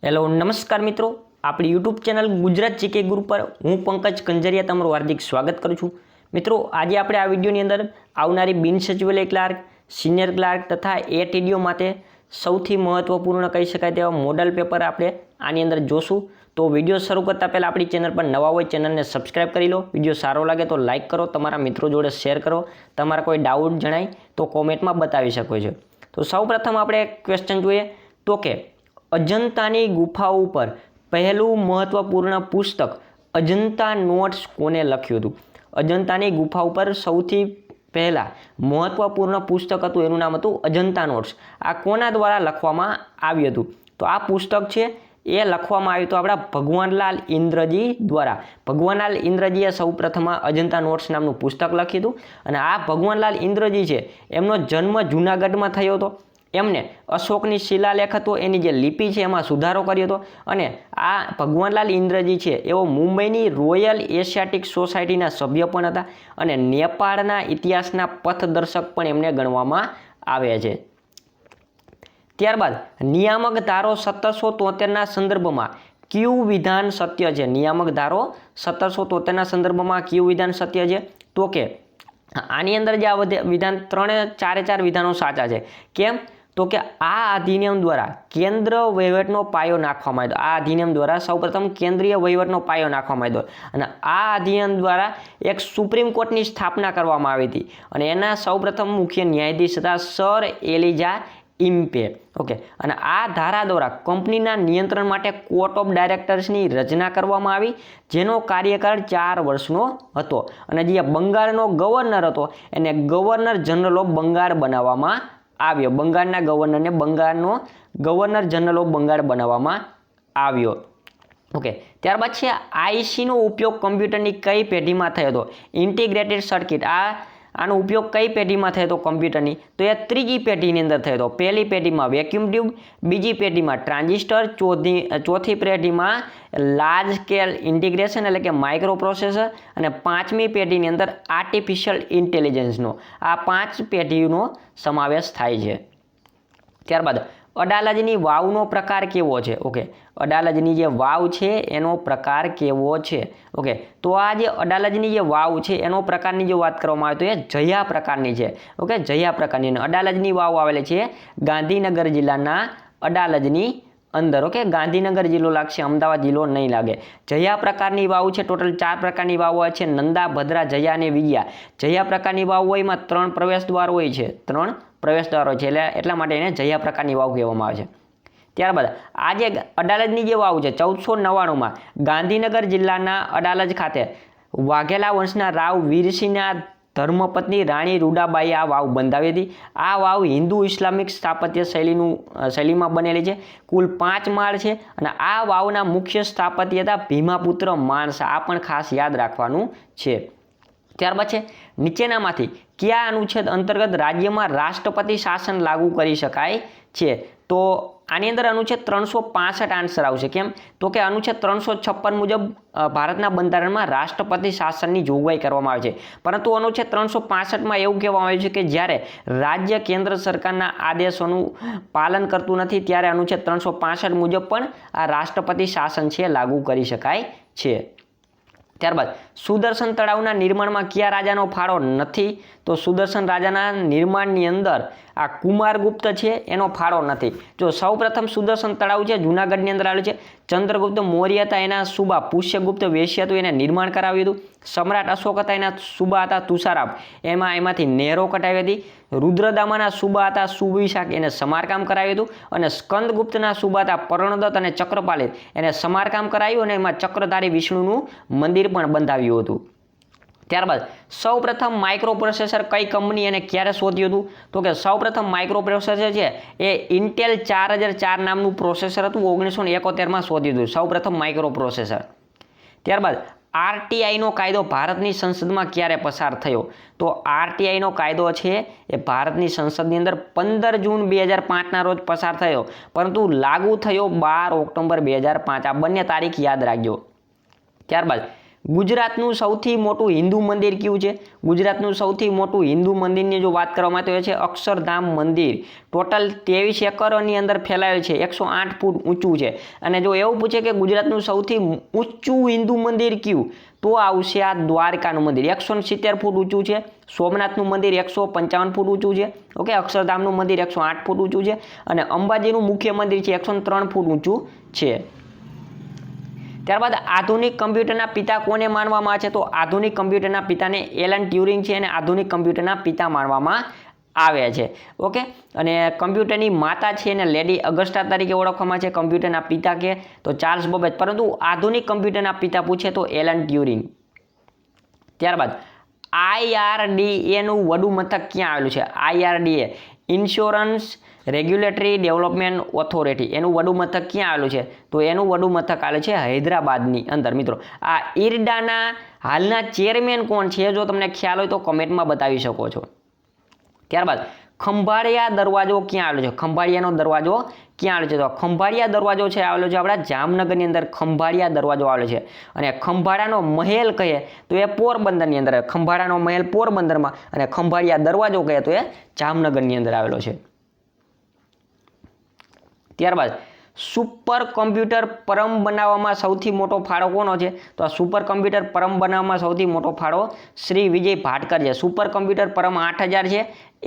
Hello નમસ્કાર મિત્રો, આપણી યુટ્યુબ ચેનલ ગુજરાત જીકે ગુરુ પર હું પંકજ કંજરિયા તમારું હાર્દિક સ્વાગત કરું છું। મિત્રો, આજે આપણે આ વિડીયોની અંદર આવનારી બિન સચિવાલય ક્લાર્ક, સિનિયર ક્લાર્ક તથા એટીડીઓ માટે સૌથી મહત્વપૂર્ણ કહી શકાય તેવા મોડલ પેપર આપણે આની અંદર જોશું। તો વિડીયો શરૂ કરતાં પહેલાં આપણી ચેનલ પર નવા હોય ચેનલને સબસ્ક્રાઇબ કરી લો, વિડીયો સારો લાગે તો લાઇક કરો, તમારા મિત્રો જોડે શેર કરો, તમારા કોઈ ડાઉટ જણાય તો કોમેન્ટમાં બતાવી શકો છો। તો સૌપ્રથમ આપણે ક્વેશ્ચન જોઈએ તો કે અજંતાની ગુફાઓ ઉપર પહેલું મહત્વપૂર્ણ પુસ્તક અજંતા નોટ્સ કોને લખ્યું હતું? અજંતાની ગુફા ઉપર સૌથી પહેલાં મહત્વપૂર્ણ પુસ્તક હતું એનું નામ હતું અજંતા નોટ્સ। આ કોના દ્વારા લખવામાં આવ્યું હતું? તો આ પુસ્તક છે એ લખવામાં આવ્યું હતું આપણા ભગવાનલાલ ઇન્દ્રજી દ્વારા। ભગવાનલાલ ઇન્દ્રજીએ સૌપ્રથમ અજંતા નોટ્સ નામનું પુસ્તક લખ્યું હતું અને આ ભગવાનલાલ ઇન્દ્રજી છે એમનો જન્મ જૂનાગઢમાં થયો હતો। એમને અશોકની શિલાલેખ હતો એની જે લિપિ છે એમાં સુધારો કર્યો હતો અને આ ભગવાનલાલ ઇન્દ્રજી છે એઓ મુંબઈની રોયલ એશિયાટિક સોસાયટીના સભ્ય પણ હતા અને નેપાળના ઇતિહાસના પથદર્શક પણ એમને ગણવામાં આવે છે। ત્યારબાદ નિયામક ધારો 1773ના સંદર્ભમાં કયું વિધાન સત્ય છે? નિયામક ધારો 1773ના સંદર્ભમાં કયું વિધાન સત્ય છે? તો કે આની અંદર જે આ વિધાન ચારે વિધાનો સાચા છે। કેમ? તો કે આ અધિનિયમ દ્વારા કેન્દ્ર વહીવટનો પાયો નાખવામાં આવ્યો। આ અધિનિયમ દ્વારા સૌપ્રથમ કેન્દ્રીય વહીવટનો પાયો નાખવામાં આવ્યો અને આ અધિનિયમ દ્વારા એક સુપ્રીમ કોર્ટની સ્થાપના કરવામાં આવી હતી અને એના સૌપ્રથમ મુખ્ય ન્યાયાધીશ હતા સર એલિજા ઇમ્પે। ઓકે, અને આ ધારા દ્વારા કંપનીના નિયંત્રણ માટે કોર્ટ ઓફ ડાયરેક્ટર્સની રચના કરવામાં આવી જેનો કાર્યકાળ 4 વર્ષનો હતો અને જે બંગાળનો ગવર્નર હતો એને ગવર્નર જનરલ ઓફ બંગાળ બનાવવામાં આવ્યો। બંગાળના ગવર્નરને બંગાળનો ગવર્નર જનરલ ઓફ બંગાળ બનાવવામાં આવ્યો। ઓકે, ત્યારબાદ છે આઈસીનો ઉપયોગ કમ્પ્યુટરની કઈ પેઢીમાં થયો હતો? ઇન્ટિગ્રેટેડ સર્કિટ આનો ઉપયોગ કઈ પેઢીમાં થયો હતો કમ્પ્યુટરની? તો એ ત્રીજી પેઢીની અંદર થયો હતો। પહેલી પેઢીમાં વેક્યુમ ટ્યુબ, બીજી પેઢીમાં ટ્રાન્ઝિસ્ટર, ચોથી પેઢીમાં લાર્જ સ્કેલ ઇન્ટિગ્રેશન એટલે કે માઇક્રો પ્રોસેસર અને પાંચમી પેઢીની અંદર આર્ટિફિશિયલ ઇન્ટેલિજન્સનો આ 5 પેઢીનો સમાવેશ થાય છે। ત્યારબાદ અડાલજની વાવનો પ્રકાર કેવો છે? ઓકે, અડાલજની જે વાવ છે એનો પ્રકાર કેવો છે? ઓકે, તો આ જે અડાલજની જે વાવ છે એનો પ્રકારની જો વાત કરવામાં આવે તો એ જયા પ્રકારની છે। ઓકે, જયા પ્રકારની અડાલજની વાવ આવેલી છે ગાંધીનગર જિલ્લાના અડાલજની અંદર। ઓકે, ગાંધીનગર જિલ્લો લાગશે, અમદાવાદ જિલ્લો નહીં લાગે। જયા પ્રકારની વાવ છે, ટોટલ 4 પ્રકારની વાવ હોય છે, નંદા, ભદ્રા, જયા અને વિજયા। જયા પ્રકારની વાવ હોય એમાં 3 પ્રવેશ દ્વાર હોય છે, 3 પ્રવેશ દ્વારો છે એટલા માટે એને જયા પ્રકારની વાવ કહેવામાં આવે છે। ત્યારબાદ આ જે અડાલજની જે વાવ છે 1499માં ગાંધીનગર જિલ્લાના અડાલજ ખાતે વાઘેલા વંશના રાવ વીરસિંહના ધર્મપત્ની રાણી રૂડાબાઈએ આ વાવ બંધાવી હતી। આ વાવ હિન્દુ ઇસ્લામિક સ્થાપત્ય શૈલીમાં બનેલી છે। કુલ 5 માળ છે અને આ વાવના મુખ્ય સ્થાપત્ય હતા ભીમાપુત્ર માણસા। આ પણ ખાસ યાદ રાખવાનું છે। ત્યારબાદ છે નીચેનામાંથી કયા અનુચ્છેદ અંતર્ગત રાજ્યમાં રાષ્ટ્રપતિ શાસન લાગુ કરી શકાય છે? તો આની અંદર અનુચ્છેદ 365 આન્સર આવશે। કેમ? તો કે અનુચ્છેદ 356 મુજબ ભારતના બંધારણમાં રાષ્ટ્રપતિ શાસનની જોગવાઈ કરવામાં આવે છે, પરંતુ અનુચ્છેદ 365માં એવું કહેવામાં આવ્યું છે કે જ્યારે રાજ્ય કેન્દ્ર સરકારના આદેશોનું પાલન કરતું નથી ત્યારે અનુચ્છેદ 365 મુજબ પણ આ રાષ્ટ્રપતિ શાસન છે લાગુ કરી શકાય છે। ત્યારબાદ સુદર્શન તળાવના નિર્માણમાં કયા રાજાનો ફાળો નથી? તો સુદર્શન રાજાના નિર્માણની અંદર આ કુમારગુપ્ત છે એનો ફાળો નથી। જો સૌપ્રથમ સુદર્શન તળાવ છે જૂનાગઢની અંદર આવેલું છે, ચંદ્રગુપ્ત મૌર્ય હતા એના સુબા પુષ્યગુપ્ત વેશ્ય હતું એને નિર્માણ કરાવ્યું હતું। સમ્રાટ અશોક હતા એના સુબા હતા તુષારામ, એમાંથી નહેરો કઢાવી હતી। રુદ્રદામાના સુબા હતા સુવિશાખ, એને સમારકામ કરાવ્યું હતું અને સ્કંદગુપ્તના સુબા હતા પર્ણદત્ત અને ચક્રપાલિત, એને સમારકામ કરાવ્યું અને એમાં ચક્રધારી વિષ્ણુનું મંદિર પણ બંધાવ્યું હતું। ત્યારબાદ સૌપ્રથમ માઇક્રો પ્રોસેસર કઈ કંપની અને ક્યારે શોધ્યું હતું? તો કે સૌપ્રથમ માઇક્રો પ્રોસેસર છે એ ઇન્ટેલ 4004 નામનું પ્રોસેસર હતું, 1971માં શોધ્યું હતું સૌપ્રથમ માઇક્રો પ્રોસેસર। ત્યારબાદ આરટીઆઈનો કાયદો ભારતની સંસદમાં ક્યારે પસાર થયો? તો આરટીઆઈનો કાયદો છે એ ભારતની સંસદની અંદર 15 જૂન 2005ના રોજ પસાર થયો, પરંતુ લાગુ થયો 12 ઓક્ટોબર 2005। આ બંને તારીખ યાદ રાખજો। ત્યારબાદ ગુજરાતનું સૌથી મોટું હિન્દુ મંદિર કયું છે? ગુજરાતનું સૌથી મોટું હિન્દુ મંદિરની જો વાત કરવામાં આવે તો એ છે અક્ષરધામ મંદિર. ટોટલ 23 એકરની અંદર ફેલાયેલ છે, 108 ફૂટ ઊંચું છે. અને જો એવું પૂછે કે ગુજરાતનું સૌથી ઊંચું હિન્દુ મંદિર કયું, તો આવશે આ દ્વારકાનું મંદિર. 170 ફૂટ ઊંચું છે. સોમનાથનું મંદિર 155 ફૂટ ઊંચું છે. ઓકે, અક્ષરધામનું મંદિર 108 ફૂટ ઊંચું છે. અને અંબાજીનું મુખ્ય મંદિર છે 103 ફૂટ ઊંચું છે. ત્યારબાદ આધુનિક કમ્પ્યુટરના પિતા કોને માનવામાં આવે છે? તો આધુનિક કમ્પ્યુટરના પિતાને એલન ટ્યુરિંગ છે અને આધુનિક કમ્પ્યુટરના પિતા માનવામાં આવે છે. ઓકે, અને કમ્પ્યુટરની માતા છે એને લેડી અગસ્ટા તરીકે ઓળખવામાં છે. કમ્પ્યુટરના પિતા કે તો ચાર્લ્સ બેબેજ, પરંતુ આધુનિક કમ્પ્યુટરના પિતા પૂછે તો એલન ટ્યુરિંગ. ત્યારબાદ IRDA નું વડું મથક ક્યાં આવેલું છે? IRDA insurance regulatory development authority, એનું વડું મથક ક્યાં આવેલું છે? તો એનું વડું મથક આવેલું છે હૈદરાબાદની અંદર. મિત્રો, આ IRDAના હાલના ચેરમેન કોણ છે? જો તમને ખ્યાલ હોય તો કમેન્ટમાં બતાવી શકો છો. ત્યારબાદ ખંભાળિયા દરવાજો ક્યાં આવેલો છે? ખંભાળિયાનો દરવાજો ક્યાં આવેલો છે? તો ખંભાળિયા દરવાજો છે આવેલો છે આપણા જામનગરની અંદર. ખંભાળિયા દરવાજો આવેલો છે. અને ખંભાળાનો મહેલ કહે તો એ પોરબંદરની અંદર. ખંભાળાનો મહેલ પોરબંદરમાં અને ખંભાળિયા દરવાજો કહે તો એ જામનગરની અંદર આવેલો છે. ત્યારબાદ સુપર કોમ્પ્યુટર પરમ બનાવવામાં સૌથી મોટો ફાળો કોનો છે? તો આ સુપર કોમ્પ્યુટર પરમ બનાવવામાં સૌથી મોટો ફાળો શ્રી વિજય ભાટકર છે. સુપર કોમ્પ્યુટર પરમ 8000 છે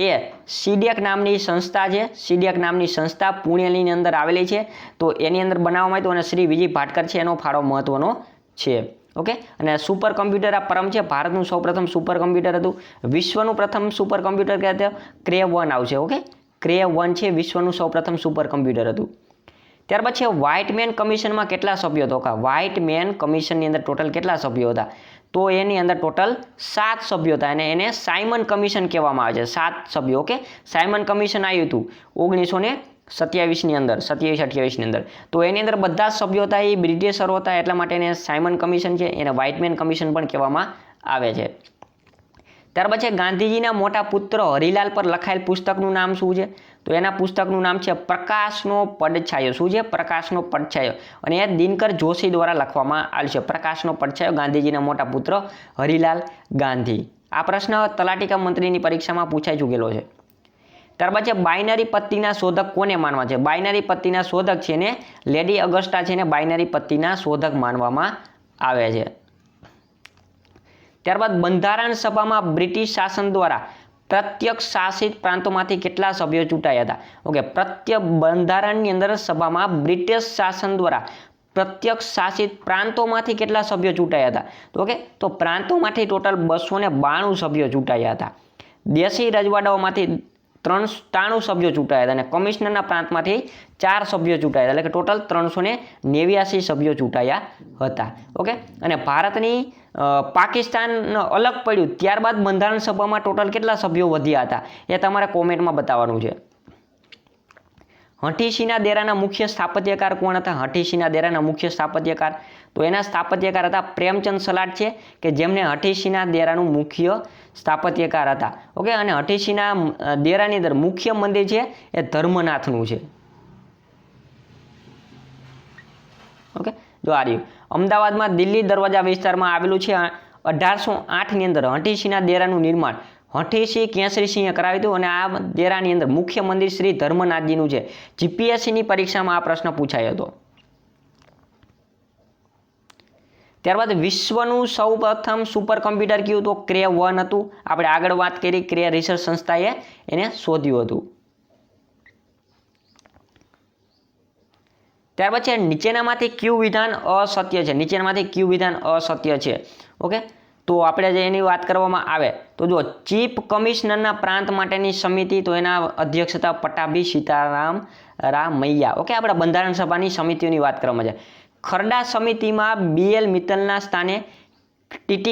એ સીડેક નામની સંસ્થા છે. સીડેક નામની સંસ્થા પુણેની અંદર આવેલી છે. તો એની અંદર બનાવવામાં આવ્યું અને શ્રી વિજય ભાટકર છે એનો ફાળો મહત્વનો છે. ઓકે, અને સુપર કોમ્પ્યુટર આ પરમ છે. ભારતનું સૌપ્રથમ સુપર કોમ્પ્યુટર હતું. વિશ્વનું પ્રથમ સુપર કોમ્પ્યુટર કહેવાય ક્રે 1 આવશે. ઓકે, ક્રે 1 છે વિશ્વનું સૌપ્રથમ સુપર કોમ્પ્યુટર હતું. ત્યારબાદ છે વ્હાઇટમેન કમિશનમાં કેટલા સભ્યો હતા? વ્હાઇટમેન કમિશનની અંદર ટોટલ કેટલા સભ્યો હતા? તો એની અંદર ટોટલ 7 સભ્યો હતા અને એને સાયમન કમિશન કહેવામાં આવે છે. 7 સભ્યો. ઓકે, સાયમન કમિશન આવ્યું હતું 1927ની અંદર, 27-28ની અંદર. તો એની અંદર બધા સભ્યો હતા એ બ્રિટિશરો હતા, એટલા માટે એને સાયમન કમિશન છે, એને વ્હાઇટમેન કમિશન પણ કહેવામાં આવે છે. ત્યારબાદ છે ગાંધીજીના મોટા પુત્ર હરિલાલ પર લખાયેલ પુસ્તકનું નામ શું છે? તો એના પુસ્તકનું નામ છે પ્રકાશનો પડછાયો. શું છે? પ્રકાશનો પડછાયો. અને એ દિનકર જોશી દ્વારા લખવામાં આવ્યું છે. પ્રકાશનો પડછાયો, ગાંધીજીના મોટા પુત્ર હરિલાલ ગાંધી. આ પ્રશ્ન તલાટીકા મંત્રીની પરીક્ષામાં પૂછાઈ ચૂકેલો છે. ત્યારબાદ છે બાઇનરી પત્તીના શોધક કોને માનવા છે? બાઇનરી પત્તીના શોધક છે ને લેડી અગસ્ટા છે ને બાઇનરી પત્તીના શોધક માનવામાં આવે છે. ત્યારબાદ બંધારણ સભામાં બ્રિટિશ શાસન દ્વારા પ્રત્યક્ષ શાસિત પ્રાંતોમાંથી કેટલા સભ્યો ચૂંટાયા હતા? ઓકે, બંધારણની અંદર સભામાં બ્રિટિશ શાસન દ્વારા પ્રત્યક્ષ શાસિત પ્રાંતોમાંથી કેટલા સભ્યો ચૂંટાયા હતા? તો ઓકે, તો પ્રાંતોમાંથી ટોટલ 292 સભ્યો ચૂંટાયા હતા. દેશી રજવાડાઓમાંથી 93 સભ્યો ચૂંટાયા હતા અને કમિશનરના પ્રાંતમાંથી 4 સભ્યો ચૂંટાયા હતા. એટલે કે ટોટલ 389 સભ્યો ચૂંટાયા હતા. ઓકે, અને ભારતની પાકિસ્તાન અલગ પડ્યું ત્યારબાદ બંધારણ સભામાં ટોટલ કેટલા સભ્યો વધ્યા હતા એ તમારે કોમેન્ટમાં બતાવવાનું છે. હઠીસિંહના દેરાના મુખ્ય સ્થાપત્યકાર કોણ હતા? હઠીસિંહના દેરાના મુખ્ય સ્થાપત્યકાર, તો એના સ્થાપત્યકાર હતા પ્રેમચંદ સલાટ છે કે જેમને હઠીસિંહના દેરાનું મુખ્ય સ્થાપત્યકાર હતા. ઓકે, અને હઠીસિંહના દેરાની અંદર મુખ્ય મંદિર છે એ ધર્મનાથનું છે. ઓકે, જો આ રહ્યું અમદાવાદમાં દિલ્હી દરવાજા વિસ્તારમાં આવેલું છે. 1808ની અંદર હઠીસિંહના દેરાનું નિર્માણ હઠીસિંહ કેસરીસિંહે કરાવ્યું હતું અને આ દેરાની અંદર મુખ્ય મંદિર શ્રી ધર્મનાથજીનું છે. જીપીએસસીની પરીક્ષામાં આ પ્રશ્ન પૂછાયો હતો. ત્યારબાદ વિશ્વનું સૌપ્રથમ સુપર કોમ્પ્યુટર કયું? તો ક્રે 1 હતું. આપણે આગળ વાત કરી, ક્રે રિસર્ચ સંસ્થાએ એને શોધ્યું હતું. ત્યારબાદ છે નીચેનામાંથી કયું વિધાન અસત્ય છે? નીચેનામાંથી કયું વિધાન અસત્ય છે? ઓકે, તો આપણે જે એની વાત કરવામાં આવે તો જો ચીફ કમિશનરના પ્રાંત માટેની સમિતિ, તો એના અધ્યક્ષ હતા પટ્ટાભી સીતારામ રામૈયા. ઓકે, આપણે બંધારણ સભાની સમિતિઓની વાત કરવામાં છે. ખરડા સમિતિમાં BL મિત્તલના સ્થાને TT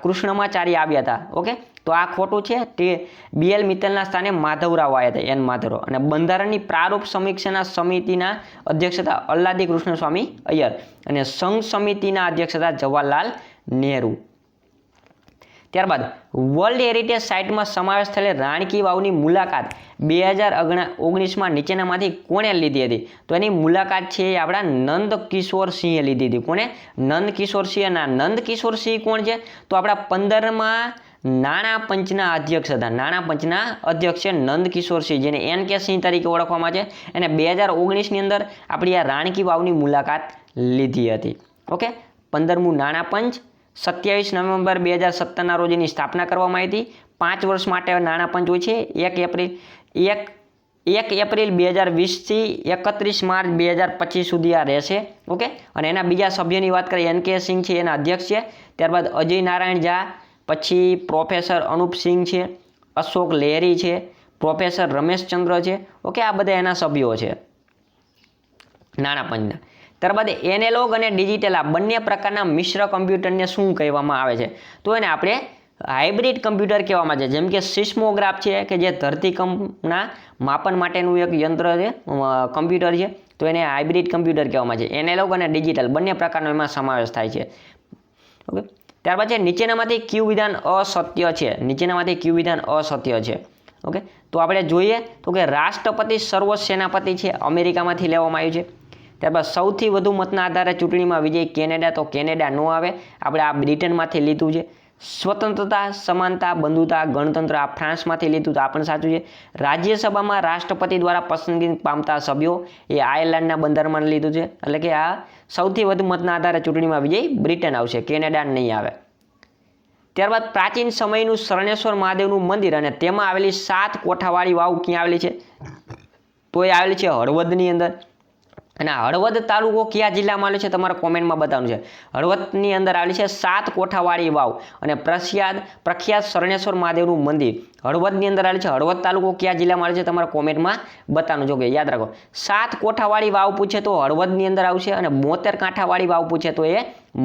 કૃષ્ણમાચારી આવ્યા હતા. ઓકે, તો આ ખોટું છે. તે BL મિત્તલના સ્થાને માધવરાવ આવ્યા હતા, N માધવરાવ. અને બંધારણની પ્રારૂપ સમીક્ષાના સમિતિના અધ્યક્ષ હતા અલ્લાદી કૃષ્ણસ્વામી અય્યર અને સંઘ સમિતિના અધ્યક્ષ હતા જવાહરલાલ નહેરુ. ત્યારબાદ વર્લ્ડ હેરિટેજ સાઇટમાં સમાવેશ થયેલી રાણકી વાવની મુલાકાત 2019માં નીચેનામાંથી કોણે લીધી હતી? તો એની મુલાકાત છે એ આપણા નંદ કિશોર સિંહે લીધી હતી. કોને? નંદ કિશોર સિંહ. અને નંદ કિશોર સિંહ કોણ છે? તો આપણા 15માં નાણાં પંચના અધ્યક્ષ હતા. નાણાં પંચના અધ્યક્ષ છે નંદ કિશોર સિંહ, જેને NK સિંહ તરીકે ઓળખવામાં છે. અને 2019ની અંદર આપણી આ રાણકી વાવની મુલાકાત લીધી હતી. ઓકે, 15મું નાણાં પંચ 27 નવેમ્બર 2017ના રોજ એની સ્થાપના કરવામાં આવી હતી. 5 વર્ષ માટે નાણાં પંચ હોય છે. 1 એપ્રિલ 2020થી 31 માર્ચ 2025 સુધી આ રહેશે. ઓકે, અને એના બીજા સભ્યોની વાત કરીએ, NK સિંહ છે એના અધ્યક્ષ છે. ત્યારબાદ અજય નારાયણ ઝા, પછી પ્રોફેસર અનુપ સિંહ છે, અશોક લહેરી છે, પ્રોફેસર રમેશચંદ્ર છે. ઓકે, આ બધા એના સભ્યો છે નાણાં પંચના. ત્યારબાદ એનાલોગ અને ડિજિટલ આ બંને પ્રકારના મિશ્ર કમ્પ્યુટરને શું કહેવામાં આવે છે? તો એને આપણે હાઇબ્રિડ કમ્પ્યુટર કહેવામાં આવે છે. જેમ કે સિસ્મોગ્રાફ છે કે જે ધરતીકંપના માપન માટેનું એક યંત્ર છે, કમ્પ્યુટર છે, તો એને હાઇબ્રિડ કમ્પ્યુટર કહેવામાં આવે છે. એનાલોગ અને ડિજિટલ બંને પ્રકારનો એમાં સમાવેશ થાય છે. ઓકે, ત્યારબાદ છે નીચેનામાંથી કયું વિધાન અસત્ય છે? નીચેનામાંથી કયું વિધાન અસત્ય છે? ઓકે, તો આપણે જોઈએ તો કે રાષ્ટ્રપતિ સર્વસેનાપતિ છે અમેરિકામાંથી લેવામાં આવ્યું છે. ત્યારબાદ સૌથી વધુ મતના આધારે ચૂંટણીમાં વિજય કેનેડા, તો કેનેડા ન આવે, આપણે આ બ્રિટનમાંથી લીધું છે. સ્વતંત્રતા, સમાનતા, બંધુતા, ગણતંત્ર આ ફ્રાન્સમાંથી લીધું, તો આ પણ સાચું છે. રાજ્યસભામાં રાષ્ટ્રપતિ દ્વારા પસંદગી પામતા સભ્યો એ આયર્લેન્ડના બંધારણમાં લીધું છે. એટલે કે આ સૌથી વધુ મતના આધારે ચૂંટણીમાં વિજય બ્રિટન આવશે, કેનેડા નહીં આવે. ત્યારબાદ પ્રાચીન સમયનું શરણેશ્વર મહાદેવનું મંદિર અને તેમાં આવેલી 7 કોઠાવાળી વાવ ક્યાં આવેલી છે? તો એ આવેલી છે હળવદની અંદર. અને હળવદ તાલુકો કયા જિલ્લામાં આવેલો છે? તમારે કોમેન્ટમાં બતાવવાનું છે. હળવદની અંદર આવેલી છે 7 કોઠાવાળી વાવ અને પ્રખ્યાત શરણેશ્વર મહાદેવનું મંદિર હળવદની અંદર આવેલી છે. હળવદ તાલુકો કયા જિલ્લામાં આવેલો છે? તમારે કોમેન્ટમાં બતાવવાનું છે. યાદ રાખો, 7 કોઠાવાળી વાવ પૂછે તો હળવદની અંદર આવશે, અને 72 કાંઠાવાળી વાવ પૂછે તો એ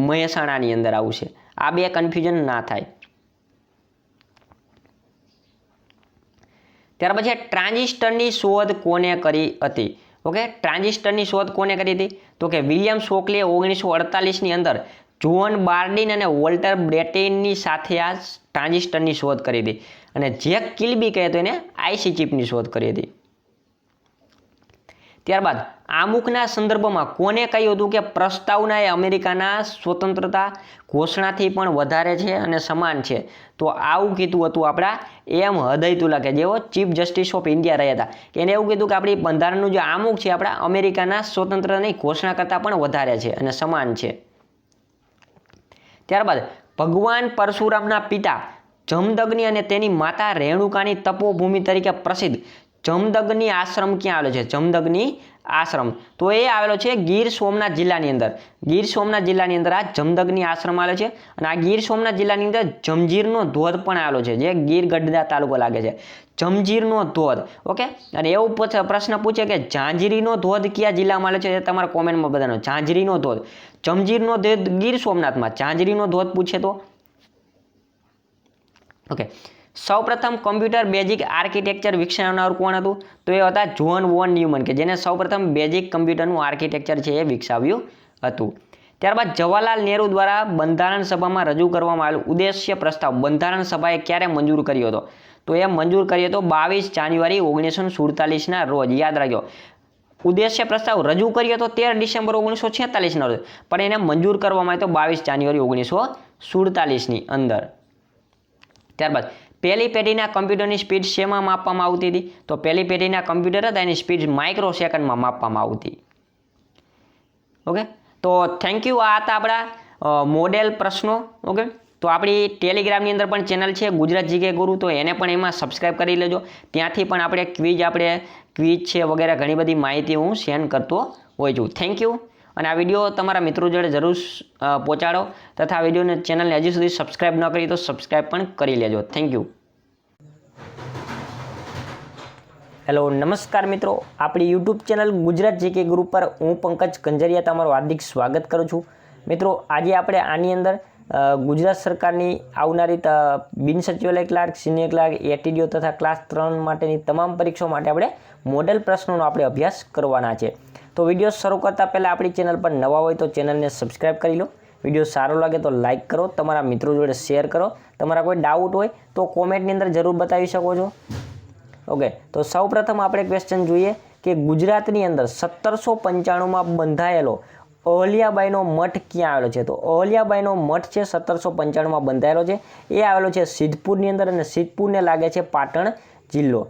મહેસાણાની અંદર આવશે. આ બે કન્ફ્યુઝન ના થાય. ત્યાર પછી ટ્રાન્ઝિસ્ટરની શોધ કોને કરી હતી? ઓકે, ટ્રાન્ઝિસ્ટરની શોધ કોને કરી હતી? તો કે વિલિયમ શોકલીએ 1948ની અંદર જોન બાર્ડિન અને વોલ્ટર બ્રેટેનની સાથે આ ટ્રાન્ઝિસ્ટરની શોધ કરી હતી. અને જેક કિલ્બી કહે તો એને આઈસી ચિપની શોધ કરી હતી. ત્યારબાદ આમુખના સંદર્ભમાં કોને કહ્યું હતું કે પ્રસ્તાવના એ અમેરિકાના સ્વતંત્રતા ઘોષણાથી પણ વધારે છે અને સમાન છે? તો આવું કીધું હતું આપણા એમ હદયતુલ્લા, કે જેઓ ચીફ જસ્ટિસ ઓફ ઇન્ડિયા રહ્યા હતા. એને એવું કીધું કે આપણી બંધારણનું જે આમુખ છે આપણા અમેરિકાના સ્વતંત્રની ઘોષણા કરતાં પણ વધારે છે અને સમાન છે. ત્યારબાદ ભગવાન પરશુરામના પિતા જમદગ્નિ અને તેની માતા રેણુકાની તપોભૂમિ તરીકે પ્રસિદ્ધ જમદગ્નિ આશ્રમ ક્યાં આવેલો છે? જમદગ્નિ આશ્રમ તો એ આવેલો છે ગીર સોમનાથ જિલ્લાની અંદર. ગીર સોમનાથ જિલ્લાની અંદર આ જમદગ્નિ આશ્રમ આવેલો છે. અને આ ગીર સોમનાથ જિલ્લાની અંદર જંજીરનો ધોધ પણ આવેલો છે, જે ગીર ગઢડા તાલુકો લાગે છે. જંજીરનો ધોધ. ઓકે, અને એવું પ્રશ્ન પૂછે કે ઝાંઝરીનો ધોધ કયા જિલ્લામાં આવેલો છે? એ તમારા કોમેન્ટમાં બધાનો. ઝાંઝરીનો ધોધ, જંજીરનો ધોધ ગીર સોમનાથમાં, ઝાંઝરીનો ધોધ પૂછે તો. ઓકે, સૌપ્રથમ કમ્પ્યુટર બેઝિક આર્કિટેક્ચર વિકસાવનાર કોણ હતું? તો એ હતા જોન વોન ન્યુમન, કે જેને સૌપ્રથમ બેઝિક કમ્પ્યુટરનું આર્કિટેક્ચર છે એ વિકસાવ્યું હતું. ત્યારબાદ જવાહરલાલ નહેરુ દ્વારા બંધારણ સભામાં રજૂ કરવામાં આવેલો ઉદ્દેશ્ય પ્રસ્તાવ બંધારણ સભાએ ક્યારે મંજૂર કર્યો હતો? તો એ મંજૂર કર્યો હતો 22 જાન્યુઆરી 1947ના રોજ. યાદ રાખજો, ઉદ્દેશ્ય પ્રસ્તાવ રજૂ કર્યો હતો 13 ડિસેમ્બર 1946ના રોજ, પણ એને મંજૂર કરવામાં આવ્યો 22 જાન્યુઆરી 1947ની અંદર. ત્યારબાદ પહેલી પેઢીના કમ્પ્યુટરની સ્પીડ શેમાં માપવામાં આવતી હતી? તો પહેલી પેઢીના કમ્પ્યુટર હતા એની સ્પીડ માઇક્રો સેકન્ડમાં માપવામાં આવતી. ઓકે, તો થેન્ક યુ. આ હતા આપણા મોડેલ પ્રશ્નો. ઓકે, તો આપણી ટેલિગ્રામની અંદર પણ ચેનલ છે ગુજરાત જીકે ગુરુ, તો એને પણ એમાં સબસ્ક્રાઈબ કરી લેજો. ત્યાંથી પણ આપણે ક્વિઝ છે વગેરે ઘણી બધી માહિતી હું શેર કરતો હોઉં છું. Thank you. અને આ વિડીયો તમારા મિત્રો જોડે જરૂર પહોંચાડો, તથા આ વિડીયોને ચેનલને હજી સુધી સબસ્ક્રાઈબ ન કરી તો સબસ્ક્રાઈબ પણ કરી લેજો. Thank you. હેલો, નમસ્કાર મિત્રો. આપણી YouTube channel Gujarat GK group પર હું પંકજ કંજરિયા તમારું હાર્દિક સ્વાગત કરું છું. મિત્રો, આજે આપણે આની અંદર ગુજરાત સરકારની આવનારી બિન સચિવાલય ક્લાર્ક, સિનિયર ક્લાર્ક, એટીડીઓ તથા ક્લાસ 3 માટેની તમામ પરીક્ષાઓ માટે આપણે મોડેલ પ્રશ્નોનો આપણે અભ્યાસ કરવાના છે. તો વિડીયો શરૂ કરતાં પહેલાં આપણી ચેનલ પર નવા હોય તો ચેનલને સબસ્ક્રાઈબ કરી લો, વિડીયો સારો લાગે તો લાઇક કરો, તમારા મિત્રો જોડે શેર કરો. તમારા કોઈ ડાઉટ હોય તો કોમેન્ટની અંદર જરૂર બતાવી શકો છો. ઓકે, તો સૌપ્રથમ આપણે ક્વેશ્ચન જોઈએ કે ગુજરાતની અંદર 1795માં બંધાયેલો અહલ્યાબાઈનો મઠ ક્યાં આવેલો છે? તો અહલ્યાબાઈનો મઠ છે 1795માં બંધાયેલો છે. એ આવેલો છે સિદ્ધપુરની અંદર અને સિદ્ધપુરને લાગે છે પાટણ જિલ્લો.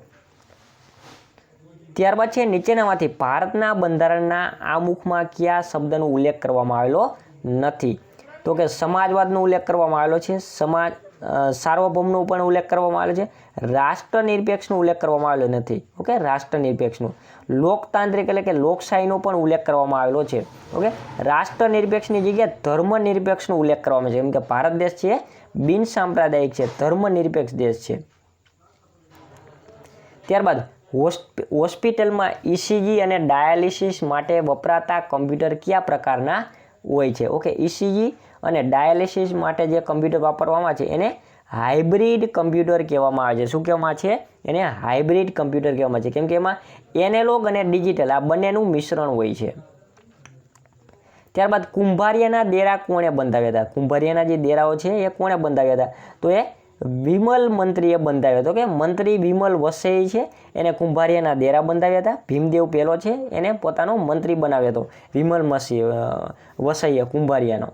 ત્યારબાદ છે નીચેનામાંથી ભારતના બંધારણના આમુખમાં કયા શબ્દનો ઉલ્લેખ કરવામાં આવેલો નથી? તો કે સમાજવાદનો ઉલ્લેખ કરવામાં આવેલો છે, સાર્વભૌમનો પણ ઉલ્લેખ કરવામાં આવેલો છે, રાષ્ટ્રનિરપેક્ષનો ઉલ્લેખ કરવામાં આવેલો નથી. ઓકે, રાષ્ટ્રનિરપેક્ષનો. લોકતાંત્રિક એટલે કે લોકશાહીનો પણ ઉલ્લેખ કરવામાં આવેલો છે. ઓકે, રાષ્ટ્રનિરપેક્ષની જગ્યાએ ધર્મનિરપેક્ષનો ઉલ્લેખ કરવામાં છે. કેમ કે ભારત દેશ છે બિન સાંપ્રદાયિક છે, ધર્મનિરપેક્ષ દેશ છે. ત્યારબાદ હોસ્પિટલમાં ઇસીજી અને ડાયાલિસિસ માટે વપરાતા કમ્પ્યુટર કયા પ્રકારના હોય છે? ઓકે, ઇસીજી અને ડાયાલિસિસ માટે જે કમ્પ્યુટર વાપરવામાં છે એને હાઇબ્રિડ કમ્પ્યુટર કહેવામાં આવે છે. શું કહેવામાં છે? એને હાઇબ્રિડ કમ્પ્યુટર કહેવામાં છે. કેમ કે એમાં એનાલોગ અને ડિજિટલ આ બંનેનું મિશ્રણ હોય છે. ત્યારબાદ કુંભારિયાના દેરા કોણે બંધાવ્યા હતા? કુંભારિયાના જે દેરાઓ છે એ કોણે બંધાવ્યા હતા? તો એ વિમલ મંત્રીએ બંધાવ્યો હતો. કે મંત્રી વિમલ વસઈ છે એને કુંભારિયાના દેરા બંધાવ્યા હતા. ભીમદેવ પહેલો છે એને પોતાનો મંત્રી બનાવ્યો હતો, વિમલ વસઈએ કુંભારિયાનો.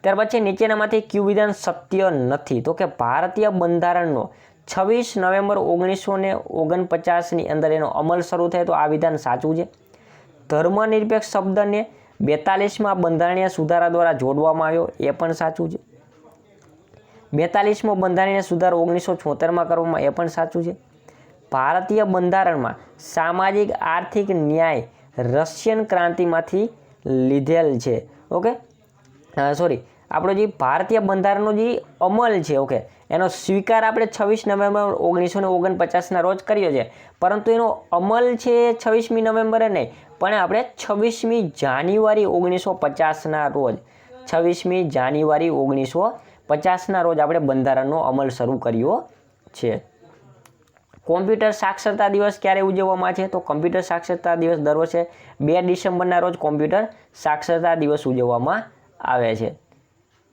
ત્યારબાદ છે નીચેનામાંથી કયું વિધાન સત્ય નથી? તો કે ભારતીય બંધારણનો 26 નવેમ્બર 1949ની અંદર એનો અમલ શરૂ થાય તો આ વિધાન સાચું છે. ધર્મનિરપેક્ષ શબ્દને 42માં બંધારણીય સુધારા દ્વારા જોડવામાં આવ્યો એ પણ સાચું છે. 42મો બંધારણીય સુધારો 1976માં કરવામાં એ પણ સાચું છે. ભારતીય બંધારણમાં સામાજિક આર્થિક ન્યાય રશિયન ક્રાંતિમાંથી લીધેલ છે. ઓકે, આપણો જે ભારતીય બંધારણનો જે અમલ છે, ઓકે, એનો સ્વીકાર આપણે 26 નવેમ્બર 1949ના રોજ કર્યો છે, પરંતુ એનો અમલ છે 26મી નવેમ્બરે નહીં, પણ આપણે 26મી જાન્યુઆરી 1950ના રોજ 26મી જાન્યુઆરી 1950ના રોજ આપણે બંધારણનો અમલ શરૂ કર્યો છે. કોમ્પ્યુટર સાક્ષરતા દિવસ ક્યારે ઉજવવામાં છે? તો કોમ્પ્યુટર સાક્ષરતા દિવસ દર વર્ષે 2 ડિસેમ્બરના રોજ કોમ્પ્યુટર સાક્ષરતા દિવસ ઉજવવામાં આવે છે.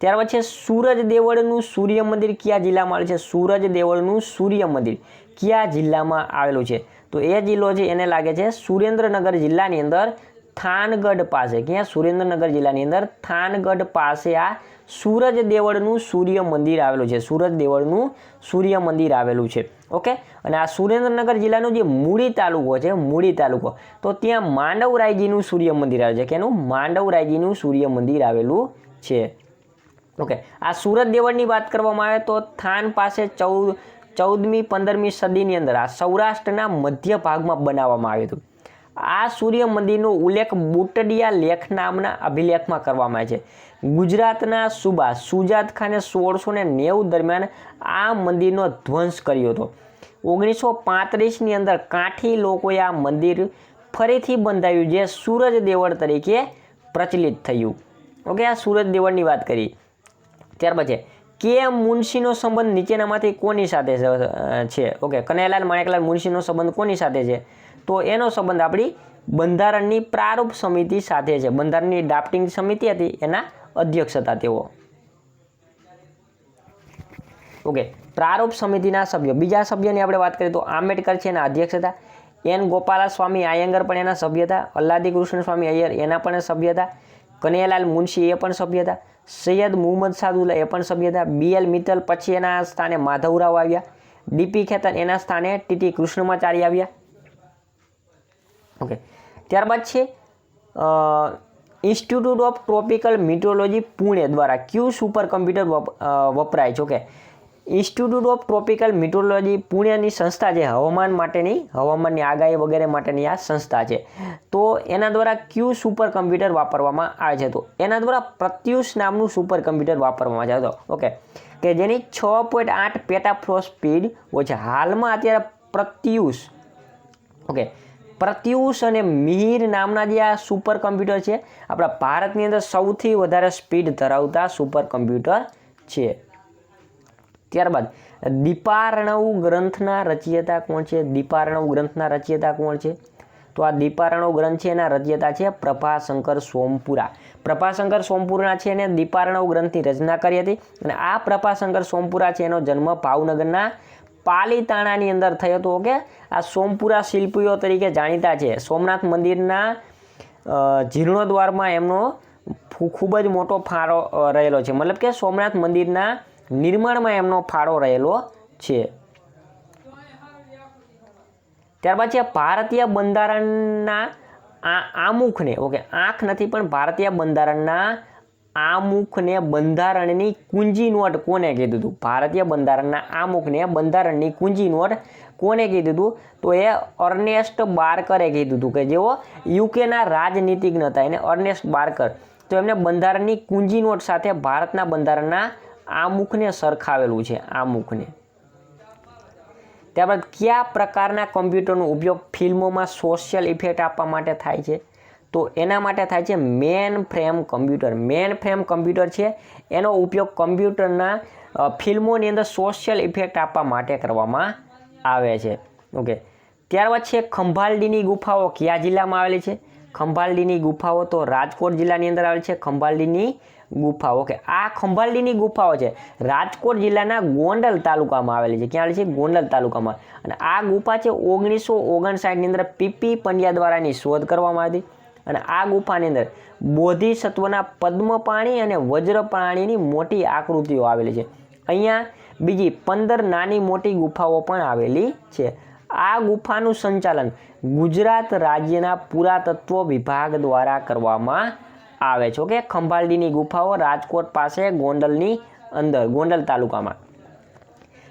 ત્યારબાદ છે સૂરજ દેવળનું સૂર્ય મંદિર કયા જિલ્લામાં આવેલું છે? સૂરજ દેવળનું સૂર્ય મંદિર કયા જિલ્લામાં આવેલું છે? તો એ જિલ્લો છે એને લાગે છે સુરેન્દ્રનગર જિલ્લાની અંદર થાનગઢ પાસે. ક્યાં? સુરેન્દ્રનગર જિલ્લાની અંદર થાનગઢ પાસે આ સૂરજ દેવળનું સૂર્ય મંદિર આવેલું છે. સૂરજ દેવળનું સૂર્ય મંદિર આવેલું છે. ઓકે, અને આ સુરેન્દ્રનગર જિલ્લાનો જે મૂળી તાલુકો છે, મૂળી તાલુકો, તો ત્યાં માંડવરાયજીનું સૂર્ય મંદિર આવેલું છે. કેનું? માંડવરાયજીનું સૂર્ય મંદિર આવેલું છે. ઓકે, આ સૂરજ દેવળની વાત કરવામાં આવે તો થાન પાસે 14મી 15મી સદીની અંદર આ સૌરાષ્ટ્રના મધ્ય ભાગમાં બનાવવામાં આવ્યું હતું. આ સૂર્ય મંદિરનો ઉલ્લેખ બુટડિયા લેખ નામના અભિલેખમાં કરવામાં આવે છે. ગુજરાતના સુબા સુજાદ ખાને 1690 દરમિયાન આ મંદિરનો ધ્વંસ કર્યો હતો. 1935ની અંદર કાઠી લોકોએ આ મંદિર ફરીથી બંધાવ્યું જે સૂરજ દેવળ તરીકે પ્રચલિત થયું. ઓકે, આ સૂરજ દેવળની વાત કરી. ત્યારબાદ છે કે મુનશીનો સંબંધ નીચેનામાંથી કોની સાથે છે? ઓકે, કનૈયાલાલ માણેકલાલ મુનશીનો સંબંધ કોની સાથે છે? તો એનો સંબંધ આપણી બંધારણની પ્રારૂપ સમિતિ સાથે છે. બંધારણની ડ્રાફ્ટિંગ સમિતિ હતી એના અધ્યક્ષ હતા તેઓ. ઓકે, પ્રારૂપ સમિતિના સભ્યો. બીજા સભ્યોની આપણે વાત કરીએ તો આંબેડકર છે એના અધ્યક્ષ હતા. એન ગોપાલાસ્વામી આયંગર પણ એના સભ્ય હતા. અલ્લાદી કૃષ્ણ સ્વામી અય્યર એના પણ સભ્ય હતા. કનૈયાલાલ મુનશી એ પણ સભ્ય હતા. સૈયદ મુહમ્મદ સાદુલ્લા એ પણ સભ્ય હતા. BL મિત્તલ પછી એના સ્થાને માધવરાવ આવ્યા. DP ખેતર એના સ્થાને TT કૃષ્ણમાચારી આવ્યા. ઓકે, ત્યારબાદ છે ઇન્સ્ટિટ્યૂટ ઓફ ટ્રોપિકલ મીટરોલોજી પુણે દ્વારા ક્યુ સુપર કમ્પ્યુટર વપરાય છે? ઓકે, ઇન્સ્ટિટ્યૂટ ઓફ ટ્રોપિકલ મીટરોલોજી પુણેની સંસ્થા છે હવામાન માટેની, હવામાનની આગાહી વગેરે માટેની આ સંસ્થા છે. તો એના દ્વારા ક્યુ સુપર કમ્પ્યુટર વાપરવામાં આવે છે? તો એના દ્વારા પ્રત્યુષ નામનું સુપર કમ્પ્યુટર વાપરવામાં આવે છે. ઓકે, કે જેની 6.8 પેટાફ્લો સ્પીડ હોય છે. હાલમાં અત્યારે પ્રત્યુષ, ઓકે, પ્રત્યુષ અને મિહિર નામના જે આ સુપર કમ્પ્યુટર છે આપણા ભારતની અંદર સૌથી વધારે સ્પીડ ધરાવતા સુપર કમ્પ્યુટર છે. ત્યારબાદ દીપાર્ણવ ગ્રંથના રચયિતા કોણ છે? દીપાર્ણવ ગ્રંથના રચયિતા કોણ છે? તો આ દીપારણો ગ્રંથ છે એના રચયિતા છે પ્રભાશંકર સોમપુરા. પ્રભાશંકર સોમપુરા છે એને દીપારણવ ગ્રંથની રચના કરી હતી અને આ પ્રભાશંકર સોમપુરા છે એનો જન્મ ભાવનગરના પાલીતાણાની અંદર થયો હતો. ઓકે, આ સોમપુરા શિલ્પીઓ તરીકે જાણીતા છે. સોમનાથ મંદિરના જીર્ણોદ્વારમાં એમનો ખૂબ જ મોટો ફાળો રહેલો છે, મતલબ કે સોમનાથ મંદિરના નિર્માણમાં એમનો ફાળો રહેલો છે. ત્યારબાદ છે ભારતીય બંધારણના આમુખને, ઓકે આંખ નથી પણ ભારતીય બંધારણના આમુખને બંધારણની કુંજી નોટ કોને કીધું હતું? ભારતીય બંધારણના આમુખને બંધારણની કુંજી નોટ કોને કીધું હતું? તો એ અર્નેસ્ટ બાર્કરે કીધું હતું, કે જેઓ યુકેના રાજનીતિજ્ઞ હતા, એને અર્નેસ્ટ બાર્કર. તો એમને બંધારણની કુંજી નોટ સાથે ભારતના બંધારણના આમુખને સરખાવેલું છે, આમુખને. ત્યારબાદ કયા પ્રકારના કમ્પ્યુટરનો ઉપયોગ ફિલ્મોમાં સોશિયલ ઇફેક્ટ આપવા માટે થાય છે? તો એના માટે થાય છે mainframe computer. Mainframe computer છે એનો ઉપયોગ કમ્પ્યુટરના ફિલ્મોની અંદર સોશિયલ ઇફેક્ટ આપવા માટે કરવામાં આવે છે. ઓકે, ત્યારબાદ છે ખંભાલડીની ગુફાઓ કયા જિલ્લામાં આવેલી છે? ખંભાલડીની ગુફાઓ તો રાજકોટ જિલ્લાની અંદર આવેલી છે. ખંભાલડીની ગુફાઓ, ઓકે આ ખંભાલડીની ગુફાઓ છે રાજકોટ જિલ્લાના ગોંડલ તાલુકામાં આવેલી છે. ક્યાં આવેલી છે? ગોંડલ તાલુકામાં. અને આ ગુફા છે 1959ની અંદર પીપી પંડ્યા દ્વારા એની શોધ કરવામાં આવી હતી. અને આ ગુફાની અંદર બોધિસત્વના પદ્મપાણી અને વજ્રપાણીની મોટી આકૃતિઓ આવેલી છે. અહીંયા બીજી 15 નાની મોટી ગુફાઓ પણ આવેલી છે. આ ગુફાનું સંચાલન ગુજરાત રાજ્યના પુરાતત્વ વિભાગ દ્વારા કરવામાં આવે છે. ઓકે, ખંભાલડીની ગુફાઓ રાજકોટ પાસે ગોંડલની અંદર, ગોંડલ તાલુકામાં.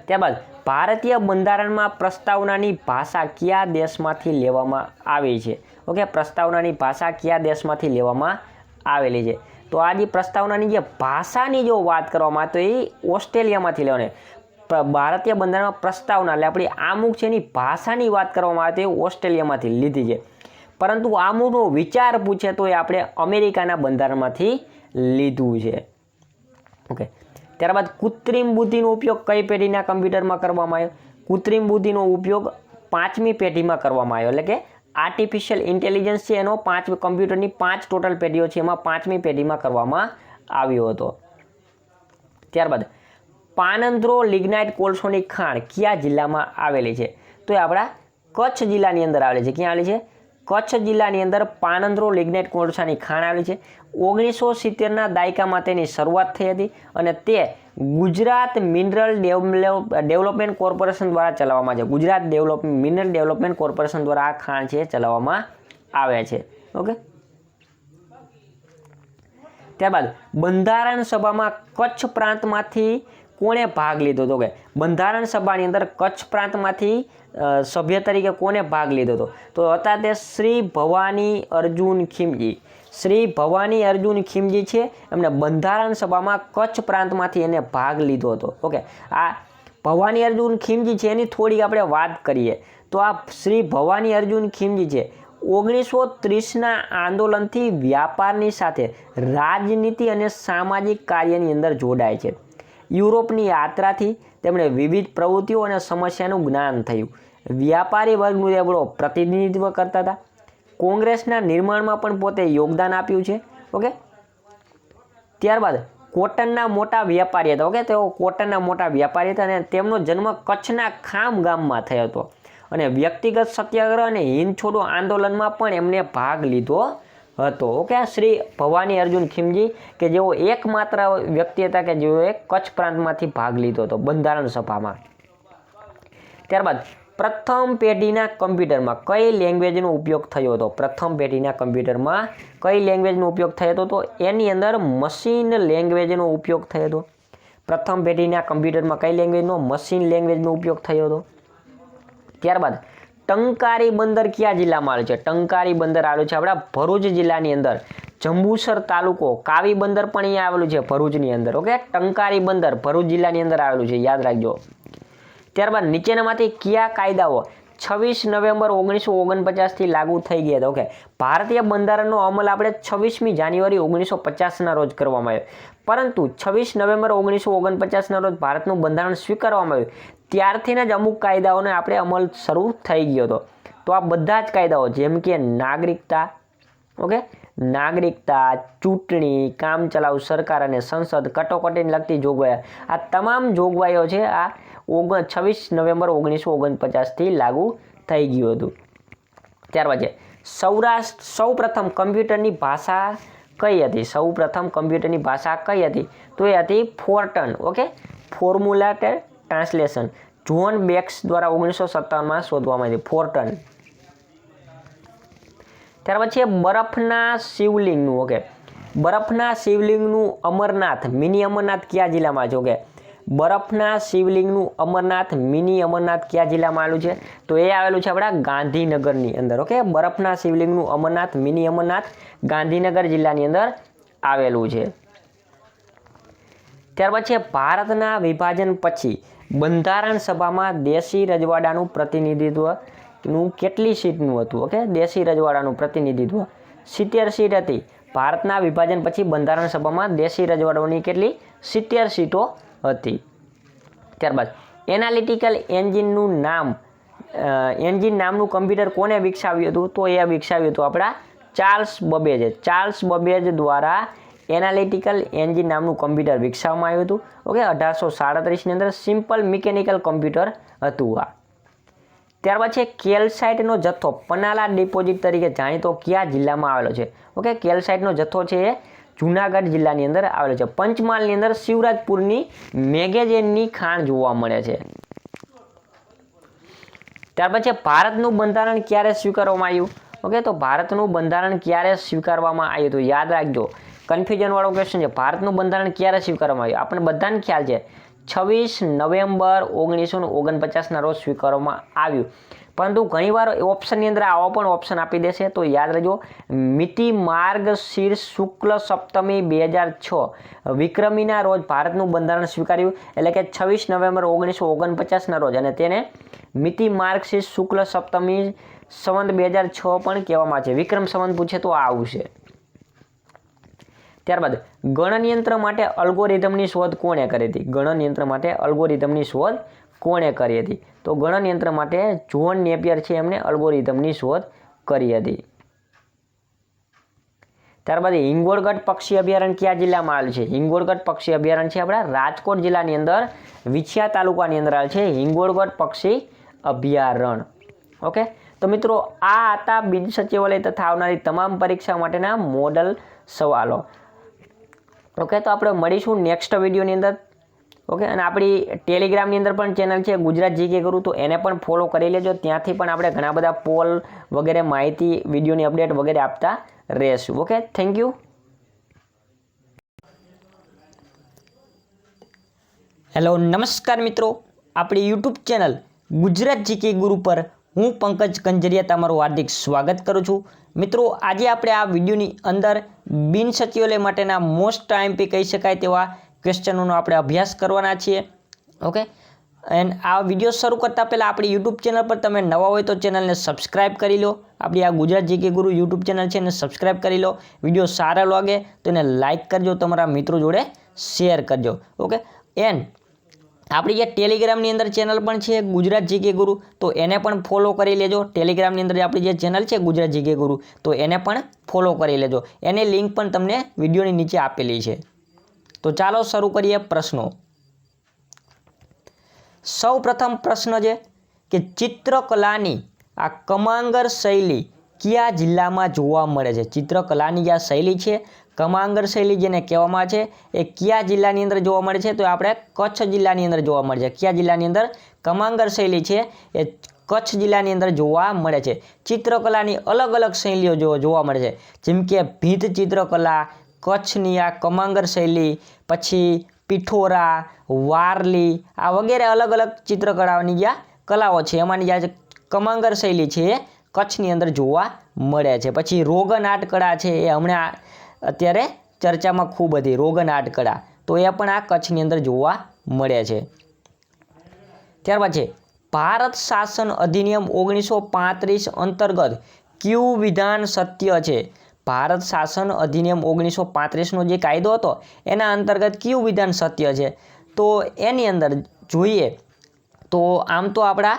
ત્યારબાદ ભારતીય બંધારણમાં પ્રસ્તાવનાની ભાષા કયા દેશમાંથી લેવામાં આવી છે? ઓકે, પ્રસ્તાવનાની ભાષા કયા દેશમાંથી લેવામાં આવેલી છે? તો આ જે પ્રસ્તાવનાની જે ભાષાની જો વાત કરવામાં આવે તો એ ઓસ્ટ્રેલિયામાંથી લેવાની. ભારતીય બંધારણમાં પ્રસ્તાવના એટલે આપણી આમુખ છે એની ભાષાની વાત કરવામાં આવે તો એ ઓસ્ટ્રેલિયામાંથી લીધી છે. પરંતુ આમુખનો વિચાર પૂછે તો એ આપણે અમેરિકાના બંધારણમાંથી લીધું છે. ઓકે, ત્યારબાદ કૃત્રિમ બુદ્ધિનો ઉપયોગ કઈ પેઢીના કમ્પ્યુટરમાં કરવામાં આવ્યો? કૃત્રિમ બુદ્ધિનો ઉપયોગ 5મી પેઢીમાં કરવામાં આવ્યો, એટલે કે આર્ટિફિશિયલ ઇન્ટેલિજન્સ છે એનો કમ્પ્યુટરની 5 ટોટલ પેઢીઓ છે એમાં 5મી પેઢીમાં કરવામાં આવ્યો હતો. ત્યારબાદ પાનંદ્રો લિગ્નાઇટ કોલસોની ખાણ કયા જિલ્લામાં આવેલી છે? તો એ આપણા કચ્છ જિલ્લાની અંદર આવેલી છે. ક્યાં આવેલી છે? કચ્છ જિલ્લાની અંદર પાનંદ્રો લિગ્નાઇટ કોલસાની ખાણ આવેલી છે. 1970ના દાયકામાં તેની શરૂઆત થઈ હતી અને તે ગુજરાત મિનરલ ડેવલપમેન્ટ કોર્પોરેશન દ્વારા ચલાવવામાં આવે છે. ગુજરાત મિનરલ ડેવલપમેન્ટ કોર્પોરેશન દ્વારા આ ખાણ છે ચલાવવામાં આવે છે. ઓકે, ત્યારબાદ બંધારણ સભામાં કચ્છ પ્રાંતમાંથી કોણે ભાગ લીધો હતો? કે બંધારણ સભાની અંદર કચ્છ પ્રાંતમાંથી સભ્ય તરીકે કોને ભાગ લીધો હતો? તો હતા તે શ્રી ભવાની અર્જુન ખીમજી. શ્રી ભવાની અર્જુન ખીમજી છે એમને બંધારણ સભામાં કચ્છ પ્રાંતમાંથી એને ભાગ લીધો હતો. ઓકે, આ ભવાની અર્જુન ખીમજી છે એની થોડી આપણે વાત કરીએ તો આ શ્રી ભવાની અર્જુન ખીમજી છે 1930ના આંદોલનથી વ્યાપારની સાથે રાજનીતિ અને સામાજિક કાર્યની અંદર જોડાય છે. યુરોપની યાત્રાથી તેમણે વિવિધ પ્રવૃત્તિઓ અને સમસ્યાનું જ્ઞાન થયું. વ્યાપારી વર્ગનું તેઓ પ્રતિનિધિત્વ કરતા હતા. કોંગ્રેસના નિર્માણમાં પણ પોતે યોગદાન આપ્યું છે. ઓકે, ત્યારબાદ કોટનના મોટા વ્યાપારી હતા. ઓકે, તેઓ કોટનના મોટા વ્યાપારી હતા અને તેમનો જન્મ કચ્છના ખામ ગામમાં થયો હતો અને વ્યક્તિગત સત્યાગ્રહ અને હિંદ છોડો આંદોલનમાં પણ એમને ભાગ લીધો હતો. ઓકે, શ્રી ભવાની અર્જુન ખીમજી કે જેઓ એકમાત્ર વ્યક્તિ હતા કે જેઓએ કચ્છ પ્રાંતમાંથી ભાગ લીધો હતો બંધારણ સભામાં. ત્યારબાદ પ્રથમ પેઢીના કમ્પ્યુટરમાં કઈ લેંગ્વેજનો ઉપયોગ થયો હતો? પ્રથમ પેઢીના કમ્પ્યુટરમાં કઈ લેંગ્વેજનો ઉપયોગ થયો હતો? તો એની અંદર મશીન લેંગ્વેજનો ઉપયોગ થયો હતો. પ્રથમ પેઢીના કમ્પ્યુટરમાં કઈ લેંગ્વેજનો? મશીન લેંગ્વેજનો ઉપયોગ થયો હતો. ત્યારબાદ ટંકારી બંદર કયા જિલ્લામાં આવેલું છે? ટંકારી બંદર આવેલું છે આપણા ભરૂચ જિલ્લાની અંદર. જંબુસર તાલુકો કાવી બંદર પણ અહીંયા આવેલું છે ભરૂચની અંદર. ઓકે, ટંકારી બંદર ભરૂચ જિલ્લાની અંદર આવેલું છે, યાદ રાખજો. ત્યારબાદ નીચેનામાંથી કયા કાયદાઓ 26 નવેમ્બર 1949થી લાગુ થઈ ગયા હતા? ઓકે, ભારતીય બંધારણનો અમલ આપણે 26મી જાન્યુઆરી 1950ના રોજ કરવામાં આવ્યો, પરંતુ 26 નવેમ્બર 1949ના રોજ ભારતનું બંધારણ સ્વીકારવામાં આવ્યું ત્યારથી જ અમુક કાયદાઓને આપણે અમલ શરૂ થઈ ગયો હતો. તો આ બધા જ કાયદાઓ જેમ કે નાગરિકતા, ઓકે, નાગરિકતા, ચૂંટણી, કામચલાઉ સરકાર અને સંસદ, કટોકટીને લગતી જોગવાઈઓ, આ તમામ જોગવાઈઓ છે આ 26 નવેમ્બર 1949થી લાગુ થઈ ગયું હતું. ત્યારબાદ છે સૌપ્રથમ કમ્પ્યુટરની ભાષા કઈ હતી? સૌપ્રથમ કમ્પ્યુટરની ભાષા કઈ હતી? તો એ હતી Fortran, okay, formula translation. John Backus દ્વારા 1957માં શોધવામાં આવી, ફોર્ટન. ત્યાર પછી બરફના શિવલિંગનું, ઓકે, બરફના શિવલિંગનું અમરનાથ, મિની અમરનાથ કયા જિલ્લામાં છે? ઓકે, બરફના શિવલિંગનું અમરનાથ, મિની અમરનાથ કયા જિલ્લામાં આવેલું છે? તો એ આવેલું છે આપણા ગાંધીનગરની અંદર, ઓકે. બરફના શિવલિંગનું અમરનાથ, મિની અમરનાથ ગાંધીનગર જિલ્લાની અંદર આવેલું છે. ત્યાર પછી ભારતના વિભાજન પછી બંધારણ સભામાં દેશી રજવાડાનું પ્રતિનિધિત્વનું કેટલી સીટનું હતું? ઓકે, દેશી રજવાડાનું પ્રતિનિધિત્વ 70 સીટ હતી. ભારતના વિભાજન પછી બંધારણ સભામાં દેશી રજવાડાઓની કેટલી? 70 સીટો હતી. ત્યારબાદ એનાલિટિકલ એન્જિનનું એન્જિન નામનું કમ્પ્યુટર કોને વિકસાવ્યું હતું? તો એ વિકસાવ્યું હતું આપણા ચાર્લ્સ બબેજે. ચાર્લ્સ બબેજ દ્વારા એનાલિટિકલ એન્જિન નામનું કમ્પ્યુટર વિકસાવવામાં આવ્યું હતું, ઓકે. 1837ની અંદર સિમ્પલ મિકેનિકલ કમ્પ્યુટર હતું આ. ત્યારબાદ છે કેલ્સાઇટનો જથ્થો પનાલા ડિપોઝિટ તરીકે જાણીતો કયા જિલ્લામાં આવેલો છે? ઓકે, કેલ્સાઇટનો જથ્થો છે એ જૂનાગઢ જિલ્લાની અંદર આવેલો છે. પંચમહાલની અંદર શિવરાજપુરની મેગેઝીનની ખાણ જોવા મળે છે. ત્યાર પછી ભારતનું બંધારણ ક્યારે સ્વીકારવામાં આવ્યું? ઓકે, તો ભારતનું બંધારણ ક્યારે સ્વીકારવામાં આવ્યું? તો યાદ રાખજો, કન્ફ્યુઝન વાળો ક્વેશ્ચન છે. ભારતનું બંધારણ ક્યારે સ્વીકારવામાં આવ્યું? આપણે બધાને ખ્યાલ છે 26 નવેમ્બર 1949ના રોજ સ્વીકારવામાં આવ્યું. પરંતુ ઘણીવાર ઓપ્શનની અંદર આવો પણ ઓપ્શન આપી દેશે, તો યાદ રાખજો મિતિ માર્ગશીર્ષ શુક્લ સપ્તમી 2006 વિક્રમીના રોજ ભારતનું બંધારણ સ્વીકાર્યું, એટલે કે 26 નવેમ્બર 1949ના રોજ, અને તેને મિતિ માર્ગશીર્ષ શુક્લ સપ્તમી સંવત 2006 પણ કહેવામાં આવે છે. વિક્રમ સંવત પૂછે તો આ આવશે. ત્યારબાદ ગણનયંત્ર માટે અલ્ગોરિધમની શોધ કોણે કરી હતી? ગણનયંત્ર માટે અલ્ગોરિધમની શોધ કોણે કરી હતી? તો ગણનયંત્ર માટે જ્હોન નેપિયર છે, એમણે અલ્ગોરિધમની શોધ કરી હતી. ત્યારબાદ હિંગોળગઢ પક્ષી અભયારણ્ય કયા જિલ્લામાં આવેલું છે? હિંગોળગઢ પક્ષી અભયારણ્ય છે આપણા રાજકોટ જિલ્લાની અંદર વિછિયા તાલુકાની અંદર આવેલ છે હિંગોળગઢ પક્ષી અભયારણ્ય, ઓકે. તો મિત્રો આ હતા બિન સચિવાલય તથા આવનારી તમામ પરીક્ષા માટેના મોડલ સવાલો, ઓકે. તો આપણે મળીશું નેક્સ્ટ વિડીયોની અંદર, ઓકે. અને આપણી ટેલિગ્રામની અંદર પણ ચેનલ છે ગુજરાત જીકે ગુરુ, તો એને પણ ફોલો કરી લેજો. ત્યાંથી પણ આપણે ઘણા બધા પોલ વગેરે માહિતી, વિડીયોની અપડેટ વગેરે આપતા રહેશું, ઓકે. Thank you. હેલો, નમસ્કાર મિત્રો. આપણી યુટ્યુબ ચેનલ ગુજરાત જીકે ગુરુ પર હું પંકજ કંજરિયા તમારું હાર્દિક સ્વાગત કરું છું. મિત્રો આજે આપણે આ વિડીયોની અંદર બિન સચિવાલય માટેના મોસ્ટ આઈએમપી કહી શકાય તેવા ક્વેશ્ચનોનો આપણે અભ્યાસ કરવાના છીએ, ઓકે. એન્ડ આ વિડીયો શરૂ કરતાં પહેલાં આપણી યુટ્યુબ ચેનલ પર તમે નવા હોય તો ચેનલને સબસ્ક્રાઇબ કરી લો. આપણી આ ગુજરાત જીકે ગુરુ યુટ્યુબ ચેનલ છે એને સબસ્ક્રાઇબ કરી લો. વિડીયો સારા લાગે તો એને લાઇક કરજો, તમારા મિત્રો જોડે શેર કરજો, ઓકે. એન્ડ આપણી જે ટેલિગ્રામની અંદર ચેનલ પણ છે ગુજરાત જીકે ગુરુ, તો એને પણ ફોલો કરી લેજો. ટેલિગ્રામની અંદર આપણી જે ચેનલ છે ગુજરાત જીકે ગુરુ, તો એને પણ ફોલો કરી લેજો. એની લિંક પણ તમને વિડીયોની નીચે આપેલી છે. તો ચાલો શરૂ કરીએ પ્રશ્નો. સૌ પ્રથમ પ્રશ્ન છે કે ચિત્રકલાની આ કમાંગર શૈલી કયા જિલ્લામાં જોવા મળે છે? ચિત્રકલાની આ શૈલી છે કમાંગર શૈલી જેને કહેવામાં છે એ કયા જિલ્લાની અંદર જોવા મળે છે? તો આપણે કચ્છ જિલ્લાની અંદર જોવા મળે છે. કયા જિલ્લાની અંદર કમાંગર શૈલી છે એ કચ્છ જિલ્લાની અંદર જોવા મળે છે. ચિત્રકલાની અલગ અલગ શૈલીઓ જોવા મળે છે, જેમ કે ભીંત ચિત્રકલા, કચ્છની આ કમાંગર શૈલી, પછી પિઠોરા, વારલી, આ વગેરે અલગ અલગ ચિત્રકળાઓની જે કલાઓ છે એમાંની જે કમાંગર શૈલી છે એ કચ્છની અંદર જોવા મળે છે. પછી રોગન આર્ટ કળા છે એ હમણાં અત્યારે ચર્ચામાં ખૂબ હતી, રોગન આર્ટ કળા, તો એ પણ આ કચ્છની અંદર જોવા મળે છે. ત્યારબાદ છે ભારત શાસન અધિનિયમ 1935 અંતર્ગત કયું વિધાન સત્ય છે? ભારત શાસન અધિનિયમ 1935નો જે કાયદો હતો એના અંતર્ગત કયું વિધાન સત્ય છે? તો એની અંદર જોઈએ તો આમ તો આપણા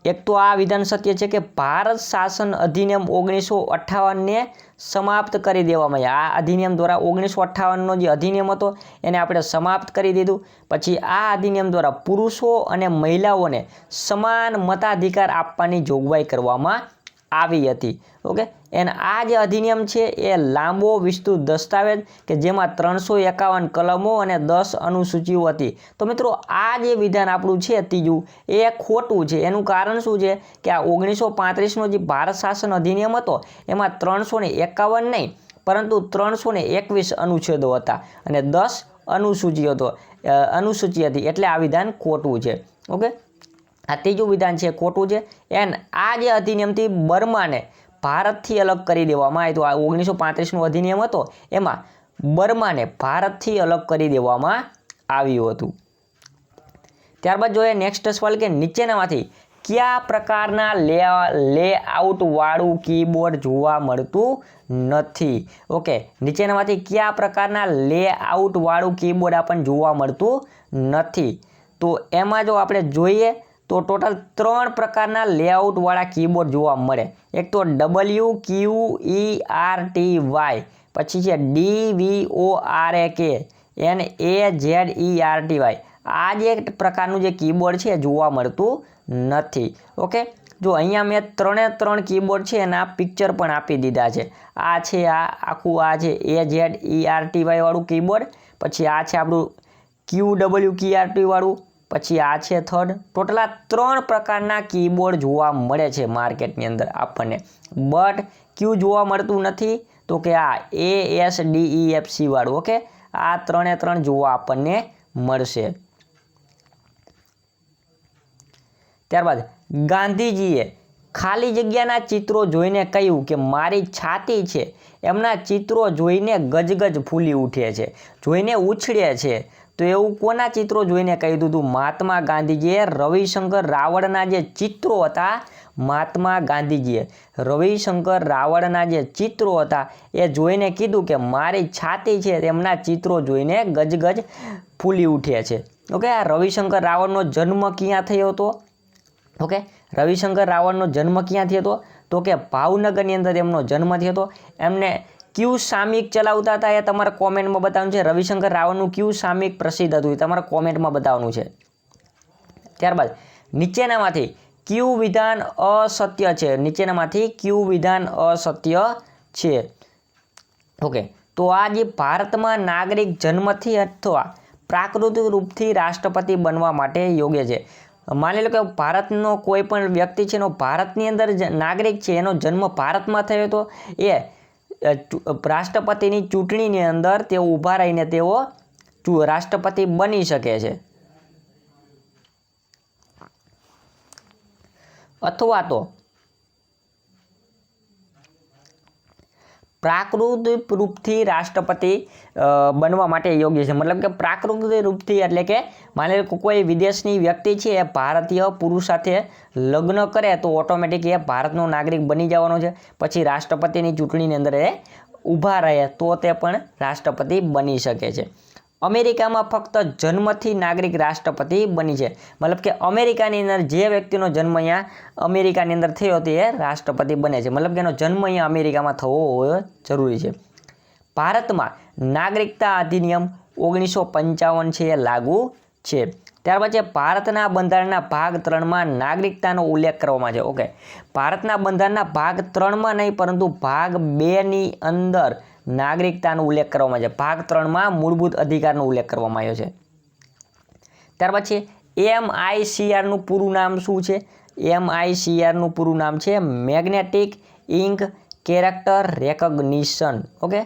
એક તો આ વિધાન સત્ય છે કે ભારત શાસન અધિનિયમ 1958ને સમાપ્ત કરી દેવામાં આવ્યા. આ અધિનિયમ દ્વારા 1958નો જે અધિનિયમ હતો એને આપણે સમાપ્ત કરી દીધું. પછી આ અધિનિયમ દ્વારા પુરુષો અને મહિલાઓને સમાન મતાધિકાર આપવાની જોગવાઈ કરવામાં આવી હતી. ઓકે, અને આ જે અધિનિયમ છે એ લાંબો વિસ્તૃત દસ્તાવેજ કે જેમાં 351 કલમો અને 10 અનુસૂચિઓ હતી. તો મિત્રો આ જે વિધાન આપણું છે ત્રીજું એ ખોટું છે. એનું કારણ શું છે કે આ 1935નો જે ભારત શાસન અધિનિયમ હતો એમાં 351 નહીં પરંતુ 321 અનુચ્છેદો હતા અને 10 અનુસૂચિ હતી, એટલે આ વિધાન ખોટું છે. ઓકે, આ ત્રીજું વિધાન છે ખોટું છે. એન્ડ આ જે અધિનિયમથી બર્માને ભારતથી અલગ કરી દેવામાં આવ્યું. આ 1935નો અધિનિયમ હતો એમાં બર્માને ભારતથી અલગ કરી દેવામાં આવ્યું હતું. ત્યારબાદ જોઈએ નેક્સ્ટ સવાલ કે નીચેનામાંથી કયા પ્રકારના લેઆઉટ વાળું કીબોર્ડ જોવા મળતું નથી? ઓકે, નીચેનામાંથી કયા પ્રકારના લેઆઉટ વાળું કીબોર્ડ આપણને જોવા મળતું નથી? તો એમાં જો આપણે જોઈએ તો ટોટલ 3 પ્રકારના લેઆઉટ વાળા કીબોર્ડ જોવા મળે. એક તો WQERTY, પછી છે DVORAK અને AZERTY. આ જે પ્રકારનું જે કીબોર્ડ છે જોવા મળતું નથી. ઓકે, જો અહીંયા મેં 3 કીબોર્ડ છે એના પિક્ચર પણ આપી દીધા છે. આ છે આ આખું આ છે AZERTY વાળું કીબોર્ડ, પછી આ છે આપણું QWERTY વાળું, પછી આ છે થર્ડ. ટોટલ આ 3 પ્રકારના કીબોર્ડ જોવા મળે છે માર્કેટની અંદર આપણને, બટ ક્યુ જોવા મળતું નથી તો કે આ ASDEFC વાળું. ઓકે, આ 3 જોવા આપણને મળશે. ત્યારબાદ ગાંધીજીએ ખાલી જગ્યાના ચિત્રો જોઈને કહ્યું કે મારી છાતી છે એમના ચિત્રો જોઈને ગજગજ ફૂલી ઉઠે છે, જોઈને ઉછળે છે. તો એવું કોના ચિત્રો જોઈને કહી દીધું? મહાત્મા ગાંધીજીએ રવિશંકર રાવળના જે ચિત્રો હતા, મહાત્મા ગાંધીજીએ રવિશંકર રાવળના જે ચિત્રો હતા એ જોઈને કીધું કે મારી છાતી છે તેમના ચિત્રો જોઈને ગજગજ ફૂલી ઉઠે છે. ઓકે, આ રવિશંકર રાવળનો જન્મ ક્યાં થયો હતો? ઓકે, રવિશંકર રાવળનો જન્મ ક્યાંથી હતો? તો કે ભાવનગરની અંદર એમનો જન્મ થયો હતો. એમને ક્યુ સામયિક ચલાવતા હતા એ તમારે કોમેન્ટમાં બતાવવાનું છે. રવિશંકર રાવળનું ક્યુ સામયિક પ્રસિદ્ધ હતું એ તમારે કોમેન્ટમાં બતાવવાનું છે. ત્યારબાદ નીચેનામાંથી ક્યુ વિધાન અસત્ય છે? નીચેનામાંથી ક્યુ વિધાન અસત્ય છે? ઓકે, તો આ જે ભારતમાં નાગરિક જન્મથી અથવા પ્રાકૃતિક રૂપથી રાષ્ટ્રપતિ બનવા માટે યોગ્ય છે. માની લો કે ભારતનો કોઈ પણ વ્યક્તિ છે એનો ભારતની અંદર નાગરિક છે, એનો જન્મ ભારતમાં થયો હતો, એ રાષ્ટ્રપતિની ચૂંટણીની અંદર તેઓ ઊભા રહીને તેઓ રાષ્ટ્રપતિ બની શકે છે. અથવા તો પ્રાકૃતિક રૂપથી રાષ્ટ્રપતિ બનવા માટે યોગ્ય છે. મતલબ કે પ્રાકૃતિક રૂપથી એટલે કે માની લો કોઈ વિદેશની વ્યક્તિ છે એ ભારતીય પુરુષ સાથે લગ્ન કરે તો ઓટોમેટિક એ ભારતનો નાગરિક બની જવાનો છે. પછી રાષ્ટ્રપતિની ચૂંટણીની અંદર એ ઊભા રહે તો તે પણ રાષ્ટ્રપતિ બની શકે છે. અમેરિકામાં ફક્ત જન્મથી નાગરિક રાષ્ટ્રપતિ બની છે. મતલબ કે અમેરિકાની અંદર જે વ્યક્તિનો જન્મ અહીંયા અમેરિકાની અંદર થયો તે રાષ્ટ્રપતિ બને છે. મતલબ કે એનો જન્મ અહીંયા અમેરિકામાં થવો જરૂરી છે. ભારતમાં નાગરિકતા અધિનિયમ 1955 છે એ લાગુ છે. ત્યારબાદ છે ભારતના બંધારણના ભાગ 3માં નાગરિકતાનો ઉલ્લેખ કરવામાં છે. ઓકે, ભારતના બંધારણના ભાગ 3માં નહીં પરંતુ ભાગ 2ની અંદર નાગરિકતાનો ઉલ્લેખ કરવામાં છે. ભાગ 3માં મૂળભૂત અધિકારનો ઉલ્લેખ કરવામાં આવ્યો છે. ત્યારબાદ છે MICRનું પૂરું નામ શું છે? MICRનું પૂરું નામ છે magnetic ink character recognition. Okay,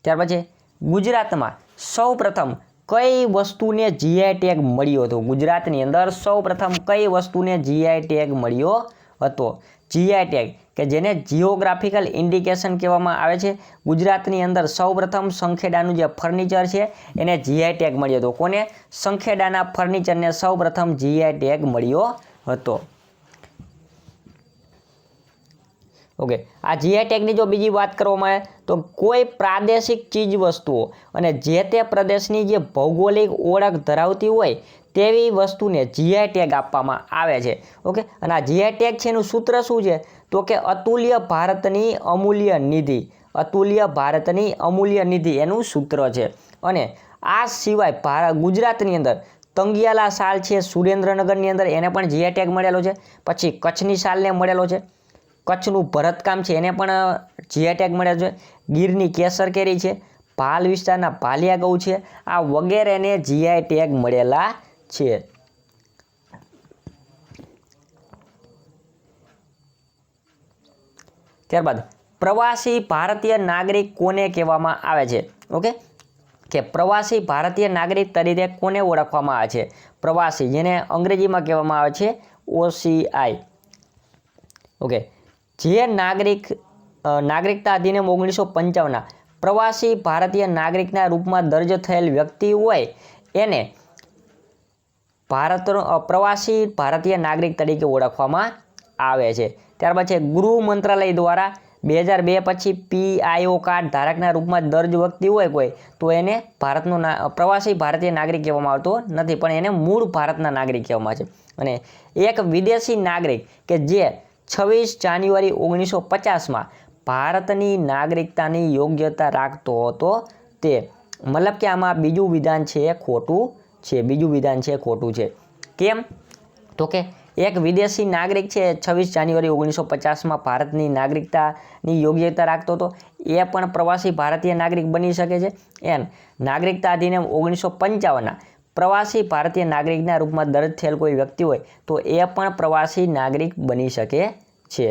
ત્યારબાદ છે ગુજરાતમાં સૌપ્રથમ કઈ વસ્તુને GI ટેગ મળ્યો હતો? ગુજરાતની અંદર સૌપ્રથમ કઈ વસ્તુને GI ટેગ મળ્યો હતો? GI ટેગ કે જેને જિયોગ્રાફિકલ ઇન્ડિકેશન કહેવામાં આવે છે. ગુજરાતની અંદર સૌપ્રથમ સંખેડાનું જે ફર્નિચર છે એને GI ટેગ મળ્યો હતો. કોને? સંખેડાના ફર્નિચરને સૌપ્રથમ GI ટેગ મળ્યો હતો. ઓકે, આ GI ટેગની જો બીજી વાત કરવામાં આવે તો કોઈ પ્રાદેશિક ચીજ વસ્તુઓ અને જે તે પ્રદેશની જે ભૌગોલિક ઓળખ ધરાવતી હોય તેવી વસ્તુને જીઆઈ ટેગ આપવામાં આવે છે. ઓકે, અને આ જીઆઈ ટેગ છે એનું સૂત્ર શું છે? તો કે અતુલ્ય ભારતની અમૂલ્ય નિધિ. અતુલ્ય ભારતની અમૂલ્ય નિધિ એનું સૂત્ર છે. અને આ સિવાય ગુજરાતની અંદર તંગિયાલા શાલ છે સુરેન્દ્રનગરની અંદર, એને પણ જીઆઈ ટેગ મળેલો છે. પછી કચ્છની શાલને મળેલો છે. કચ્છનું ભરતકામ છે એને પણ જીઆઈ ટેગ મળેલો છે. ગીરની કેસર કેરી છે, ભાલ વિસ્તારના ભાલિયા ઘઉં છે, આ વગેરેને જીઆઈ ટેગ મળેલા છે. ત્યારબાદ પ્રવાસી ભારતીય નાગરિક કોને કહેવામાં આવે છે? ઓકે, કે પ્રવાસી ભારતીય નાગરિક તરીકે કોને ઓળખવામાં આવે છે? પ્રવાસી, જેને અંગ્રેજીમાં કહેવામાં આવે છે OCI. ઓકે, જે નાગરિકતા અધિનિયમ 1955 પ્રવાસી ભારતીય નાગરિકના રૂપમાં દર્જ થયેલ વ્યક્તિ હોય એને પ્રવાસી ભારતીય નાગરિક તરીકે ઓળખવામાં આવે છે. ત્યારબાદ છે ગૃહ મંત્રાલય દ્વારા 2002 પછી PIO કાર્ડ ધારકના રૂપમાં દર્જ વ્યક્તિ હોય કોઈ, તો એને પ્રવાસી ભારતીય નાગરિક કહેવામાં આવતો નથી, પણ એને મૂળ ભારતના નાગરિક કહેવામાં આવે છે. અને એક વિદેશી નાગરિક કે જે 26 જાન્યુઆરી 1950માં ભારતની નાગરિકતાની યોગ્યતા રાખતો હતો તે, મતલબ કે આમાં બીજું વિધાન છે એ ખોટું છે. બીજું વિધાન છે ખોટું છે. કેમ? તો કે એક વિદેશી નાગરિક છે 26 જાન્યુઆરી 1950માં ભારતની નાગરિકતાની યોગ્યતા રાખતો હતો, એ પણ પ્રવાસી ભારતીય નાગરિક બની શકે છે. નાગરિકતા અધિનિયમ 1955ના પ્રવાસી ભારતીય નાગરિકના રૂપમાં દર્જ થયેલ કોઈ વ્યક્તિ હોય તો એ પણ પ્રવાસી નાગરિક બની શકે છે.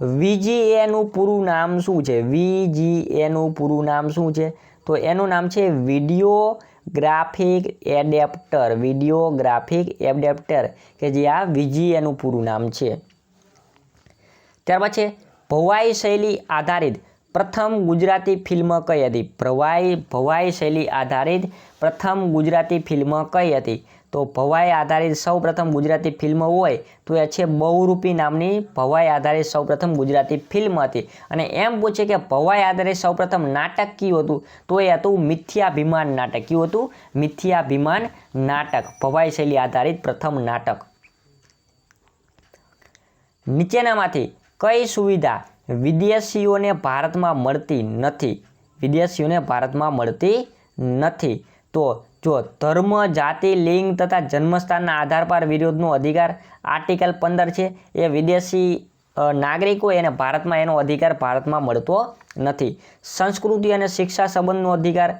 VGAનું પૂરું નામ શું છે? VGAનું પૂરું નામ શું છે? તો એનું નામ છે video graphic adapter. Video graphic adapter, કે જે આ VGAનું પૂરું નામ છે. ત્યારબાદ છે ભવાઈ શૈલી આધારિત પ્રથમ ગુજરાતી ફિલ્મ કઈ હતી? ભવાઈ શૈલી આધારિત પ્રથમ ગુજરાતી ફિલ્મ કઈ હતી? તો ભવાઈ આધારિત સૌ પ્રથમ ગુજરાતી ફિલ્મ હોય તો એ છે બહુરૂપી નામની ભવાઈ આધારિત સૌ પ્રથમ ગુજરાતી ફિલ્મ હતી. અને એમ પૂછે કે ભવાઈ આધારિત સૌ પ્રથમ નાટક કયું હતું? તો એ હતું મિથ્યાભિમાન નાટક. કયું હતું? મિથ્યાભિમાન નાટક, ભવાઈ શૈલી આધારિત પ્રથમ નાટક. નીચેનામાંથી કઈ સુવિધા વિદેશીઓને ભારતમાં મળતી નથી? વિદેશીઓને ભારતમાં મળતી નથી. તો જો ધર્મ, જાતિ, લિંગ તથા જન્મસ્થાનના આધાર પર વિરોધનો અધિકાર આર્ટિકલ 15 છે, એ વિદેશી નાગરિકો એને ભારતમાં એનો અધિકાર ભારતમાં મળતો નથી. સંસ્કૃતિ અને શિક્ષા સંબંધનો અધિકાર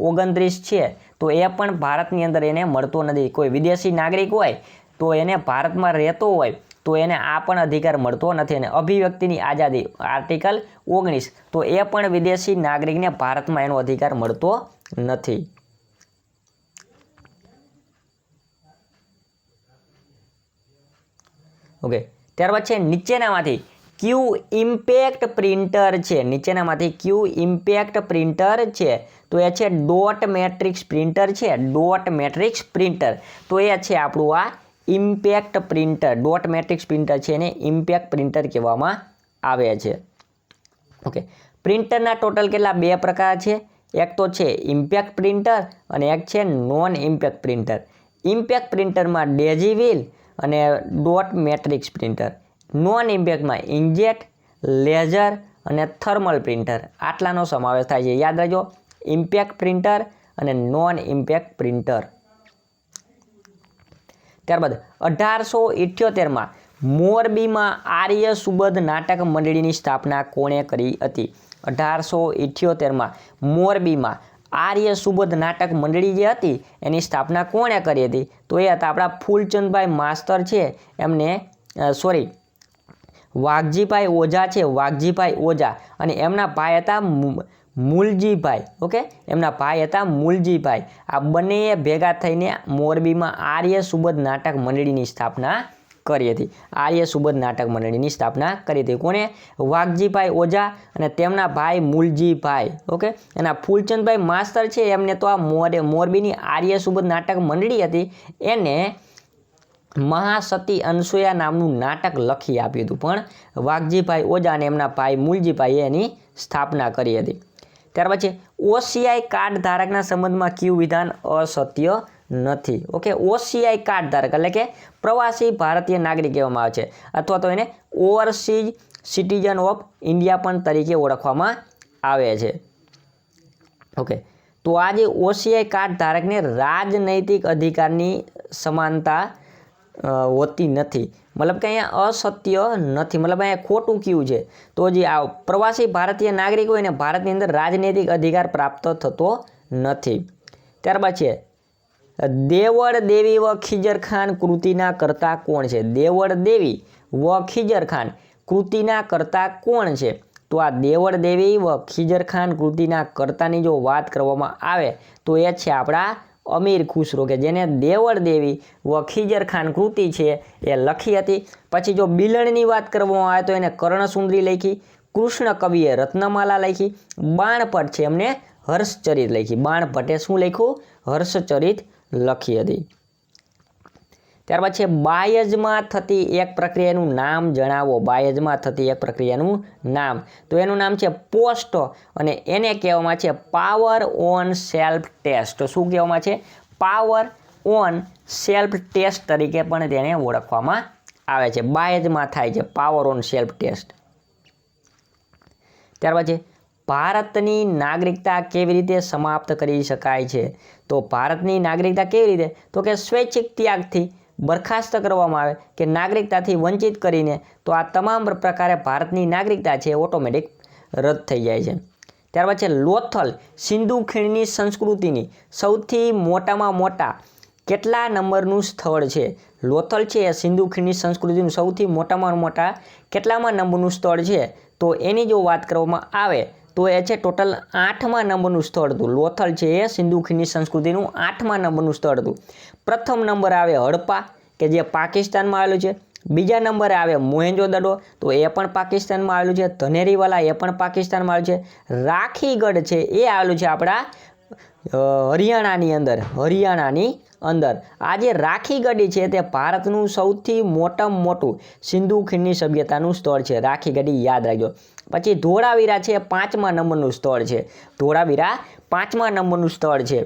29 છે, તો એ પણ ભારતની અંદર એને મળતો નથી. કોઈ વિદેશી નાગરિક હોય તો એને ભારતમાં રહેતો હોય તો એને આ પણ અધિકાર મળતો નથી. અને અભિવ્યક્તિની આઝાદી આર્ટિકલ 19, તો એ પણ વિદેશી નાગરિકને ભારતમાં એનો અધિકાર મળતો નથી. ઓકે, ત્યારબાદ છે નીચેનામાંથી ક્યુ ઇમ્પેક્ટ પ્રિન્ટર છે? નીચેનામાંથી ક્યુ ઇમ્પેક્ટ પ્રિન્ટર છે? તો એ છે ડોટ મેટ્રિક્સ પ્રિન્ટર છે. ડોટ મેટ્રિક્સ પ્રિન્ટર, તો એ છે આપણું આ impact printer. Dot matrix printer છે એને ઇમ્પેક્ટ પ્રિન્ટર કહેવામાં આવે છે. ઓકે, પ્રિન્ટરના ટોટલ કેટલા? 2 પ્રકાર છે. એક તો છે ઇમ્પેક્ટ પ્રિન્ટર અને એક છે નોન ઇમ્પેક્ટ પ્રિન્ટર. ઇમ્પેક્ટ પ્રિન્ટરમાં ડેઝી વ્હીલ અને ડોટ મેટ્રિક્સ પ્રિન્ટર. નોન ઇમ્પેક્ટમાં ઇન્કજેટ, લેઝર અને થર્મલ પ્રિન્ટર. આટલાનો સમાવેશ થાય છે. યાદ રાખજો, ઇમ્પેક્ટ પ્રિન્ટર અને નોન ઇમ્પેક્ટ પ્રિન્ટર. ત્યારબાદ 1878માં મોરબીમાં આર્ય સુબોધ નાટક મંડળીની સ્થાપના કોણે કરી હતી? 1878માં મોરબીમાં આર્ય સુબોધ નાટક મંડળી જે હતી એની સ્થાપના કોણે કરી હતી? તો એ હતા આપણા ફૂલચંદભાઈ માસ્તર છે, એમને વાઘજીભાઈ ઓઝા છે, વાઘજીભાઈ ઓઝા, અને એમના ભાઈ હતા મૂલજીભાઈ. ઓકે, એમના ભાઈ હતા મૂલજીભાઈ. આ બંને ભેગા થઈને મોરબીમાં આર્ય સુબોધ નાટક મંડળીની સ્થાપના કરી હતી. આર્ય સુબોધ નાટક મંડળીની સ્થાપના કરી હતી. કોને? વાઘજીભાઈ ઓઝા અને તેમના ભાઈ મૂલજીભાઈ. ઓકે, અને આ ફૂલચંદભાઈ માસ્તર છે એમને તો આ મોરબીની આર્ય સુબોધ નાટક મંડળી હતી એને મહાસતી અનસુયા નામનું નાટક લખી આપ્યું હતું, પણ વાઘજીભાઈ ઓઝા અને એમના ભાઈ મૂલજીભાઈએ એની સ્થાપના કરી હતી. ત્યાર પછી OCI કાર્ડ ધારકના સંબંધમાં કયું વિધાન અસત્ય નથી. ઓકે, OCI કાર્ડ ધારક એટલે કે પ્રવાસી ભારતીય નાગરિક કહેવામાં આવે છે, અથવા તો એને ઓવરસીઝ સિટીઝન ઓફ ઇન્ડિયા પણ તરીકે ઓળખવામાં આવે છે. ઓકે, તો આ જે OCI કાર્ડ ધારકને રાજનૈતિક અધિકારની સમાનતા હોતી નથી. મતલબ કે અહીંયા અસત્ય નથી, મતલબ અહીંયા ખોટું કયું છે. તો જે આ પ્રવાસી ભારતીય નાગરિક હોય ને ભારતની અંદર રાજનૈતિક અધિકાર પ્રાપ્ત થતો નથી. ત્યારબાદ છે દેવળ દેવી વ ખીજર ખાન કૃતિના કર્તા કોણ છે? દેવળ દેવી વ ખીજર ખાન કૃતિના કર્તા કોણ છે? તો આ દેવળ દેવી વ ખીજર ખાન કૃતિના કર્તાની જો વાત કરવામાં આવે તો એ છે આપણા અમીર ખુસરો, કે જેને દેવળ દેવી વ ખીજર ખાન કૃતિ છે એ લખી હતી. પછી જો બિલણની વાત કરવામાં આવે તો એને કર્ણસુંદરી લખી, કૃષ્ણ કવિએ રત્નમાલા લખી, બાણભટ્ટ છે એમને હર્ષચરિત લખી. બાણભટ્ટે શું લખ્યું? હર્ષચરિત લખી હતી. ત્યારબાદ છે બાયજમાં થતી એક પ્રક્રિયાનું નામ જણાવો. બાયજમાં થતી એક પ્રક્રિયાનું નામ, તો એનું નામ છે પોસ્ટ અને એને કહેવામાં છે પાવર ઓન સેલ્ફ ટેસ્ટ. તો શું કહેવામાં છે? પાવર ઓન સેલ્ફ ટેસ્ટ તરીકે પણ તેને ઓળખવામાં આવે છે. બાયજમાં થાય છે પાવર ઓન સેલ્ફ ટેસ્ટ. ત્યારબાદ છે ભારતની નાગરિકતા કેવી રીતે સમાપ્ત કરી શકાય છે? તો ભારતની નાગરિકતા કેવી રીતે? તો કે સ્વૈચ્છિક ત્યાગથી બરખાસ્ત કરવામાં આવે કે નાગરિકતાથી વંચિત કરીને, તો આ તમામ પ્રકારે ભારતની નાગરિકતા છે ઓટોમેટિક રદ થઈ જાય છે. ત્યારબાદ છે લોથલ સિંધુ ખીણની સંસ્કૃતિની સૌથી મોટામાં મોટા કેટલા નંબરનું સ્થળ છે? લોથલ છે એ સિંધુ ખીણની સંસ્કૃતિનું સૌથી મોટામાં મોટા કેટલામાં નંબરનું સ્થળ છે? તો એની જો વાત કરવામાં આવે તો એ છે ટોટલ 8મા નંબરનું સ્થળ હતું. લોથલ છે એ સિંધુ ખીણની સંસ્કૃતિનું 8મા નંબરનું સ્થળ હતું. પ્રથમ નંબર આવે હડપ્પા કે જે પાકિસ્તાનમાં આવેલું છે. બીજા નંબરે આવે મોહેંજો-દડો, તો એ પણ પાકિસ્તાનમાં આવેલું છે. ધનેરીવાલા એ પણ પાકિસ્તાનમાં આવેલું છે. રાખીગઢ છે એ આવેલું છે આપણા હરિયાણાની અંદર. આ જે રાખીગઢ છે તે ભારતનું સૌથી મોટામાં મોટું સિંધુ ખીણની સભ્યતાનું સ્થળ છે. રાખીગઢ યાદ રાખજો. પછી ધોળાવીરા છે 5મા નંબરનું સ્થળ છે. ધોળાવીરા 5મા નંબરનું સ્થળ છે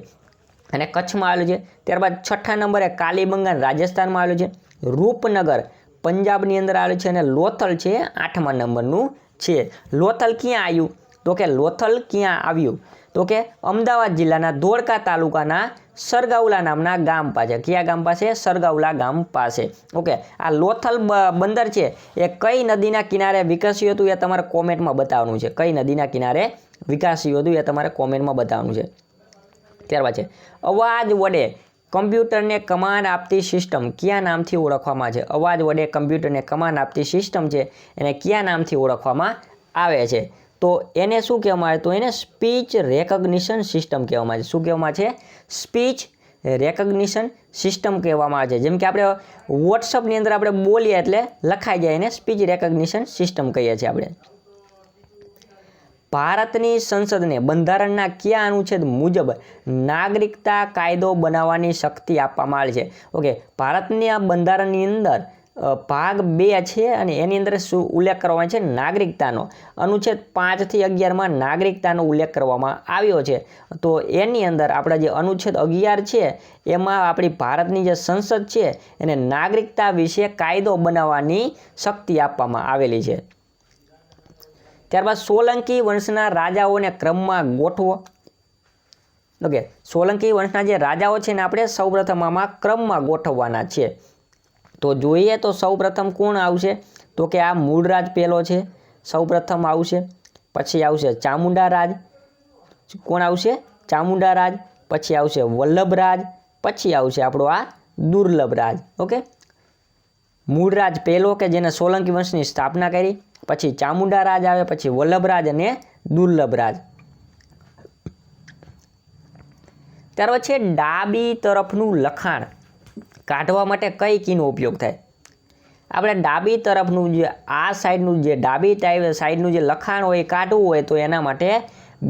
અને કચ્છમાં આવેલું છે. ત્યારબાદ 6ઠા નંબરે કાલીબંગાન રાજસ્થાનમાં આવેલું છે. રૂપનગર પંજાબની અંદર આવેલું છે અને લોથલ છે 8મા નંબરનું છે. લોથલ ક્યાં આવ્યું? તો કે લોથલ ક્યાં આવ્યું? તો કે અમદાવાદ જિલ્લાના ધોળકા તાલુકાના સરગાવલા નામના ગામ પાસે. કયા ગામ પાસે? સરગાવલા ગામ પાસે. ઓકે, આ લોથલ બંદર છે એ કઈ નદીના કિનારે વિકસ્યું હતું એ તમારે કોમેન્ટમાં બતાવવાનું છે. કઈ નદીના કિનારે વિકસ્યું હતું એ તમારે કોમેન્ટમાં બતાવવાનું છે. ત્યારબાદ છે અવાજ વડે કમ્પ્યુટરને કમાન્ડ આપતી સિસ્ટમ કયા નામથી ઓળખવામાં છે? અવાજ વડે કમ્પ્યુટરને કમાન્ડ આપતી સિસ્ટમ છે એને કયા નામથી ઓળખવામાં આવે છે? તો એને શું કહેવામાં આવે? તો એને સ્પીચ રેકગ્નિશન સિસ્ટમ કહેવામાં આવે છે. શું કહેવામાં છે? સ્પીચ રેકગ્નિશન સિસ્ટમ કહેવામાં આવે છે. જેમ કે આપણે વોટ્સઅપની અંદર આપણે બોલીએ એટલે લખાઈ જાય, એને સ્પીચ રેકગ્નિશન સિસ્ટમ કહીએ છીએ આપણે. ભારતની સંસદને બંધારણના કયા અનુચ્છેદ મુજબ નાગરિકતા કાયદો બનાવવાની શક્તિ આપવામાં આવે છે? ઓકે, ભારતના બંધારણની અંદર ભાગ 2 છે અને એની અંદર શું ઉલ્લેખ કરવામાં છે? નાગરિકતાનો. અનુચ્છેદ 5 થી 11માં નાગરિકતાનો ઉલ્લેખ કરવામાં આવ્યો છે. તો એની અંદર આપણા જે અનુચ્છેદ 11 છે એમાં આપણી ભારતની જે સંસદ છે એને નાગરિકતા વિશે કાયદો બનાવવાની શક્તિ આપવામાં આવેલી છે. ત્યારબાદ સોલંકી વંશના રાજાઓને ક્રમમાં ગોઠવો. ઓકે, સોલંકી વંશના જે રાજાઓ છે ને આપણે સૌપ્રથમ આમાં ક્રમમાં ગોઠવવાના છે. તો જોઈએ તો સૌપ્રથમ કોણ આવશે? તો કે આ મૂળરાજ પહેલો છે, સૌપ્રથમ આવશે. પછી આવશે ચામુંડા રાજ. કોણ આવશે? ચામુંડા રાજ. પછી આવશે વલ્લભરાજ. પછી આવશે આપણો આ દુર્લભ રાજ. ઓકે, મૂળરાજ પહેલો કે જેને સોલંકી વંશની સ્થાપના કરી, પછી ચામુંડા રાજ આવે, પછી વલ્લભરાજ અને દુર્લભ રાજ. ત્યારબાદ છે ડાબી તરફનું લખાણ કાઢવા માટે કઈ કીનો ઉપયોગ થાય? આપણે ડાબી તરફનું જે આ સાઈડનું જે ડાબી સાઈડનું જે લખાણ હોય એ કાઢવું હોય તો એના માટે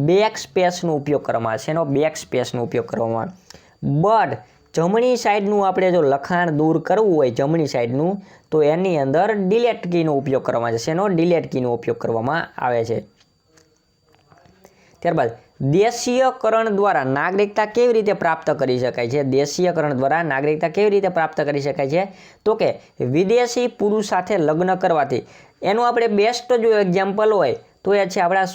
બેક સ્પેસનો ઉપયોગ કરવામાં આવે છે. એનો બેક સ્પેસનો ઉપયોગ કરવામાં આવે. બટ જમણી સાઈડનું આપણે જો લખાણ દૂર કરવું હોય જમણી સાઈડનું તો એની અંદર ડિલેટ કીનો ઉપયોગ કરવામાં આવે છે. એનો ડિલેટ કીનો ઉપયોગ કરવામાં આવે છે. ત્યારબાદ દેશીયકરણ દ્વારા નાગરિકતા કેવી રીતે પ્રાપ્ત કરી શકાય છે? દેશીયકરણ દ્વારા નાગરિકતા કેવી રીતે પ્રાપ્ત કરી શકાય છે? તો કે વિદેશી પુરુષ સાથે લગ્ન કરવાથી. એનું આપણે બેસ્ટ જો એક્ઝામ્પલ હોય તો એ છે આપણા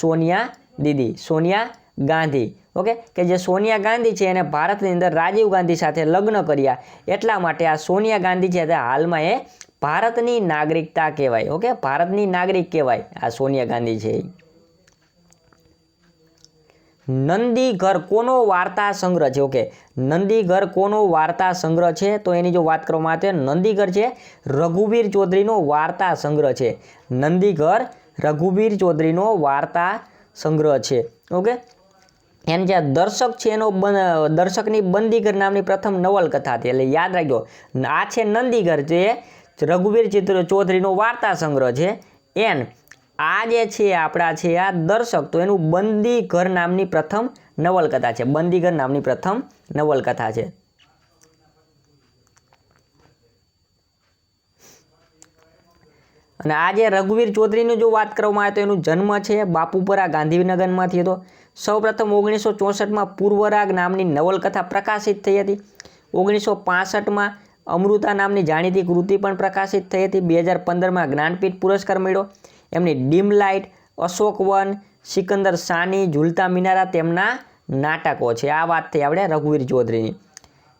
સોનિયા ગાંધી. ઓકે, કે જે સોનિયા ગાંધી છે એને ભારતની અંદર રાજીવ ગાંધી સાથે લગ્ન કર્યા, એટલા માટે આ સોનિયા ગાંધી છે તે હાલમાં એ ભારતની નાગરિકતા કહેવાય. ઓકે, ભારતની નાગરિક કહેવાય આ સોનિયા ગાંધી છે. નંદીઘર કોનો વાર્તા સંગ્રહ છે? ઓકે, નંદીઘર કોનો વાર્તા સંગ્રહ છે? તો એની જો વાત કરવામાં આવે તો નંદીઘર છે રઘુવીર ચૌધરીનો વાર્તા સંગ્રહ છે. નંદીઘર રઘુવીર ચૌધરીનો વાર્તા સંગ્રહ છે. ઓકે, એમ જે દર્શક છે એનો દર્શકની બંદીઘર નામની પ્રથમ નવલકથા હતી. એટલે યાદ રાખજો, આ છે નંદીઘર જે રઘુવીર ચૌધરીનો વાર્તા સંગ્રહ છે. આ જે છે આપણા છે આ દર્શક, તો એનું બંદીઘર નામની પ્રથમ નવલકથા છે. બંદીઘર નામની પ્રથમ નવલકથા છે. અને આ જે રઘુવીર ચૌધરીની જો વાત કરવામાં આવે તો એનો જન્મ છે બાપુપરા ગાંધીનગરમાંથી હતો. સૌપ્રથમ 1964માં પૂર્વરાગ નામની નવલકથા પ્રકાશિત થઈ હતી. 1965માં અમૃતા નામની જાણીતી કૃતિ પણ પ્રકાશિત થઈ હતી. 2015માં જ્ઞાનપીઠ પુરસ્કાર મળ્યો. એમની ડીમ લાઇટ, અશોકવન, સિકંદર શાની, ઝૂલતા મિનારા તેમના નાટકો છે. આ વાત થઈ આપણે રઘુવીર ચૌધરીની.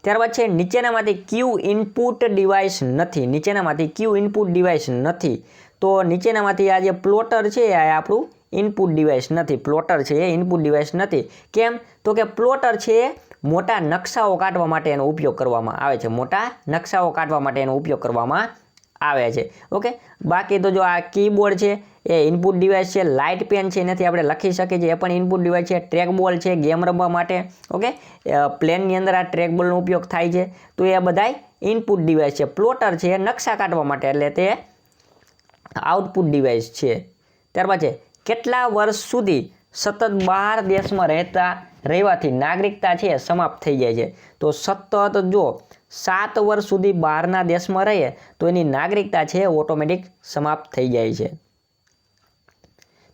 ત્યારબાદ છે નીચેનામાંથી કયું ઇનપુટ ડિવાઇસ નથી? નીચેનામાંથી કયું ઇનપુટ ડિવાઇસ નથી? તો નીચેનામાંથી આ જે પ્લોટર છે એ આપણું ઇનપુટ ડિવાઇસ નથી. પ્લોટર છે એ ઇનપુટ ડિવાઇસ નથી. કેમ? તો કે પ્લોટર છે એ મોટા નકશાઓ કાઢવા માટે એનો ઉપયોગ કરવામાં આવે છે. મોટા નકશાઓ કાઢવા માટે એનો ઉપયોગ કરવામાં આવે છે. ઓકે, બાકી તો જો આ કીબોર્ડ છે એ ઇનપુટ ડિવાઇસ છે. લાઇટ પેન છે એનાથી આપણે લખી શકીએ છીએ, એ પણ ઇનપુટ ડિવાઇસ છે. ટ્રેક બોલ છે ગેમ રમવા માટે. ઓકે, પ્લેનની અંદર આ ટ્રેક બોલનો ઉપયોગ થાય છે. તો એ બધાય ઇનપુટ ડિવાઇસ છે. પ્લોટર છે એ નકશા કાઢવા માટે, એટલે તે આઉટપુટ ડિવાઇસ છે. ત્યારબાદ છે કેટલા વર્ષ સુધી સતત બહાર દેશમાં રહેવાથી નાગરિકતા છે સમાપ્ત થઈ જાય છે? તો સતત જો 7 વર્ષ સુધી બહારના દેશમાં રહે તો એની નાગરિકતા છે ઓટોમેટિક સમાપ્ત થઈ જાય છે.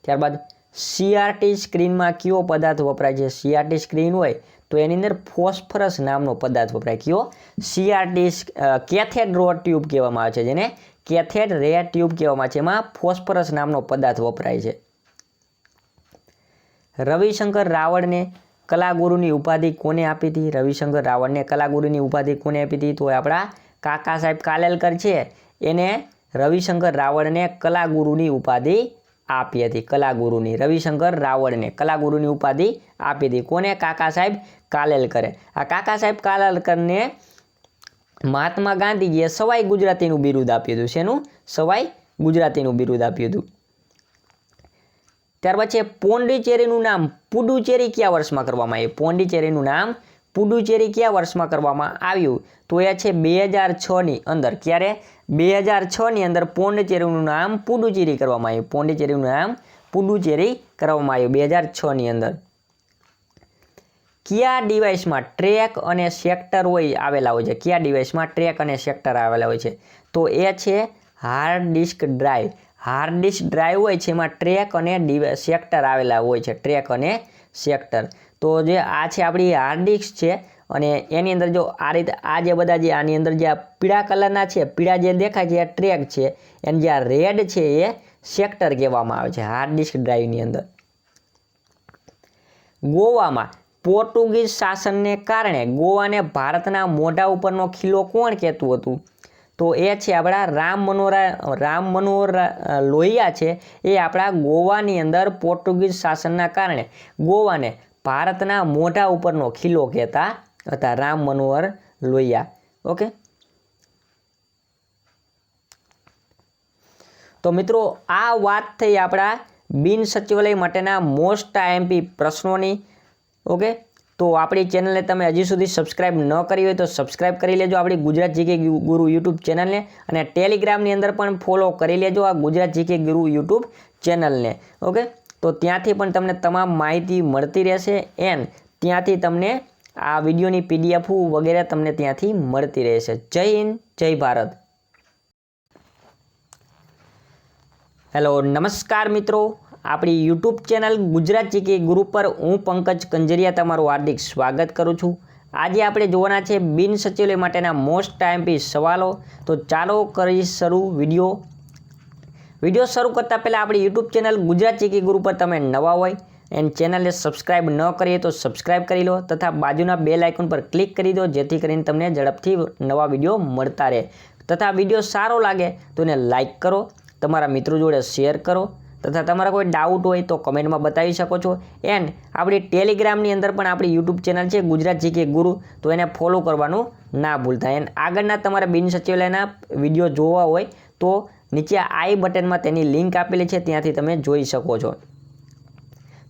ત્યારબાદ સીઆરટી સ્ક્રીનમાં કયો પદાર્થ વપરાય છે? સીઆરટી સ્ક્રીન હોય તો એની અંદર ફોસ્ફરસ નામનો પદાર્થ વપરાય. કયો? સીઆરટી કેથેડ રે ટ્યુબ કહેવામાં આવે છે, જેને કેથેડ રે ટ્યુબ કહેવામાં આવે છે. એમાં ફોસ્ફરસ નામનો પદાર્થ વપરાય છે. રવિશંકર રાવળને કલાગુરુની ઉપાધિ કોને આપી હતી? રવિશંકર રાવળને કલાગુરુની ઉપાધિ કોને આપી હતી? તો આપણા કાકા સાહેબ કાલેલકર છે એને રવિશંકર રાવળને કલાગુરુની ઉપાધિ આપી હતી. કલાગુરુની રવિશંકર રાવળને કલાગુરુની ઉપાધિ આપી હતી. કોને? કાકા સાહેબ કાલેલકરે. આ કાકા સાહેબ કાલેલકરને મહાત્મા ગાંધીજીએ સવાઈ ગુજરાતીનું બિરુદ આપ્યું હતું. શેનું? સવાઈ ગુજરાતીનું બિરુદ આપ્યું હતું. ત્યાર પછી પોંડિચેરીનું નામ પુડુચેરી કયા વર્ષમાં કરવામાં આવ્યું? પોંડિચેરીનું નામ પુડુચેરી કયા વર્ષમાં કરવામાં આવ્યું? તો એ છે 2006ની અંદર. ક્યારે? 2006ની અંદર પોંડિચેરીનું નામ પુડુચેરી કરવામાં આવ્યું. પોંડિચેરીનું નામ પુડુચેરી કરવામાં આવ્યું 2006ની અંદર. કયા ડિવાઇસમાં ટ્રેક અને સેક્ટર આવેલા હોય છે? કયા ડિવાઇસમાં ટ્રેક અને સેક્ટર આવેલા હોય છે? તો એ છે hard disk drive. Hard disk drive હોય છે એમાં ટ્રેક અને સેક્ટર આવેલા હોય છે. ટ્રેક અને સેક્ટર. તો જે આ છે આપણી હાર્ડ ડિસ્ક છે અને એની અંદર જો આ રીતે આ જે બધા જે આની અંદર જે આ પીળા કલરના છે, પીળા જે દેખાય છે એ ટ્રેક છે, અને જે આ રેડ છે એ સેક્ટર કહેવામાં આવે છે હાર્ડ ડિસ્ક ડ્રાઈવની અંદર. ગોવામાં પોર્ટુગીઝ શાસનને કારણે ગોવાને ભારતના મોઢા ઉપરનો ખીલો કોણ કહેતું હતું? તો એ છે આપણા રામ મનોહર લોહિયા છે એ આપણા ગોવાની અંદર પોર્ટુગીઝ શાસનના કારણે ગોવાને ભારતના મોઢા ઉપરનો ખીલો કહેતા હતા. રામ મનોહર લોહિયા. ઓકે, તો મિત્રો આ વાત થઈ આપણા બિન સચિવાલય માટેના મોસ્ટ આઈએમપી પ્રશ્નોની. ઓકે, તો આપણી ચેનલને તમે હજી સુધી સબસ્ક્રાઇબ ન કરી હોય તો સબસ્ક્રાઇબ કરી લેજો આપણી ગુજરાત જીકે ગુરુ યુટ્યુબ ચેનલને, અને ટેલિગ્રામની અંદર પણ ફોલો કરી લેજો આ ગુજરાત જીકે ગુરુ યુટ્યુબ ચેનલને. ઓકે, તો ત્યાંથી પણ તમને તમામ માહિતી મળતી રહેશે, એન્ડ ત્યાંથી તમને આ વિડીયોની PDF વગેરે તમને ત્યાંથી મળતી રહેશે. જય હિન્દ, જય ભારત. હેલો, નમસ્કાર મિત્રો. આપણી યુટ્યુબ ચેનલ ગુજરાત જીકે ગુરુ પર હું પંકજ કંજરિયા તમારું હાર્દિક સ્વાગત કરું છું। આજે આપણે જોવાના છે બિન સચિવાલય માટેના મોસ્ટ ટાઈમપીસ સવાલો। તો ચાલો કરી શરૂ વિડીયો શરૂ કરતાં પહેલાં આપણી યુટ્યુબ ચેનલ ગુજરાત જીકે ગુરુ પર તમે નવા હોય એન્ડ ચેનલને સબસ્ક્રાઇબ ન કરીએ તો સબસ્ક્રાઇબ કરી લો તથા બાજુના બેલ આઇકોન પર ક્લિક કરી દો, જેથી કરીને તમને ઝડપથી નવા વિડીયો મળતા રહે। તથા વિડીયો સારો લાગે તો એને લાઇક કરો, તમારા મિત્રો જોડે શેર કરો તથા તમારા કોઈ ડાઉટ હોય તો કમેન્ટમાં બતાવી શકો છો। એન્ડ આપણી ટેલિગ્રામની અંદર પણ આપણી યુટ્યુબ ચેનલ છે ગુજરાત જીકે ગુરુ, તો એને ફોલો કરવાનું ના ભૂલતા। એન્ડ આગળના તમારા બિન સચિવાલયના વિડીયો જોવા હોય તો નીચે આઈ બટનમાં તેની લિંક આપેલી છે, ત્યાંથી તમે જોઈ શકો છો।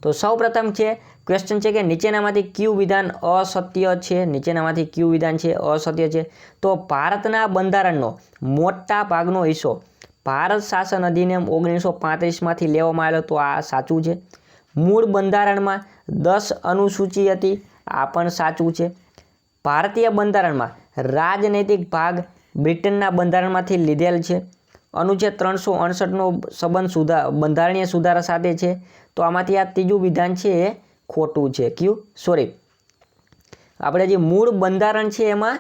તો સૌપ્રથમ છે ક્વેશ્ચન છે કે નીચેનામાંથી કયું વિધાન અસત્ય છે? નીચેનામાંથી કયું વિધાન છે અસત્ય છે? તો ભારતના બંધારણનો મોટા ભાગનો હિસ્સો ભારત શાસન અધિનિયમ 1935માંથી લેવામાં આવેલો, તો આ સાચું છે। મૂળ બંધારણમાં 10 અનુસૂચિ હતી, આ પણ સાચું છે। ભારતીય બંધારણમાં રાજનૈતિક ભાગ બ્રિટનના બંધારણમાંથી લીધેલ છે। અનુચ્છેદ 368નો સંબંધ બંધારણીય સુધારા સાથે છે, તો આમાંથી આ ત્રીજું વિધાન છે એ ખોટું છે। કયું? આપણે જે મૂળ બંધારણ છે એમાં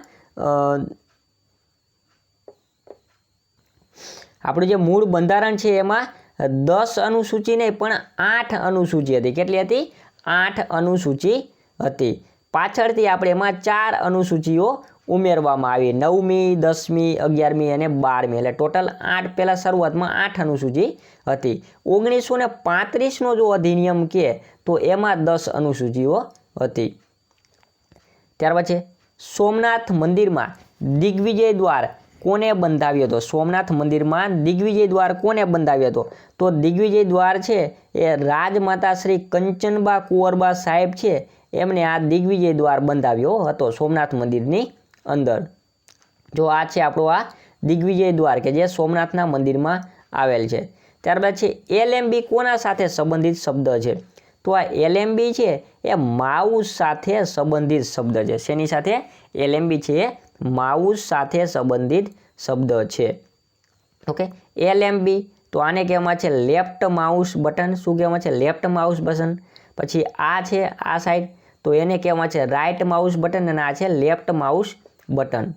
આપણું જે મૂળ બંધારણ છે એમાં 10 અનુસૂચિ નહીં પણ 8 અનુસૂચિ હતી। કેટલી હતી? 8 અનુસૂચિ હતી। પાછળથી આપણે એમાં 4 અનુસૂચિઓ ઉમેરવામાં આવી, 9મી, 10મી, 11મી અને 12મી, એટલે ટોટલ 8। પહેલાં શરૂઆતમાં 8 અનુસૂચિ હતી। 1935નો જો અધિનિયમ કહે તો એમાં 10 અનુસૂચિઓ હતી। ત્યાર પછી સોમનાથ મંદિરમાં દિગ્વિજય દ્વાર કોને બંધાવ્યો હતો? સોમનાથ મંદિરમાં દિગ્વિજય દ્વાર કોને બંધાવ્યો હતો? તો દિગ્વિજય દ્વાર છે એ રાજમાતા શ્રી કંચનબા કુંવરબા સાહેબ છે, એમને આ દિગ્વિજય દ્વાર બંધાવ્યો હતો સોમનાથ મંદિરની અંદર। જો આ છે આપણો આ દિગ્વિજય દ્વાર કે જે સોમનાથના મંદિરમાં આવેલ છે। ત્યારબાદ છે એલએમબી કોના સાથે સંબંધિત શબ્દ છે? તો આ એલએમબી છે એ માઉસ સાથે સંબંધિત શબ્દ છે। શેની સાથે? એલએમબી છે એ માઉસ સાથે સંબંધિત શબ્દ છે। ઓકે, એલએમબી તો આને કહેવામાં છે લેફ્ટ માઉસ બટન। શું કહેવામાં છે? Left mouse button. પછી આ છે આ સાઈડ, તો એને કહેવામાં છે રાઈટ માઉસ બટન અને આ છે લેફ્ટ માઉસ બટન।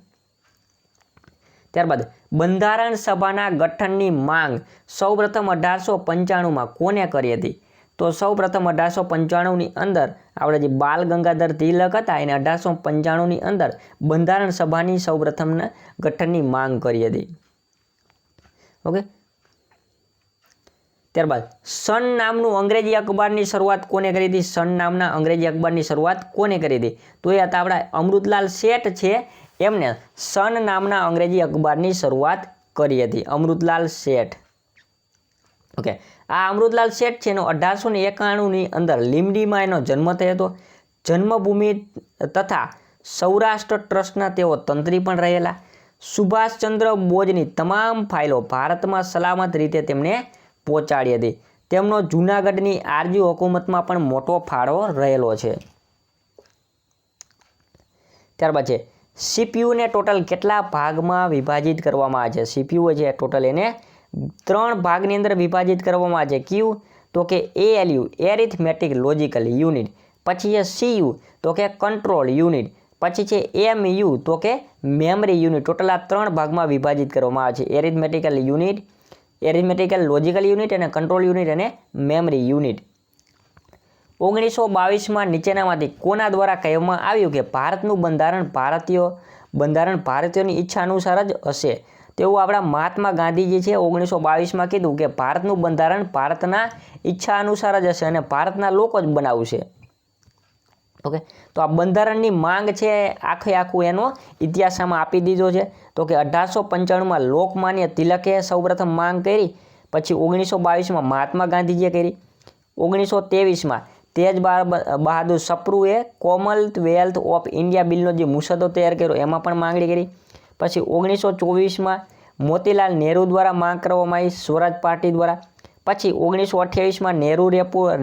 ત્યારબાદ બંધારણ સભાના ગઠનની માંગ સૌપ્રથમ 1895માં કોને કરી હતી? તો સૌપ્રથમ 1895ની અંદર આપણે જે બાલ ગંગાધર તિલક હતા એને 1895ની અંદર બંધારણ સભાની સૌપ્રથમ ગઠનની માંગ કરી હતી। ઓકે, ત્યારબાદ સન નામનું અંગ્રેજી અખબારની શરૂઆત કોને કરી હતી? સન નામના અંગ્રેજી અખબારની શરૂઆત કોને કરી હતી? તો એ હતા આપણા અમૃતલાલ શેઠ છે, એમને સન નામના અંગ્રેજી અખબારની શરૂઆત કરી હતી, અમૃતલાલ શેઠ। ઓકે, આ અમૃતલાલ શેઠ છે એનો 1891ની અંદર લીમડીમાં એનો જન્મ થયો હતો। જન્મભૂમિ તથા સૌરાષ્ટ્ર ટ્રસ્ટના તેઓ તંત્રી પણ રહેલા। સુભાષચંદ્ર બોઝની તમામ ફાઇલો ભારતમાં સલામત રીતે તેમણે પહોંચાડી હતી। તેમનો જૂનાગઢની આરજી હુકુમતમાં પણ મોટો ફાળો રહેલો છે। ત્યારબાદ છે સીપીયુને ટોટલ કેટલા ભાગમાં વિભાજિત કરવામાં આવે છે? સીપીયુ છે ટોટલ એને 3 ભાગની અંદર વિભાજિત કરવામાં આવે છે। કયું? તો કે એએલયુ એરિથમેટિક લોજિકલ યુનિટ, પછી છે સીયુ તો કે કંટ્રોલ યુનિટ, પછી છે એમયુ તો કે મેમરી યુનિટ। ટોટલ આ 3 ભાગમાં વિભાજિત કરવામાં આવે છે, એરિથમેટિકલ યુનિટ, એરિથમેટિકલ લોજિકલ યુનિટ અને કંટ્રોલ યુનિટ અને મેમરી યુનિટ। 1922માં નીચેનામાંથી કોના દ્વારા કહેવામાં આવ્યું કે ભારતનું બંધારણ ભારતીયોની ઈચ્છા અનુસાર જ હશે? તેવું આપણા મહાત્મા ગાંધીજી છે 1922માં કીધું કે ભારતનું બંધારણ ભારતના ઈચ્છા અનુસાર જ હશે અને ભારતના લોકો જ બનાવશે। ઓકે, તો આ બંધારણની માંગ છે આખું એનો ઇતિહાસ આમાં આપી દીધો છે। તો કે 1895માં લોકમાન્ય તિલકે સૌપ્રથમ માંગ કરી, પછી 1922માં મહાત્મા ગાંધીજીએ કરી, 1923માં તેજ બહાદુર સપ્રુએ કોમનવેલ્થ ઓફ ઇન્ડિયા બિલનો જે મુસદ્દો તૈયાર કર્યો એમાં પણ માંગણી કરી, પછી 1924માં મોતીલાલ નહેરુ દ્વારા માંગ કરવામાં આવી સ્વરાજ પાર્ટી દ્વારા, પછી 1928માં નહેરુ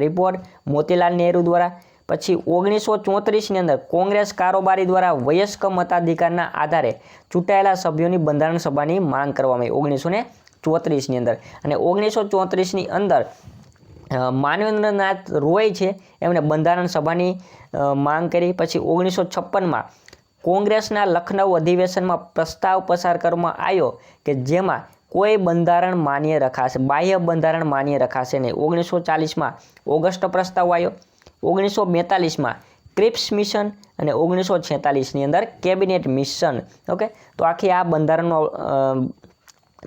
રિપોર્ટ મોતીલાલ નહેરુ દ્વારા, પછી 1934ની અંદર કોંગ્રેસ કારોબારી દ્વારા વયસ્ક મતાધિકારના આધારે ચૂંટાયેલા સભ્યોની બંધારણ સભાની માંગ કરવામાં આવી 1934ની અંદર, અને 1934ની અંદર માનવેન્દ્રનાથ રોય છે એમણે બંધારણ સભાની માંગ કરી. પછી 1956માં કોંગ્રેસના લખનઉ અધિવેશનમાં પ્રસ્તાવ પસાર કરવામાં આવ્યો કે જેમાં કોઈ બંધારણ માન્ય રખાશે, બાહ્ય બંધારણ માન્ય રખાશે નહીં. 1940માં ઓગસ્ટ પ્રસ્તાવ આવ્યો. 1942માં ક્રિપ્સ મિશન અને 1946ની અંદર કેબિનેટ મિશન. ઓકે, તો આખી આ બંધારણનો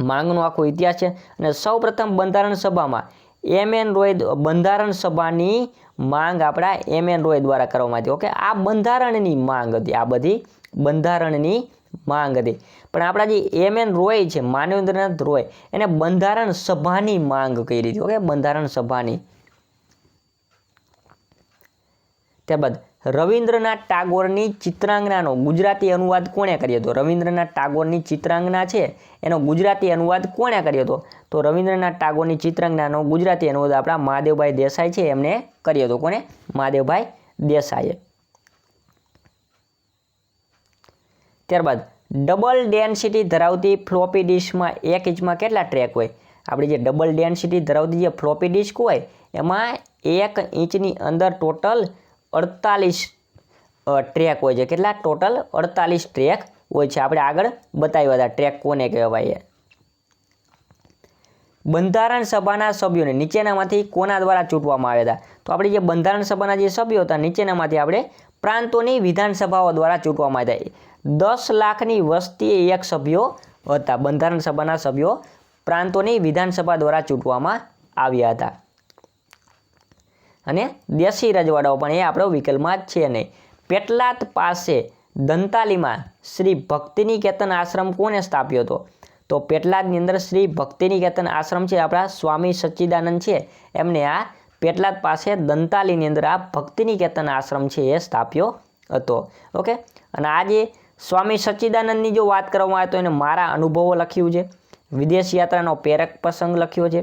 માંગનો આખો ઇતિહાસ છે. અને સૌપ્રથમ બંધારણ સભામાં એમ.એન. રોય બંધારણ સભાની માંગ આપણા એમ.એન. રોય દ્વારા કરવામાં આવી. ઓકે, આ બંધારણની માંગ હતી, આ બધી બંધારણની માંગ હતી. પણ આપણા જે એમ.એન. રોય છે, માનવેન્દ્રનાથ રોય, એને બંધારણ સભાની માંગ કરી હતી. ઓકે, બંધારણ સભાની. ત્યારબાદ રવિન્દ્રનાથ ટાગોરની ચિત્રાંગનાનો ગુજરાતી અનુવાદ કોણે કર્યો હતો? રવિન્દ્રનાથ ટાગોરની ચિત્રાંગના છે એનો ગુજરાતી અનુવાદ કોણે કર્યો હતો? તો રવિન્દ્રનાથ ટાગોરની ચિત્રાંગનાનો ગુજરાતી અનુવાદ આપણા મહાદેવભાઈ દેસાઈ છે એમને કર્યો હતો. કોને? મહાદેવભાઈ દેસાઈએ. ત્યારબાદ ડબલ ડેન્સિટી ધરાવતી ફ્લોપી ડિસ્કમાં 1 ઇંચમાં કેટલા ટ્રેક હોય? આપણી જે ડબલ ડેન્સિટી ધરાવતી જે ફ્લોપી ડિસ્ક હોય એમાં 1 ઇંચની અંદર ટોટલ 48 ટ્રેક હોય છે. કેટલા? ટોટલ 48 ટ્રેક હોય છે. આપણે આગળ બતાવ્યા હતા ટ્રેક કોને કહેવાય. બંધારણ સભાના સભ્યોને નીચેનામાંથી કોના દ્વારા ચૂંટવામાં આવ્યા હતા? તો આપણે જે બંધારણ સભાના જે સભ્યો હતા નીચેનામાંથી આપણે પ્રાંતોની વિધાનસભાઓ દ્વારા ચૂંટવામાં આવ્યા હતા. 10 લાખની વસ્તીએ એક સભ્યો હતા. બંધારણ સભાના સભ્યો પ્રાંતોની વિધાનસભા દ્વારા ચૂંટવામાં આવ્યા હતા. અને દેશી રજવાડાઓ પણ એ આપણો વિકલ્પમાં જ છે નહીં. પેટલાદ પાસે દંતાલીમાં શ્રી ભક્તિનિકેતન આશ્રમ કોને સ્થાપ્યો હતો? તો પેટલાદની અંદર શ્રી ભક્તિનિકેતન આશ્રમ છે આપણા સ્વામી સચ્ચિદાનંદ છે એમને આ પેટલાદ પાસે દંતાલીની અંદર આ ભક્તિનિકેતન આશ્રમ છે એ સ્થાપ્યો હતો. ઓકે, અને આજે સ્વામી સચ્ચિદાનંદની જો વાત કરવામાં આવે તો એને મારા અનુભવો લખ્યું છે, વિદેશ યાત્રાનો પ્રેરક પ્રસંગ લખ્યો છે,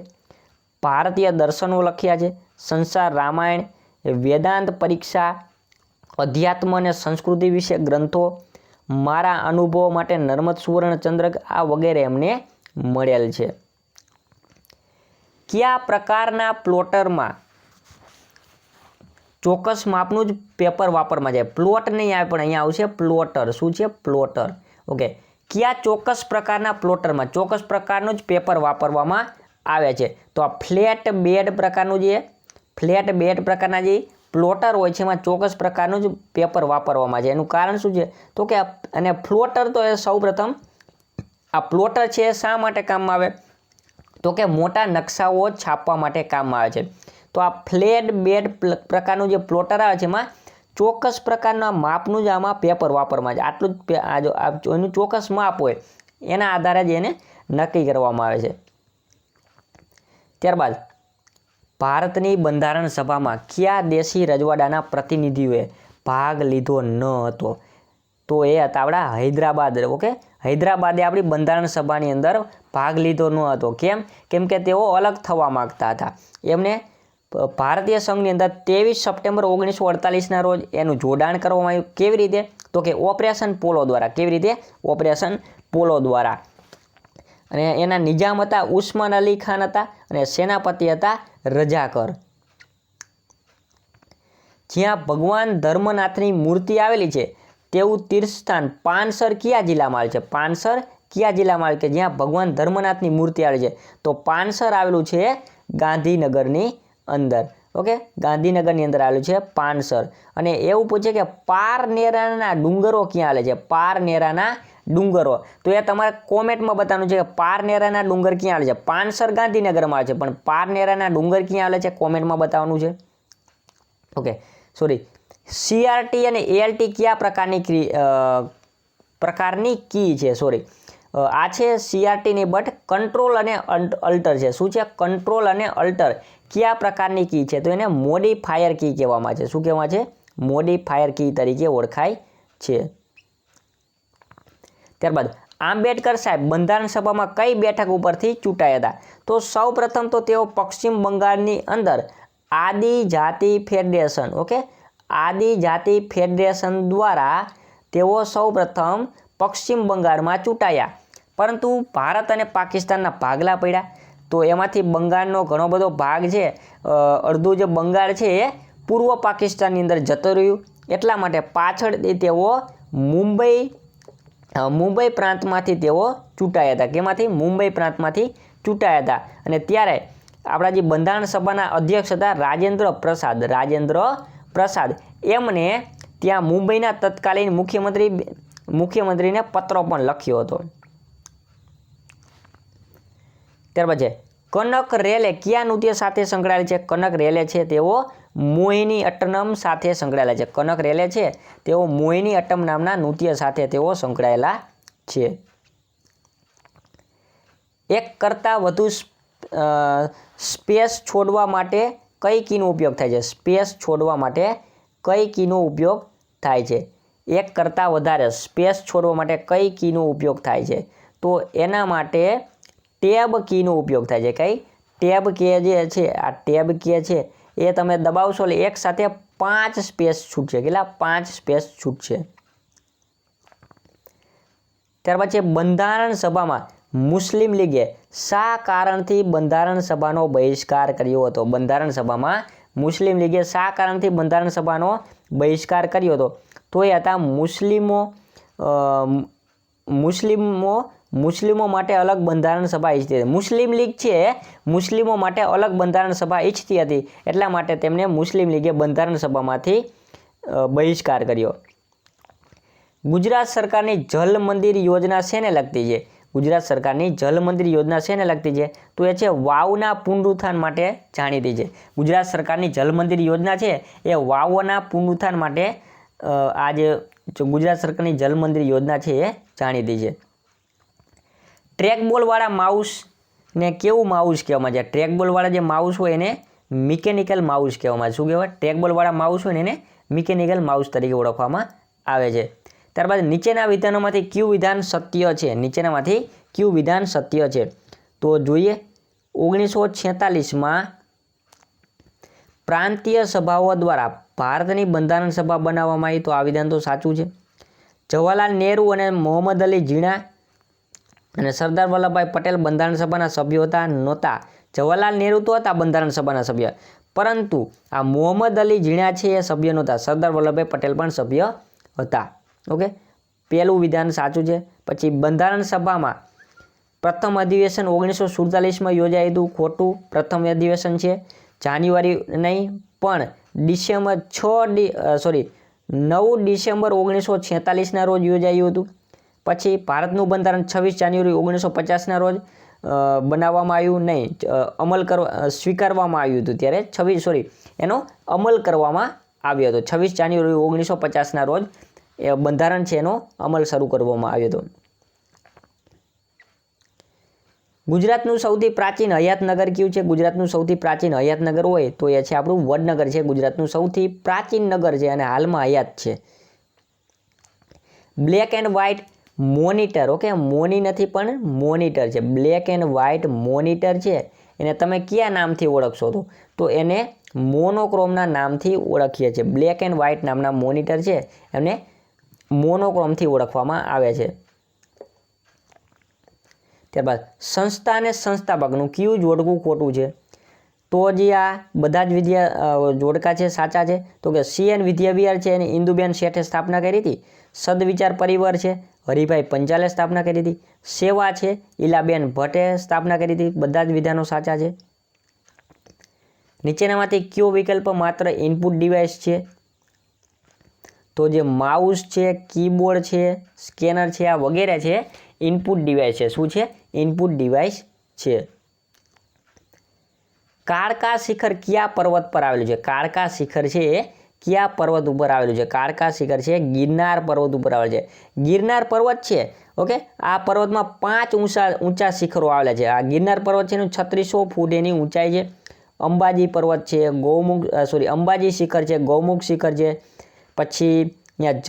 ભારતીય દર્શનો લખ્યા છે, સંસાર રામાયણ, વેદાંત પરીક્ષા, અધ્યાત્મ અને સંસ્કૃતિ વિશે ગ્રંથો, મારા અનુભવો માટે નર્મદ સુવર્ણચંદ્રક આ વગેરે એમને મળેલ છે. કયા પ્રકારના પ્લોટરમાં ચોક્કસ માપનું જ પેપર વાપરવામાં જાય? પ્લોટ નહીં આવે પણ અહીંયા આવશે પ્લોટર. શું છે? પ્લોટર. ઓકે, કયા ચોક્કસ પ્રકારના પ્લોટરમાં ચોક્કસ પ્રકારનું જ પેપર વાપરવામાં આવે છે? તો આ ફ્લેટ બેડ પ્રકારનું જે ફ્લેટ બેડ પ્રકારના જે પ્લોટર હોય છે એમાં ચોક્કસ પ્રકારનું જ પેપર વાપરવામાં છે. એનું કારણ શું છે? તો કે અને ફ્લોટર તો એ સૌપ્રથમ આ પ્લોટર છે એ શા માટે કામમાં આવે? તો કે મોટા નકશાઓ છાપવા માટે કામમાં આવે છે. તો આ ફ્લેટ બેડ પ્રકારનું જે પ્લોટર આવે છે એમાં ચોક્કસ પ્રકારના માપનું જ આમાં પેપર વાપરવામાં છે. આટલું જ એનું ચોક્કસ માપ હોય એના આધારે જ એને નક્કી કરવામાં આવે છે. ત્યારબાદ ભારતની બંધારણ સભામાં કયા દેશી રજવાડાના પ્રતિનિધિઓએ ભાગ લીધો ન હતો? તો એ હતા આપણા હૈદરાબાદ. ઓકે, હૈદરાબાદે આપણી બંધારણ સભાની અંદર ભાગ લીધો ન હતો. કેમ? કેમ કે તેઓ અલગ થવા માગતા હતા. એમને ભારતીય સંઘની અંદર 23 સપ્ટેમ્બર 1948ના રોજ એનું જોડાણ કરવામાં આવ્યું. કેવી રીતે? તો કે ઓપરેશન પોલો દ્વારા. કેવી રીતે? ઓપરેશન પોલો દ્વારા. અને એના નિજામ હતા ઉસ્માન અલી ખાન હતા અને સેનાપતિ હતા રજાકર. જ્યાં ભગવાન ધર્મનાથની મૂર્તિ આવેલી છે તેવું તીર્થસ્થાન પાનસર કયા જિલ્લામાં આવેલ છે? પાનસર કયા જિલ્લામાં આવેલ કે જ્યાં ભગવાન ધર્મનાથની મૂર્તિ આવેલી છે? તો પાનસર આવેલું છે ગાંધીનગરની અંદર. ઓકે, ગાંધીનગરની અંદર આવેલું છે પાનસર. અને એવું પૂછે કે પારનેરાના ડુંગરો ક્યાં આવેલા છે? પારનેરાના ડુંગરો. તો એ તમારે કોમેન્ટમાં બતાવવાનું છે કે પારનેરાના ડુંગર ક્યાં આવેલા છે? પાનસર ગાંધીનગરમાં આવે છે પણ પારનેરાના ડુંગર ક્યાં આવેલા છે? કોમેન્ટમાં બતાવવાનું છે. Okay, sorry. CRT અને ALT કયા પ્રકારની કી છે? સોરી, આ છે CRT નહીં બટ કંટ્રોલ અને અલ્ટર છે. શું છે? કંટ્રોલ અને અલ્ટર કયા પ્રકારની કી છે? તો એને મોડિફાયર કી કહેવામાં છે. શું કહેવામાં છે? મોડિફાયર કી તરીકે ઓળખાય છે. ત્યારબાદ આંબેડકર સાહેબ બંધારણ સભામાં કઈ બેઠક ઉપરથી ચૂંટાયા હતા? તો સૌપ્રથમ તો તેઓ પશ્ચિમ બંગાળની અંદર આદિજાતિ ફેડરેશન. ઓકે, આદિજાતિ ફેડરેશન દ્વારા તેઓ સૌપ્રથમ પશ્ચિમ બંગાળમાં ચૂંટાયા. પરંતુ ભારત અને પાકિસ્તાનના ભાગલા પડ્યા. તો એમાંથી બંગાળનો ઘણો બધો ભાગ છે, અડધું જે બંગાળ છે એ પૂર્વ પાકિસ્તાનની અંદર જતો રહ્યું, એટલા માટે પાછળથી તેઓ મુંબઈ પ્રાંતમાંથી તેઓ ચૂંટાયા હતા. કેમાંથી? મુંબઈ પ્રાંતમાંથી ચૂંટાયા હતા. અને ત્યારે આપણા જે બંધારણ સભાના અધ્યક્ષ હતા રાજેન્દ્ર પ્રસાદ, એમને ત્યાં મુંબઈના તત્કાલીન મુખ્યમંત્રીને પત્ર પણ લખ્યો હતો. ત્યાર પછી કનક રેલે કયા નૃત્ય સાથે સંકળાયેલ છે? કનક રેલે છે તેઓ મોહિની અટ્ટમ સાથે સંકળાયેલા છે. કનક રેલે છે તેઓ મોહિની અટ્ટમ નામના નૃત્ય સાથે તેઓ સંકળાયેલા છે. એક કરતાં વધુ સ્પેસ છોડવા માટે કઈ કીનો ઉપયોગ થાય છે? સ્પેસ છોડવા માટે કઈ કીનો ઉપયોગ થાય છે? એક કરતાં વધારે સ્પેસ છોડવા માટે કઈ કીનો ઉપયોગ થાય છે? તો એના માટે ટેબ કીનો ઉપયોગ થાય છે. કઈ? ટેબ કી જે છે, આ ટેબ કી છે એ તમે દબાવશો એટલે એક સાથે 5 સ્પેસ છૂટશે. કેટલા? 5 સ્પેસ છૂટશે. ત્યાર પછી બંધારણ સભામાં મુસ્લિમ લીગે શા કારણથી બંધારણ સભાનો બહિષ્કાર કર્યો હતો? બંધારણ સભામાં મુસ્લિમ લીગે શા કારણથી બંધારણ સભાનો બહિષ્કાર કર્યો હતો? તો એ હતા મુસ્લિમો માટે અલગ બંધારણ સભા ઈચ્છતી હતી. મુસ્લિમ લીગ છે મુસ્લિમો માટે અલગ બંધારણ સભા ઈચ્છતી હતી, એટલા માટે તેમને મુસ્લિમ લીગે બંધારણ સભામાંથી બહિષ્કાર કર્યો. ગુજરાત સરકારની જલ મંદિર યોજના શેને લગતી છે? ગુજરાત સરકારની જલ મંદિર યોજના શેને લગતી છે? તો એ છે વાવના પુનરુત્થાન માટે જાણીતી છે. ગુજરાત સરકારની જલ મંદિર યોજના છે એ વાવોના પુનરુત્થાન માટે આ જે ગુજરાત સરકારની જલ મંદિર યોજના છે એ જાણીતી છે. ટ્રેકબોલવાળા માઉસને કેવું માઉસ કહેવામાં આવે છે? ટ્રેકબોલવાળા જે માઉસ હોય એને મિકેનિકલ માઉસ કહેવામાં આવે છે. શું કહેવાય? ટ્રેકબોલવાળા માઉસ હોય ને એને મિકેનિકલ માઉસ તરીકે ઓળખવામાં આવે છે. ત્યારબાદ નીચેના વિધાનોમાંથી કયું વિધાન સત્ય છે? નીચેનામાંથી કયું વિધાન સત્ય છે? તો જોઈએ 1946માં પ્રાંતીય સભાઓ દ્વારા ભારતની બંધારણ સભા બનાવવામાં આવી, તો આ વિધાન તો સાચું છે. જવાહરલાલ નહેરુ અને મોહમ્મદ અલી ઝીણા અને સરદાર વલ્લભભાઈ પટેલ બંધારણ સભાના સભ્યો હતા? નહોતા. જવાહરલાલ નહેરુ તો હતા બંધારણ સભાના સભ્ય, પરંતુ આ મોહમ્મદ અલી ઝીણા છે એ સભ્ય નહોતા. સરદાર વલ્લભભાઈ પટેલ પણ સભ્ય હતા. ઓકે, પહેલું વિધાન સાચું છે. પછી બંધારણ સભામાં પ્રથમ અધિવેશન 1947માં યોજાયું હતું? ખોટું. પ્રથમ અધિવેશન છે જાન્યુઆરી નહીં પણ 9 ડિસેમ્બર 1946ના રોજ યોજાયું હતું. પછી ભારતનું બંધારણ 26 જાન્યુઆરી 1950ના રોજ બનાવવામાં આવ્યું નહીં, સ્વીકારવામાં આવ્યું હતું. ત્યારે એનો અમલ કરવામાં આવ્યો હતો. 26 જાન્યુઆરી 1950ના રોજ એ બંધારણ છે એનો અમલ શરૂ કરવામાં આવ્યો હતો. ગુજરાતનું સૌથી પ્રાચીન હયાતનગર કયું છે? ગુજરાતનું સૌથી પ્રાચીન હયાતનગર હોય તો એ છે આપણું વડનગર છે. ગુજરાતનું સૌથી પ્રાચીન નગર છે અને હાલમાં હયાત છે. Black and white monitor, okay, મોની નથી પણ મોનિટર છે. બ્લેક એન્ડ વ્હાઇટ મોનિટર છે એને તમે કયા નામથી ઓળખશો? તો એને મોનોક્રોમના નામથી ઓળખીએ છીએ. બ્લેક એન્ડ વ્હાઇટ નામના મોનિટર છે એને મોનોક્રોમથી ઓળખવામાં આવે છે. ત્યારબાદ સંસ્થા અને સંસ્થાપકનું કયું જોડકું ખોટું છે? તો જે આ બધા જ જોડકા છે સાચા છે. તો કે CN વિદ્યાવિહાર છે એની ઇન્દુબેન શેઠે સ્થાપના કરી હતી. સદવિચાર પરિવાર છે હરિભાઈ પંચાલે સ્થાપના કરી હતી. સેવા છે ઈલાબેન ભટ્ટે સ્થાપના કરી હતી. બધા જ વિધાનો સાચા છે. નીચેનામાંથી કયો વિકલ્પ માત્ર ઇનપુટ ડિવાઇસ છે? તો જે માઉસ છે, કીબોર્ડ છે, સ્કેનર છે, આ વગેરે છે ઇનપુટ ડિવાઇસ છે. શું છે? ઇનપુટ ડિવાઇસ છે. કાળકા શિખર કયા પર્વત પર આવેલું છે? કાળકા શિખર છે એ કયા પર્વત ઉપર આવેલું છે? કાળકા શિખર છે ગિરનાર પર્વત ઉપર આવેલું છે. ગિરનાર પર્વત છે, ઓકે, આ પર્વતમાં 5 ઊંચા શિખરો આવેલા છે. આ ગિરનાર પર્વત છે એનું 3600 ફૂટ એની ઊંચાઈ છે. અંબાજી પર્વત છે, અંબાજી શિખર છે, ગૌમુખ શિખર છે. પછી અહીંયા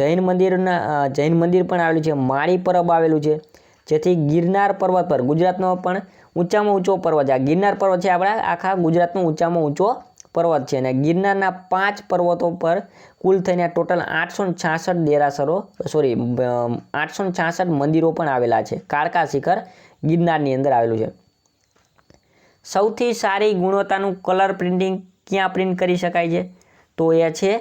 જૈન મંદિર પણ આવેલું છે. માળી પરબ આવેલું છે. જેથી ગિરનાર પર્વત પર ગુજરાતનો પણ ઊંચામાં ઊંચો પર્વત છે. આ ગિરનાર પર્વત છે આપણા આખા ગુજરાતનો ઊંચામાં ઊંચો પર્વત છે. અને ગિરનારના 5 પર્વતો પર કુલ થઈને ટોટલ 866 મંદિરો પણ આવેલા છે. કાળકા શિખર ગિરનારની અંદર આવેલું છે. સૌથી સારી ગુણવત્તાનું કલર પ્રિન્ટિંગ ક્યાં પ્રિન્ટ કરી શકાય છે? તો એ છે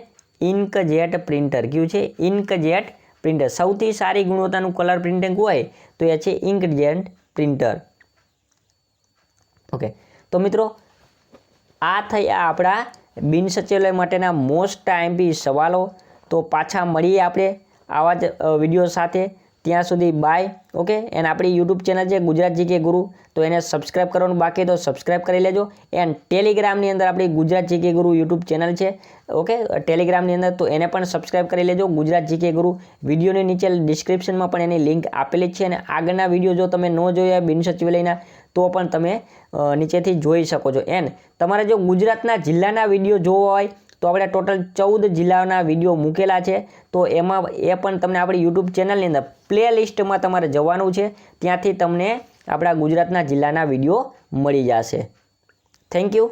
ઇન્કજેટ પ્રિન્ટર. કયું છે? Inkjet printer. સૌથી સારી ગુણવત્તાનું કલર પ્રિન્ટિંગ હોય તો એ છે ઇન્કજેટ પ્રિન્ટર. ઓકે, તો મિત્રો આ થયા આપણા બિન સચિવાલય માટેના મોસ્ટ આઈએમપી સવાલો. તો પાછા મળીએ આપણે આવા જ વિડીયો સાથે. ત્યાં સુધી બાય. ઓકે, એન્ડ આપણી યુટ્યુબ ચેનલ છે ગુજરાત જીકે ગુરુ, તો એને સબસ્ક્રાઈબ કરવાનું બાકી તો સબસ્ક્રાઈબ કરી લેજો. એન્ડ ટેલિગ્રામની અંદર આપણી ગુજરાત જીકે ગુરુ યુટ્યુબ ચેનલ છે. ઓકે, ટેલિગ્રામની અંદર, તો એને પણ સબસ્ક્રાઈબ કરી લેજો, ગુજરાત જીકે ગુરુ. વિડીયોની નીચે ડિસ્ક્રિપ્શનમાં પણ એની લિંક આપેલી જ છે. અને આગળના વિડીયો જો તમે ન જોયા બિન સચિવાલયના તો પણ તમે નીચેથી જોઈ શકો છો. એન્ડ તમારે જો ગુજરાતના જિલ્લાના વિડીયો જોવા હોય તો આપણે ટોટલ 14 જિલ્લાના વિડીયો મૂકેલા છે. તો એમાં એ પણ તમને આપણી યુટ્યુબ ચેનલની અંદર પ્લેલિસ્ટમાં તમારે જવાનું છે. ત્યાંથી તમને આપણા ગુજરાતના જિલ્લાના વિડીયો મળી જશે. Thank you.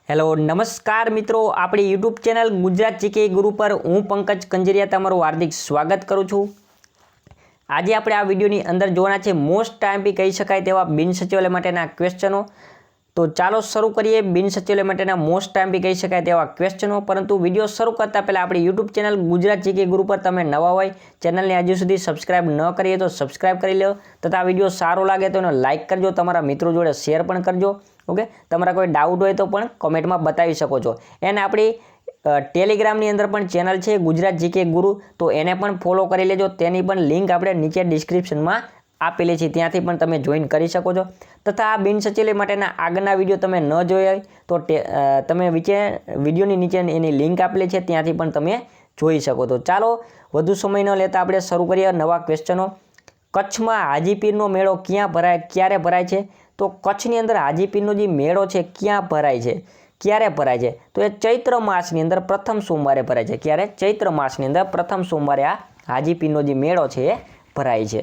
હેલો, નમસ્કાર મિત્રો. આપણી યુટ્યુબ ચેનલ ગુજરાત જીકે ગુરુ પર હું પંકજ કંજરિયા તમારું હાર્દિક સ્વાગત કરું છું. આજે આપણે આ વિડીયોની અંદર જોવાના છે મોસ્ટ આઈએમપી કહી શકાય તેવા બિન સચિવાલય માટેના ક્વેશ્ચનો. તો ચાલો શરૂ કરીએ બિન સચિવાલય માટેના મોસ્ટ આઈએમપી કહી શકાય તેવા ક્વેશ્ચનો. પરંતુ વિડીયો શરૂ કરતાં પહેલાં આપણી યુટ્યુબ ચેનલ ગુજરાત જીકે ગુરુ પર તમે નવા હોય, ચેનલને હજુ સુધી સબસ્ક્રાઇબ ન કરીએ તો સબસ્ક્રાઇબ કરી લો. તથા વિડીયો સારો લાગે તો એને લાઇક કરજો, તમારા મિત્રો જોડે શેર પણ કરજો. ઓકે, તમારા કોઈ ડાઉટ હોય તો પણ કોમેન્ટમાં બતાવી શકો છો. એને આપણી ટેલિગ્રામની અંદર પણ ચેનલ છે ગુજરાત જીકે ગુરુ, તો એને પણ ફોલો કરી લેજો. તેની પણ લિંક આપણે નીચે ડિસ્ક્રિપ્શનમાં આપેલી છે, ત્યાંથી પણ તમે જોઈન કરી શકો છો. તથા આ બિન સચિવાલય માટેના આગળના વિડીયો તમે ન જોયા હોય તો તમે વિડીયોની નીચે એની લિંક આપેલી છે, ત્યાંથી પણ તમે જોઈ શકો છો. ચાલો વધુ સમય ન લેતા આપણે શરૂ કરીએ નવા ક્વેશ્ચનો. કચ્છમાં હાજીપીરનો મેળો ક્યારે ભરાય છે? તો કચ્છની અંદર હાજીપીરનો જે મેળો છે ક્યાં ભરાય છે, ક્યારે ભરાય છે? તો એ ચૈત્ર માસની અંદર પ્રથમ સોમવારે ભરાય છે. ક્યારે? ચૈત્ર માસની અંદર પ્રથમ સોમવારે આ હાજીપીરનો જે મેળો છે એ ભરાય છે.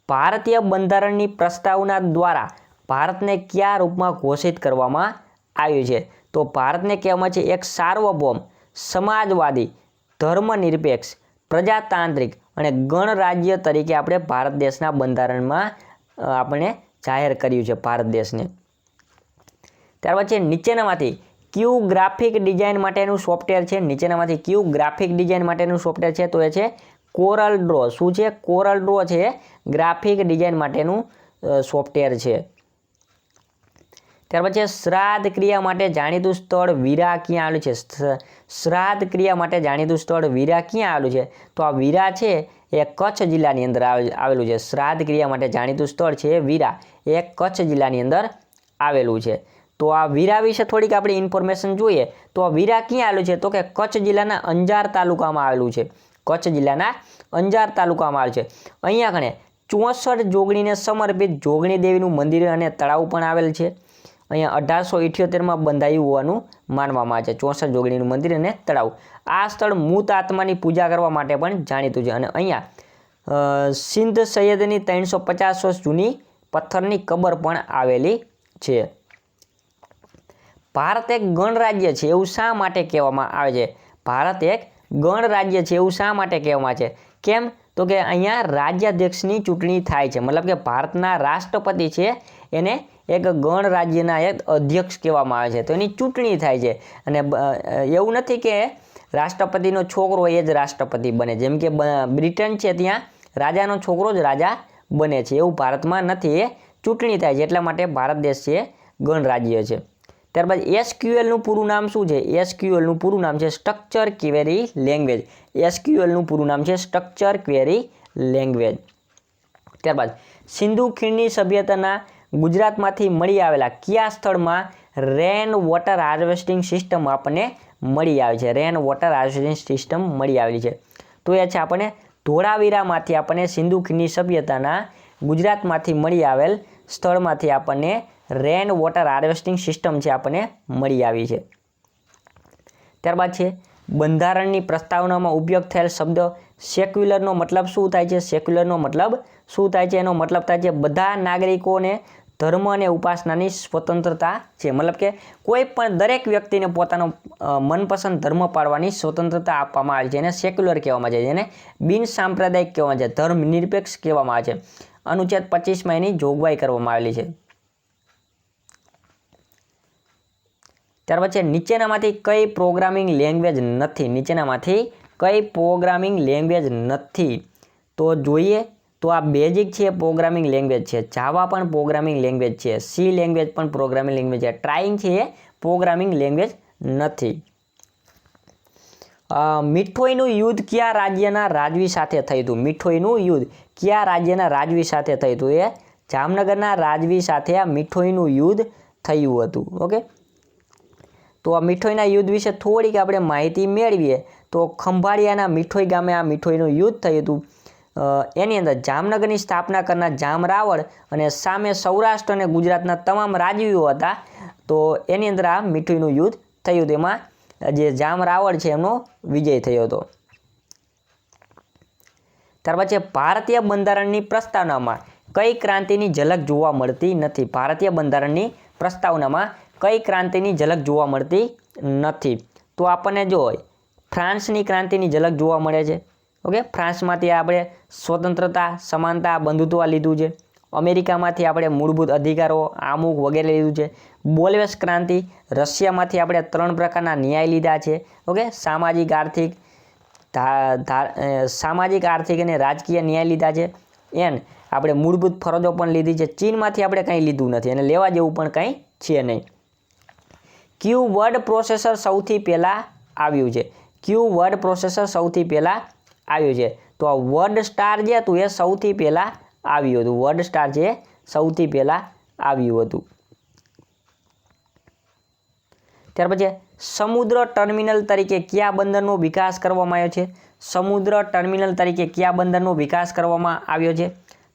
ભારતીય બંધારણની પ્રસ્તાવના દ્વારા ભારતને કયા રૂપમાં ઘોષિત કરવામાં આવ્યું છે? તો ભારતને કહેવામાં છે એક સાર્વભૌમ, સમાજવાદી, ધર્મનિરપેક્ષ, પ્રજાતાંત્રિક અને ગણરાજ્ય તરીકે આપણે ભારત દેશના બંધારણમાં આપણે જાહેર કર્યું છે ભારત દેશને. ત્યારબાદ છે નીચેનામાંથી કયું ગ્રાફિક ડિઝાઇન માટેનું સોફ્ટવેર છે? નીચેનામાંથી કયું ગ્રાફિક ડિઝાઇન માટેનું સોફ્ટવેર છે? તો એ છે કોરલ ડ્રો. શું છે? કોરલ ડ્રો છે ગ્રાફિક ડિઝાઇન માટેનું સોફ્ટવેર છે. ત્યારબાદ છે શ્રાદ્ધ ક્રિયા માટે જાણીતું સ્થળ વીરા ક્યાં આવેલું છે? શ્રાદ્ધ ક્રિયા માટે જાણીતું સ્થળ વીરા ક્યાં આવેલું છે? તો આ વીરા છે એ કચ્છ જિલ્લાની અંદર આવેલું છે. શ્રાદ્ધ ક્રિયા માટે જાણીતું સ્થળ છે વીરા, એ કચ્છ જિલ્લાની અંદર આવેલું છે. તો આ વીરા વિશે થોડીક આપણે ઇન્ફોર્મેશન જોઈએ તો આ વીરા ક્યાં આવેલું છે? તો કે કચ્છ જિલ્લાના અંજાર તાલુકામાં આવેલું છે. કચ્છ જિલ્લાના અંજાર તાલુકામાં આવેલું છે. અહીંયા કણે 64 જોગણીને સમર્પિત જોગણી દેવીનું મંદિર અને તળાવ પણ આવેલ છે. અહીંયા 1878માં બંધાયું હોવાનું માનવામાં આવે છે. 64 જોગણીનું મંદિર અને તળાવ. આ સ્થળ મૂત આત્માની પૂજા કરવા માટે પણ જાણીતું છે. અને અહીંયા સિંધ સૈયદની 350 વર્ષ જૂની પથ્થરની કબર પણ આવેલી છે. ભારત એક ગણરાજ્ય છે એવું શા માટે કહેવામાં આવે છે? ભારત એક ગણરાજ્ય છે એવું શા માટે કહેવામાં આવે છે? કેમ? તો કે અહીંયા રાજ્યાધ્યક્ષની ચૂંટણી થાય છે. મતલબ કે ભારતના રાષ્ટ્રપતિ છે એને એક ગણરાજ્યના એક અધ્યક્ષ કહેવામાં આવે છે, તો એની ચૂંટણી થાય છે. અને એવું નથી કે રાષ્ટ્રપતિનો છોકરો એ જ રાષ્ટ્રપતિ બને, જેમ કે બ્રિટન છે ત્યાં રાજાનો છોકરો જ રાજા બને છે, એવું ભારતમાં નથી. એ ચૂંટણી થાય છે, એટલા માટે ભારત દેશ છે ગણરાજ્ય છે. ત્યારબાદ એસક્યુએલનું પૂરું નામ શું છે? એસક્યુએલનું પૂરું નામ છે સ્ટ્રક્ચર ક્વેરી લેંગ્વેજ. એસક્યુએલનું પૂરું નામ છે સ્ટ્રક્ચર ક્વેરી લેંગ્વેજ. ત્યારબાદ સિંધુ ખીણની સભ્યતાના ગુજરાતમાંથી મળી આવેલા કયા સ્થળમાં રેન વોટર હાર્વેસ્ટિંગ સિસ્ટમ આપણને મળી આવે છે? રેન વોટર હાર્વેસ્ટિંગ સિસ્ટમ મળી આવેલી છે. તો એ છે આપણને ધોળાવીરામાંથી આપણને સિંધુ ખીણની સભ્યતાના ગુજરાતમાંથી મળી આવેલ સ્થળમાંથી આપણને રેન વોટર હાર્વેસ્ટિંગ સિસ્ટમ છે આપણને મળી આવી છે. ત્યારબાદ છે બંધારણની પ્રસ્તાવનામાં ઉપયોગ થયેલ શબ્દ સેક્યુલરનો મતલબ શું થાય છે? સેક્યુલરનો મતલબ શું થાય છે? એનો મતલબ થાય છે બધા નાગરિકોને ધર્મ અને ઉપાસનાની સ્વતંત્રતા છે. મતલબ કે કોઈ પણ દરેક વ્યક્તિને પોતાનો મનપસંદ ધર્મ પાળવાની સ્વતંત્રતા આપવામાં આવી છે. એને સેક્યુલર કહેવામાં આવે છે, જેને બિન સાંપ્રદાયિક કહેવામાં આવે છે, ધર્મ નિરપેક્ષ કહેવામાં આવે છે. અનુચ્છેદ 25માં એની જોગવાઈ કરવામાં આવેલી છે. ત્યાર પછી નીચેનામાંથી કઈ પ્રોગ્રામિંગ લેંગ્વેજ નથી? નીચેનામાંથી કઈ પ્રોગ્રામિંગ લેંગ્વેજ નથી? તો જોઈએ તો આ બેઝિક છે પ્રોગ્રામિંગ લેંગ્વેજ છે, જાવા પણ પ્રોગ્રામિંગ લેંગ્વેજ છે, સી લેંગ્વેજ પણ પ્રોગ્રામિંગ લેંગ્વેજ છે, ટ્રાઇંગ છે એ પ્રોગ્રામિંગ લેંગ્વેજ નથી. મીઠોઈનું યુદ્ધ કયા રાજ્યના રાજવી સાથે થયું હતું? મીઠોઈનું યુદ્ધ કયા રાજ્યના રાજવી સાથે થયું હતું? એ જામનગરના રાજવી સાથે આ મીઠોઈનું યુદ્ધ થયું હતું. ઓકે, તો આ મીઠોઈના યુદ્ધ વિશે થોડીક આપણે માહિતી મેળવીએ તો ખંભાળિયાના મીઠોઈ ગામે આ મીઠોઈનું યુદ્ધ થયું હતું. એની અંદર જામનગરની સ્થાપના કરનાર જામ રાવળ અને સામે સૌરાષ્ટ્ર અને ગુજરાતના તમામ રાજવીઓ હતા. તો એની અંદર આ મીઠોઈનું યુદ્ધ થયું હતું. એમાં જે જામ રાવળ છે એમનો વિજય થયો હતો. ત્યાર પછી ભારતીય બંધારણની પ્રસ્તાવનામાં કઈ ક્રાંતિની ઝલક જોવા મળતી નથી? ભારતીય બંધારણની પ્રસ્તાવનામાં કઈ ક્રાંતિની ઝલક જોવા મળતી નથી? તો આપણને જો ફ્રાન્સની ક્રાંતિની ઝલક જોવા મળે છે. ઓકે, ફ્રાન્સમાંથી આપણે સ્વતંત્રતા, સમાનતા, બંધુત્વ લીધું છે. અમેરિકામાંથી આપણે મૂળભૂત અધિકારો, આમુખ વગેરે લીધું છે. બોલ્શેવિક ક્રાંતિ, રશિયામાંથી આપણે 3 પ્રકારના ન્યાય લીધા છે. ઓકે, સામાજિક, આર્થિક અને રાજકીય ન્યાય લીધા છે. આપણે મૂળભૂત ફરજો પણ લીધી છે. ચીનમાંથી આપણે કંઈ લીધું નથી અને લેવા જેવું પણ કંઈ છે નહીં. ક્યુ વર્ડ પ્રોસેસર સૌથી પહેલાં આવ્યું છે? ક્યુ વર્ડ પ્રોસેસર સૌથી પહેલાં આવ્યું છે? તો આ વર્ડ સ્ટાર જે હતું એ સૌથી પહેલાં આવ્યું હતું. વર્ડ સ્ટાર જે સૌથી પહેલાં આવ્યું હતું. ત્યાર પછી સમુદ્ર ટર્મિનલ તરીકે કયા બંદરનો વિકાસ કરવામાં આવ્યો છે? સમુદ્ર ટર્મિનલ તરીકે કયા બંદરનો વિકાસ કરવામાં આવ્યો છે?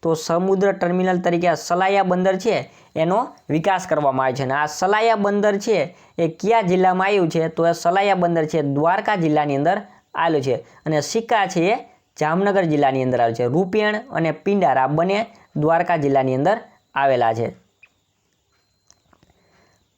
તો સમુદ્ર ટર્મિનલ તરીકે સલાયા બંદર છે એનો વિકાસ કરવામાં આવ્યો છે. અને આ સલાયા બંદર છે એ કયા જિલ્લામાં આવ્યું છે? તો એ સલાયા બંદર છે દ્વારકા જિલ્લાની અંદર આવેલું છે. અને સિક્કા છે એ જામનગર જિલ્લાની અંદર આવેલું છે. રૂપેણ અને પિંડાર આ બંને દ્વારકા જિલ્લાની અંદર આવેલા છે.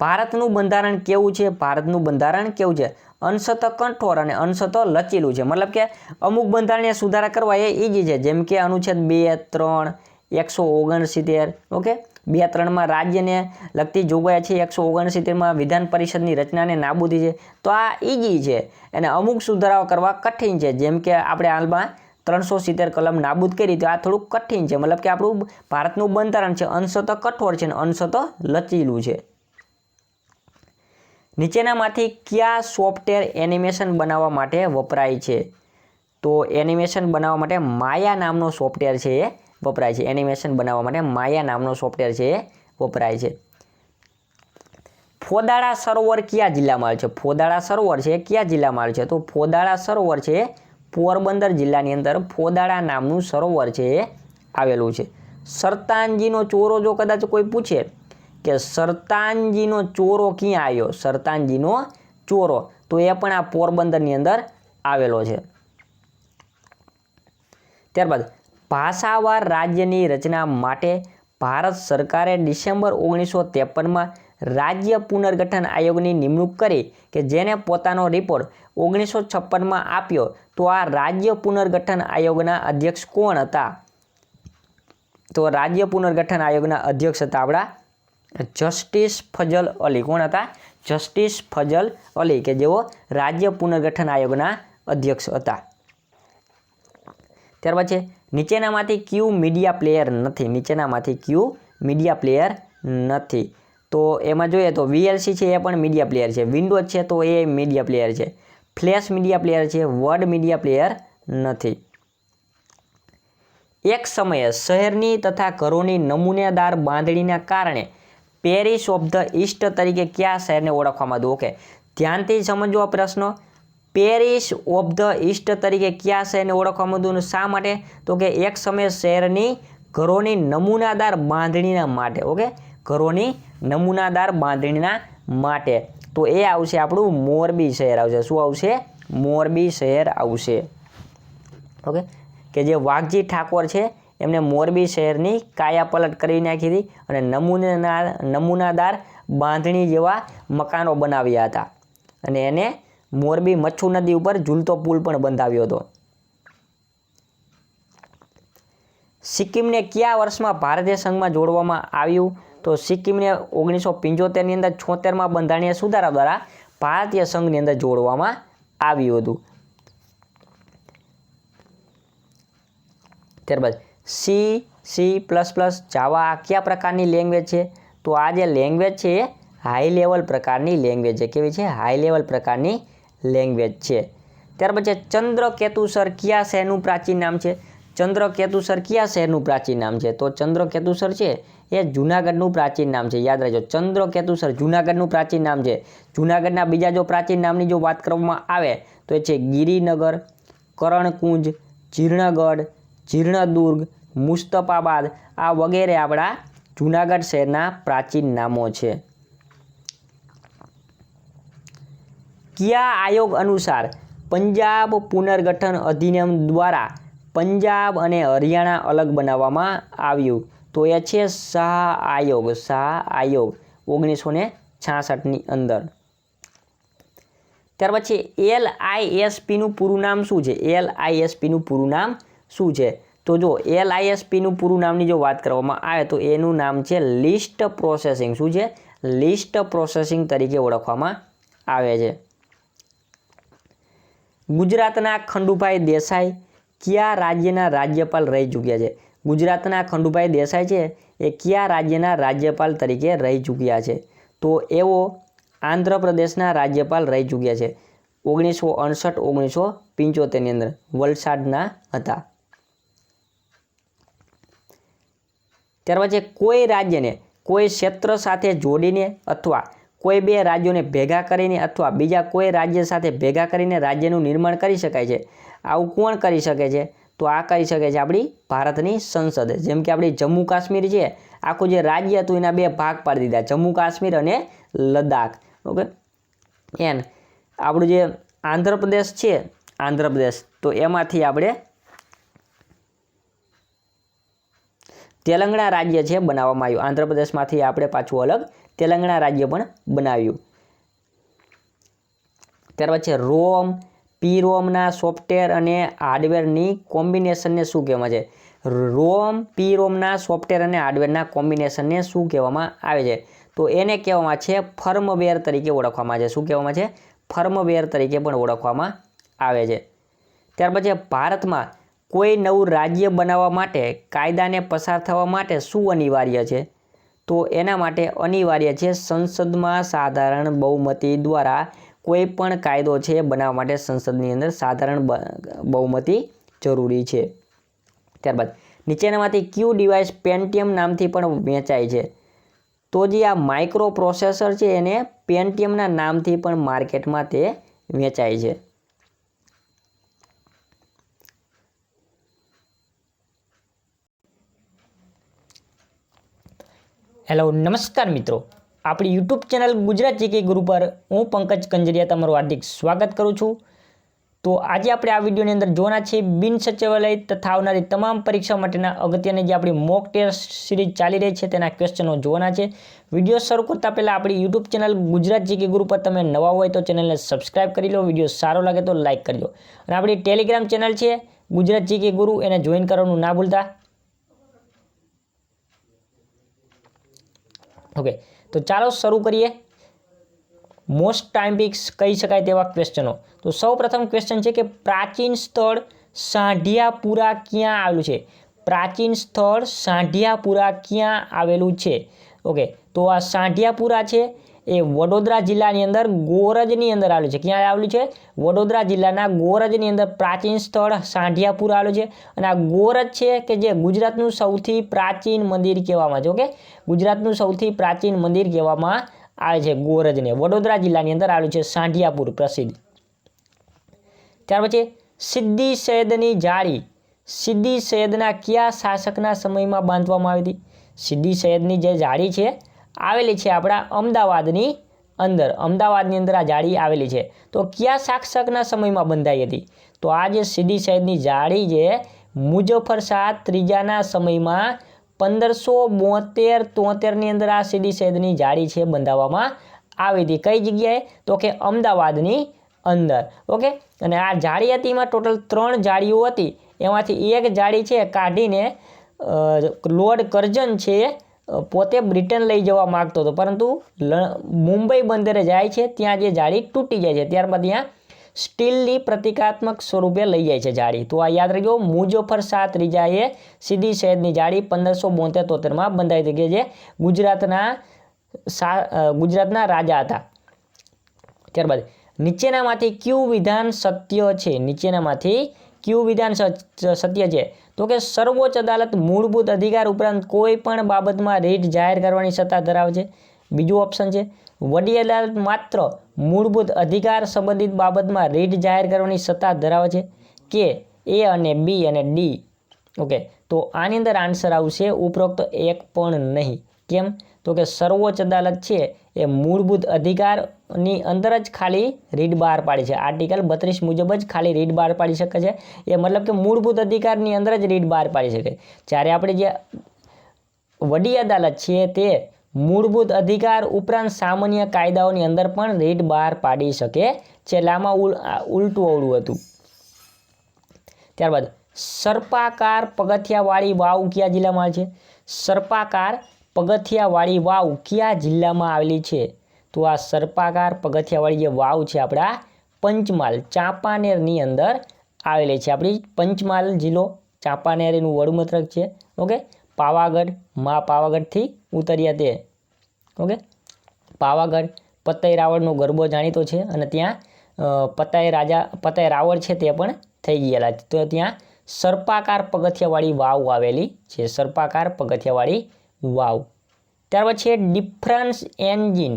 ભારતનું બંધારણ કેવું છે? ભારતનું બંધારણ કેવું છે? અંશતઃ કઠોર અને અંશતઃ લચીલું છે. મતલબ કે અમુક બંધારણીય સુધારા કરવા એ ઈઝી છે, જેમ કે અનુચ્છેદ 2, 3, 169. ઓકે, 2, 3માં રાજ્યને લગતી જોગવાઈ છે, 169માં વિધાન પરિષદની રચનાને નાબૂદી છે. તો આ ઈઝી છે અને અમુક સુધારાઓ કરવા કઠિન છે, જેમ કે આપણે હાલમાં 370 કલમ નાબૂદ કરી તો આ થોડુંક કઠિન છે. મતલબ કે આપણું ભારતનું બંધારણ છે અંશતઃ કઠોર છે અને અંશતઃ લચીલું છે. નીચેનામાંથી કયા સોફ્ટવેર એનિમેશન બનાવવા માટે વપરાય છે? તો એનિમેશન બનાવવા માટે માયા નામનો સોફ્ટવેર છે એ વપરાય છે. એનિમેશન બનાવવા માટે માયા નામનો સોફ્ટવેર છે એ વપરાય છે. ફોદાળા સરોવર કયા જિલ્લામાં આવેલ છે? ફોદાળા સરોવર છે કયા જિલ્લામાં આવેલ છે? તો ફોદાળા સરોવર છે પોરબંદર જિલ્લાની અંદર ફોદાળા નામનું સરોવર છે એ આવેલું છે. સરતાનજીનો ચોરો જો કદાચ કોઈ પૂછે કે સરતાનજીનો ચોરો ક્યાં આવ્યો? સરતાનજીનો ચોરો તો એ પણ આ પોરબંદરની અંદર આવેલો છે. ત્યારબાદ ભાષાવાર રાજ્યની રચના માટે ભારત સરકારે ડિસેમ્બર 1953માં રાજ્ય પુનર્ગઠન આયોગની નિમણૂક કરી કે જેને પોતાનો રિપોર્ટ 1956માં આપ્યો. તો આ રાજ્ય પુનર્ગઠન આયોગના અધ્યક્ષ કોણ હતા? તો રાજ્ય પુનર્ગઠન આયોગના અધ્યક્ષ હતા આપણા જસ્ટિસ ફજલ અલી. કોણ હતા? જસ્ટિસ ફજલ અલી, કે જેઓ રાજ્ય પુનર્ગઠન આયોગના અધ્યક્ષ હતા. ત્યાર પછી નીચેનામાંથી કયું મીડિયા પ્લેયર નથી? નીચેનામાંથી કયું મીડિયા પ્લેયર નથી? તો એમાં જોઈએ તો VLC છે એ પણ મીડિયા પ્લેયર છે. વિન્ડોઝ છે તો એ મીડિયા પ્લેયર છે. ફ્લેશ મીડિયા પ્લેયર છે. વર્ડ મીડિયા પ્લેયર નથી. એક સમયે શહેરની તથા ઘરોની નમૂનેદાર બાંધણીના કારણે પેરિસ ઓફ ધ ઈસ્ટ તરીકે કયા શહેરને ઓળખવામાં આવ્યું? ઓકે, ધ્યાનથી સમજો આ પ્રશ્નો. પેરિસ ઓફ ધ ઈસ્ટ તરીકે કયા શહેરને ઓળખવામાં આવ્યું? શા માટે? તો કે એક સમયે શહેરની ઘરોની નમૂનાદાર બાંધણીના માટે. ઓકે, ઘરોની નમૂનાદાર બાંધણીના માટે. તો એ આવશે આપણું મોરબી શહેર આવશે. શું આવશે? મોરબી શહેર આવશે. ઓકે, કે જે વાઘજી ઠાકોર છે એમણે મોરબી શહેરની કાયાપલટ કરી નાખી હતી અને નમૂનાદાર બાંધણી જેવા મકાનો બનાવ્યા હતા અને એને મોરબી મચ્છુ નદી ઉપર ઝૂલતો પુલ પણ બંધાવ્યો હતો. સિક્કિમને કયા વર્ષમાં ભારતીય સંઘમાં જોડવામાં આવ્યું? તો સિક્કિમને 1975ની અંદર 76માં બંધારણીય સુધારા દ્વારા ભારતીય સંઘની અંદર જોડવામાં આવ્યું હતું. ત્યારબાદ C++, જાવા આ કયા પ્રકારની લેંગ્વેજ છે? તો આ જે લેંગ્વેજ છે એ હાઈ લેવલ પ્રકારની લેંગ્વેજ છે. કેવી છે? હાઈ લેવલ પ્રકારની લેંગ્વેજ છે. ત્યાર પછી ચંદ્રકેતુસર કયા શહેરનું પ્રાચીન નામ છે? ચંદ્રકેતુસર કયા શહેરનું પ્રાચીન નામ છે? તો ચંદ્રકેતુસર છે એ જૂનાગઢનું પ્રાચીન નામ છે. યાદ રાખજો, ચંદ્રકેતુસર જૂનાગઢનું પ્રાચીન નામ છે. જૂનાગઢના બીજા જો પ્રાચીન નામની જો વાત કરવામાં આવે તો એ છે ગિરિનગર, કરણકુંજ, જીર્ણગઢ, જીર્ણદુર્ગ, મુસ્તફાબાદ. આ વગેરે આપણા જૂનાગઢ શહેરના પ્રાચીન નામો છે. કયા આયોગ અનુસાર પંજાબ પુનર્ગઠન અધિનિયમ દ્વારા પંજાબ અને હરિયાણા અલગ બનાવવામાં આવ્યું? તો એ છે શાહ આયોગ. શાહ આયોગ 1966ની અંદર. ત્યાર પછી LISPનું પૂરું નામ શું છે? LISPનું પૂરું નામ શું છે? તો જો LISPનું પૂરું નામની જો વાત કરવામાં આવે તો એનું નામ છે લિસ્ટ પ્રોસેસિંગ. શું છે? લિસ્ટ પ્રોસેસિંગ તરીકે ઓળખવામાં આવે છે. ગુજરાતના ખંડુભાઈ દેસાઈ કયા રાજ્યના રાજ્યપાલ રહી ચૂક્યા છે? ગુજરાતના ખંડુભાઈ દેસાઈ છે એ કયા રાજ્યના રાજ્યપાલ તરીકે રહી ચૂક્યા છે? તો એઓ આંધ્રપ્રદેશના રાજ્યપાલ રહી ચૂક્યા છે 1968 1975ની અંદર. વલસાડના હતા. ત્યાર પછી કોઈ રાજ્યને કોઈ ક્ષેત્ર સાથે જોડીને અથવા કોઈ બે રાજ્યોને ભેગા કરીને અથવા બીજા કોઈ રાજ્ય સાથે ભેગા કરીને રાજ્યનું નિર્માણ કરી શકાય છે. આવું કોણ કરી શકે છે? તો આ કરી શકે છે આપણી ભારતની સંસદ. જેમ કે આપણી જમ્મુ કાશ્મીર છે, આખું જે રાજ્ય હતું એના બે ભાગ પાડી દીધા, જમ્મુ કાશ્મીર અને લદ્દાખ. ઓકે. આપણું જે આંધ્રપ્રદેશ છે, આંધ્રપ્રદેશ, તો એમાંથી આપણે તેલંગાણા રાજ્ય છે બનાવવામાં આવ્યું. આંધ્રપ્રદેશમાંથી આપણે પાછું અલગ તેલંગાણા રાજ્ય પણ બનાવ્યું. ત્યાર પછી PROMના સોફ્ટવેર અને હાર્ડવેરની કોમ્બિનેશનને શું કહેવામાં છે? PROMના સોફ્ટવેર અને હાર્ડવેરના કોમ્બિનેશનને શું કહેવામાં આવે છે? તો એને કહેવામાં છે ફર્મવેર તરીકે ઓળખવામાં આવે છે. શું કહેવામાં છે? ફર્મવેર તરીકે પણ ઓળખવામાં આવે છે. ત્યાર પછી ભારતમાં કોઈ નવું રાજ્ય બનાવવા માટે કાયદાને પસાર થવા માટે શું અનિવાર્ય છે? તો એના માટે અનિવાર્ય છે સંસદમાં સાધારણ બહુમતી દ્વારા કોઈ પણ કાયદો છે બનાવવા માટે સંસદની અંદર સાધારણ બહુમતી જરૂરી છે. ત્યારબાદ નીચેનામાંથી કયું ડિવાઇસ પેન્ટિયમ નામથી પણ વેચાય છે? તો જે આ માઇક્રો પ્રોસેસર છે એને પેન્ટિયમના નામથી પણ માર્કેટમાં તે વેચાય છે. હેલો, નમસ્કાર મિત્રો. આપણી યુટ્યુબ ચેનલ ગુજરાત જીકે ગુરુ પર હું પંકજ કંજરિયા તમારું હાર્દિક સ્વાગત કરું છું. તો આજે આપણે આ વિડીયોની અંદર જોવાના છે બિન સચિવાલય તથા આવનારી તમામ પરીક્ષા માટેના અગત્યની જે આપણી મોક ટેસ્ટ સિરીઝ ચાલી રહી છે તેના ક્વેશ્ચનો જોવાના છે. વિડીયો શરૂ કરતાં પહેલાં આપણી યુટ્યુબ ચેનલ ગુજરાત જીકે ગુરુ પર તમે નવા હોય તો ચેનલને સબસ્ક્રાઇબ કરી લો, વિડીયો સારો લાગે તો લાઇક કરી દો અને આપણી ટેલિગ્રામ ચેનલ છે ગુજરાત જીકે ગુરુ, એને જોઈન કરવાનું ના ભૂલતા. ઓકે, તો ચાલો શરૂ કરીએ. મોસ્ટ ટાઈમ્પિક્સ કહી શકાય તેવા ક્વેશ્ચનો. તો સૌ પ્રથમ ક્વેશ્ચન છે કે પ્રાચીન સ્થળ સાંઢિયાપુરા ક્યાં આવેલું છે? પ્રાચીન સ્થળ સાંઢિયાપુરા ક્યાં આવેલું છે? ઓકે, તો આ સાંઢિયાપુરા છે એ વડોદરા જિલ્લાની અંદર ગોરજની અંદર આવેલું છે. ક્યાં આવેલું છે? વડોદરા જિલ્લાના ગોરજની અંદર પ્રાચીન સ્થળ સાંઢિયાપુરા આવેલું છે. અને આ ગોરજ છે કે જે ગુજરાતનું સૌથી પ્રાચીન મંદિર કહેવામાં છે. ઓકે, ગુજરાતનું સૌથી પ્રાચીન મંદિર કહેવામાં આવે છે ગોરજને. વડોદરા જિલ્લાની અંદર આવેલું છે સાંઢિયાપુર પ્રસિદ્ધ. ત્યાર પછી સિદ્દી સૈયદની જાળી સિદ્દી સૈયદના કયા શાસકના સમયમાં બાંધવામાં આવી હતી? સિદ્દી સૈયદની જે જાળી છે આવેલી છે આપણા અમદાવાદની અંદર. અમદાવાદની અંદર આ જાળી આવેલી છે. તો કયા શાસકના સમયમાં બંધાઈ હતી? તો આ જે સિદ્દી સૈયદની જાળી છે મુઝફ્ફર શાહ ત્રીજાના સમયમાં 1572-73ની અંદર આ સીદી સૈયદની જાળી છે બંધાવવામાં આવી હતી. કઈ જગ્યાએ? તો કે અમદાવાદની અંદર. ઓકે, અને આ જાળી હતી એમાં ટોટલ 3 જાળીઓ હતી. એમાંથી એક જાળી છે કાઢીને લોર્ડ કર્ઝન છે પોતે બ્રિટન લઈ જવા માગતો હતો, પરંતુ મુંબઈ બંદરે જાય છે ત્યાં જે જાળી તૂટી જાય છે. ત્યારબાદ ત્યાં સ્ટીલની પ્રતિકાત્મક સ્વરૂપે લઈ જાય છે જાળી. તો આ યાદ રાખજો, મુઝફ્ફર શાહ ત્રીજાએ સીદી સૈયદની જાળી 1572-73માં બંધાવી હતી, કે જે ગુજરાતના રાજા હતા. ત્યારબાદ નીચેનામાંથી કયું વિધાન સત્ય છે? નીચેનામાંથી કયું વિધાન સત્ય છે? તો કે સર્વોચ્ચ અદાલત મૂળભૂત અધિકાર ઉપરાંત કોઈ પણ બાબતમાં રીટ જાહેર કરવાની સત્તા ધરાવે છે. બીજું ઓપ્શન છે વડી અદાલત માત્ર મૂળભૂત અધિકાર સંબંધિત બાબતમાં રીટ જાહેર કરવાની સત્તા ધરાવે છે. કે એ અને બી અને ડી. ઓકે, તો આની અંદર આન્સર આવશે ઉપરોક્ત એક પણ નહીં. કેમ? તો કે સર્વોચ્ચ અદાલત છે એ મૂળભૂત અધિકારની અંદર જ ખાલી રીટ બહાર પાડી છે. આર્ટિકલ 32 મુજબ જ ખાલી રીટ બહાર પાડી શકે છે. એ મતલબ કે મૂળભૂત અધિકારની અંદર જ રીટ બહાર પાડી શકે. જ્યારે આપણે જે વડી અદાલત છે તે મૂળભૂત અધિકાર ઉપરાંત સામાન્ય કાયદાઓની અંદર પણ રીટ બહાર પાડી શકે છે. એટલે આમાં ઉલટું અવળું હતું. ત્યારબાદ સર્પાકાર પગથિયાવાળી વાવ કયા જિલ્લામાં છે? સર્પાકાર પગથિયાવાળી વાવ કયા જિલ્લામાં આવેલી છે? તો આ સર્પાકાર પગથિયાવાળી જે વાવ છે આપણા પંચમહાલ ચાંપાનેરની અંદર આવેલી છે. આપણી પંચમહાલ જિલ્લો ચાંપાનેરનું વડુમથક છે. ઓકે, પાવાગઢ માં પાવાગઢથી ઉતર્યા તે. ઓકે, પાવાગઢ પતઈ રાવળનો ગરબો જાણીતો છે અને ત્યાં પતઈ રાવળ છે તે પણ થઈ ગયેલા છે. તો ત્યાં સર્પાકાર પગથિયાવાળી વાવ આવેલી છે. સર્પાકાર પગથિયાવાળી વાવ. ત્યારબાદ છે ડિફરન્સ એન્જિન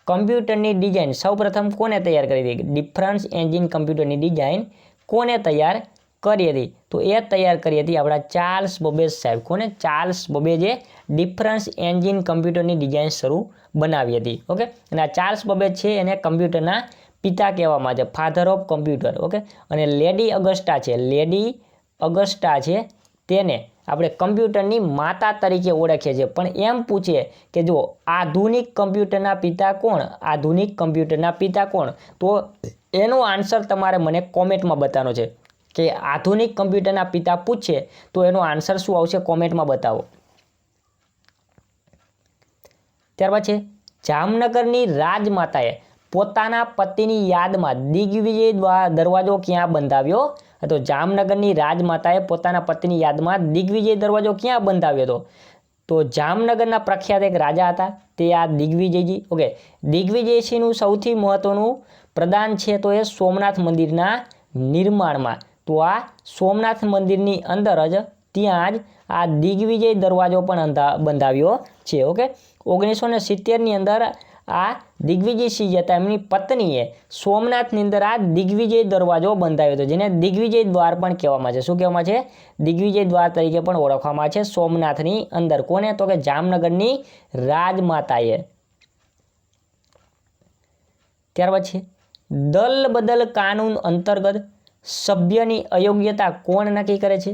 કમ્પ્યુટરની ડિઝાઇન સૌપ્રથમ કોને તૈયાર કરી હતી? ડિફરન્સ એન્જિન કમ્પ્યુટરની ડિઝાઇન કોને તૈયાર કરી હતી? તો એ તૈયાર કરી હતી આપણા ચાર્લ્સ બેબેજ સાહેબ. કોને? ચાર્લ્સ બેબેજે ડિફરન્સ એન્જિન કમ્પ્યુટરની ડિઝાઇન શરૂ બનાવી હતી. ઓકે, અને આ ચાર્લ્સ બેબેજ છે એને કમ્પ્યુટરના પિતા કહેવામાં આવે છે, ફાધર ઓફ કમ્પ્યુટર. ઓકે, અને લેડી અગસ્ટા છે, લેડી અગસ્ટા છે તેને આપણે કમ્પ્યુટરની માતા તરીકે ઓળખીએ છીએ. પણ એમ પૂછે કે જો આધુનિક કમ્પ્યુટરના પિતા કોણ? આધુનિક કમ્પ્યુટરના પિતા કોણ? તો એનો આન્સર તમારે મને કોમેન્ટમાં બતાવવાનો છે. કે આધુનિક કમ્પ્યુટરના પિતા પૂછે તો એનો આન્સર શું આવશે? કોમેન્ટમાં બતાવો. ત્યારબાદ છે જામનગરની રાજમાતાએ પોતાના પતિની યાદમાં દિગ્વિજય દરવાજો ક્યાં બંધાવ્યો હતો? જામનગરની રાજમાતાએ પોતાના પતિની યાદમાં દિગ્વિજય દરવાજો ક્યાં બંધાવ્યો હતો? તો જામનગરના પ્રખ્યાત એક રાજા હતા તે આ દિગ્વિજયજી. ઓકે, દિગ્વિજયસિંહનું સૌથી મહત્વનું પ્રદાન છે તો એ સોમનાથ મંદિરના નિર્માણમાં. તો આ સોમનાથ મંદિરની અંદર જ ત્યાં જ આ દિગ્વિજય દરવાજો પણ બંધાવ્યો છે. ઓકે, 1970ની અંદર આ દિગ્વિજયસિંહ હતા એમની પત્નીએ સોમનાથની અંદર આ દિગ્વિજય દરવાજો બંધાવ્યો હતો, જેને દિગ્વિજય દ્વાર પણ કહેવામાં છે. શું કહેવામાં છે? દિગ્વિજય દ્વાર તરીકે પણ ઓળખવામાં છે સોમનાથની અંદર. કોને? તો કે જામનગરની રાજમાતાએ. ત્યારબાદ છે દલ બદલ કાનૂન અંતર્ગત સભ્યની અયોગ્યતા કોણ નક્કી કરે છે?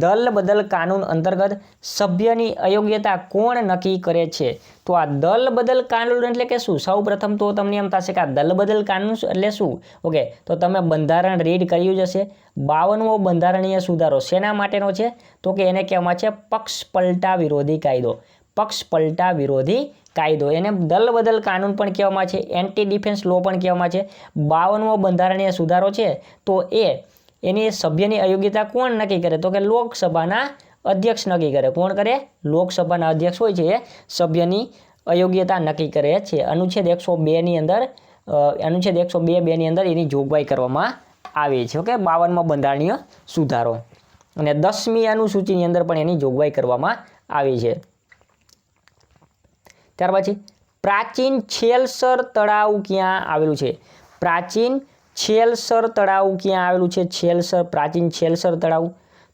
દલ બદલ કાનૂન અંતર્ગત સભ્યની અયોગ્યતા કોણ નક્કી કરે છે? તો આ દલ બદલ કાનૂન એટલે કે શું? સૌ પ્રથમ તો તમને એમ થશે કે આ દલ બદલ કાનૂન એટલે શું? ઓકે, તો તમે બંધારણ રીડ કર્યું જ હશે. 52મો બંધારણીય સુધારો શેના માટેનો છે? તો કે એને કહેવામાં છે પક્ષ પલટા વિરોધી કાયદો. પક્ષ પલટા વિરોધી કાયદો, એને દલ બદલ કાનૂન પણ કહેવામાં છે, એન્ટી ડિફેન્સ લો પણ કહેવામાં છે. 52મો બંધારણીય સુધારો છે તો એની સભ્યની અયોગ્યતા કોણ નક્કી કરે? તો કે લોકસભાના અધ્યક્ષ નક્કી કરે. કોણ કરે? લોકસભાના અધ્યક્ષ હોય છે એ સભ્યની અયોગ્યતા નક્કી કરે છે. અનુચ્છેદ 102ની અંદર અનુચ્છેદ 102(2) અંદર એની જોગવાઈ કરવામાં આવી છે. ઓકે, 52મો બંધારણીય સુધારો અને 10મી અનુસૂચિની અંદર પણ એની જોગવાઈ કરવામાં આવી છે. ત્યાર પછી પ્રાચીન છેલસર તળાવ ક્યાં આવેલું છે? પ્રાચીન છેલસર તળાવ ક્યાં આવેલું છે? પ્રાચીન છેલસર તળાવ.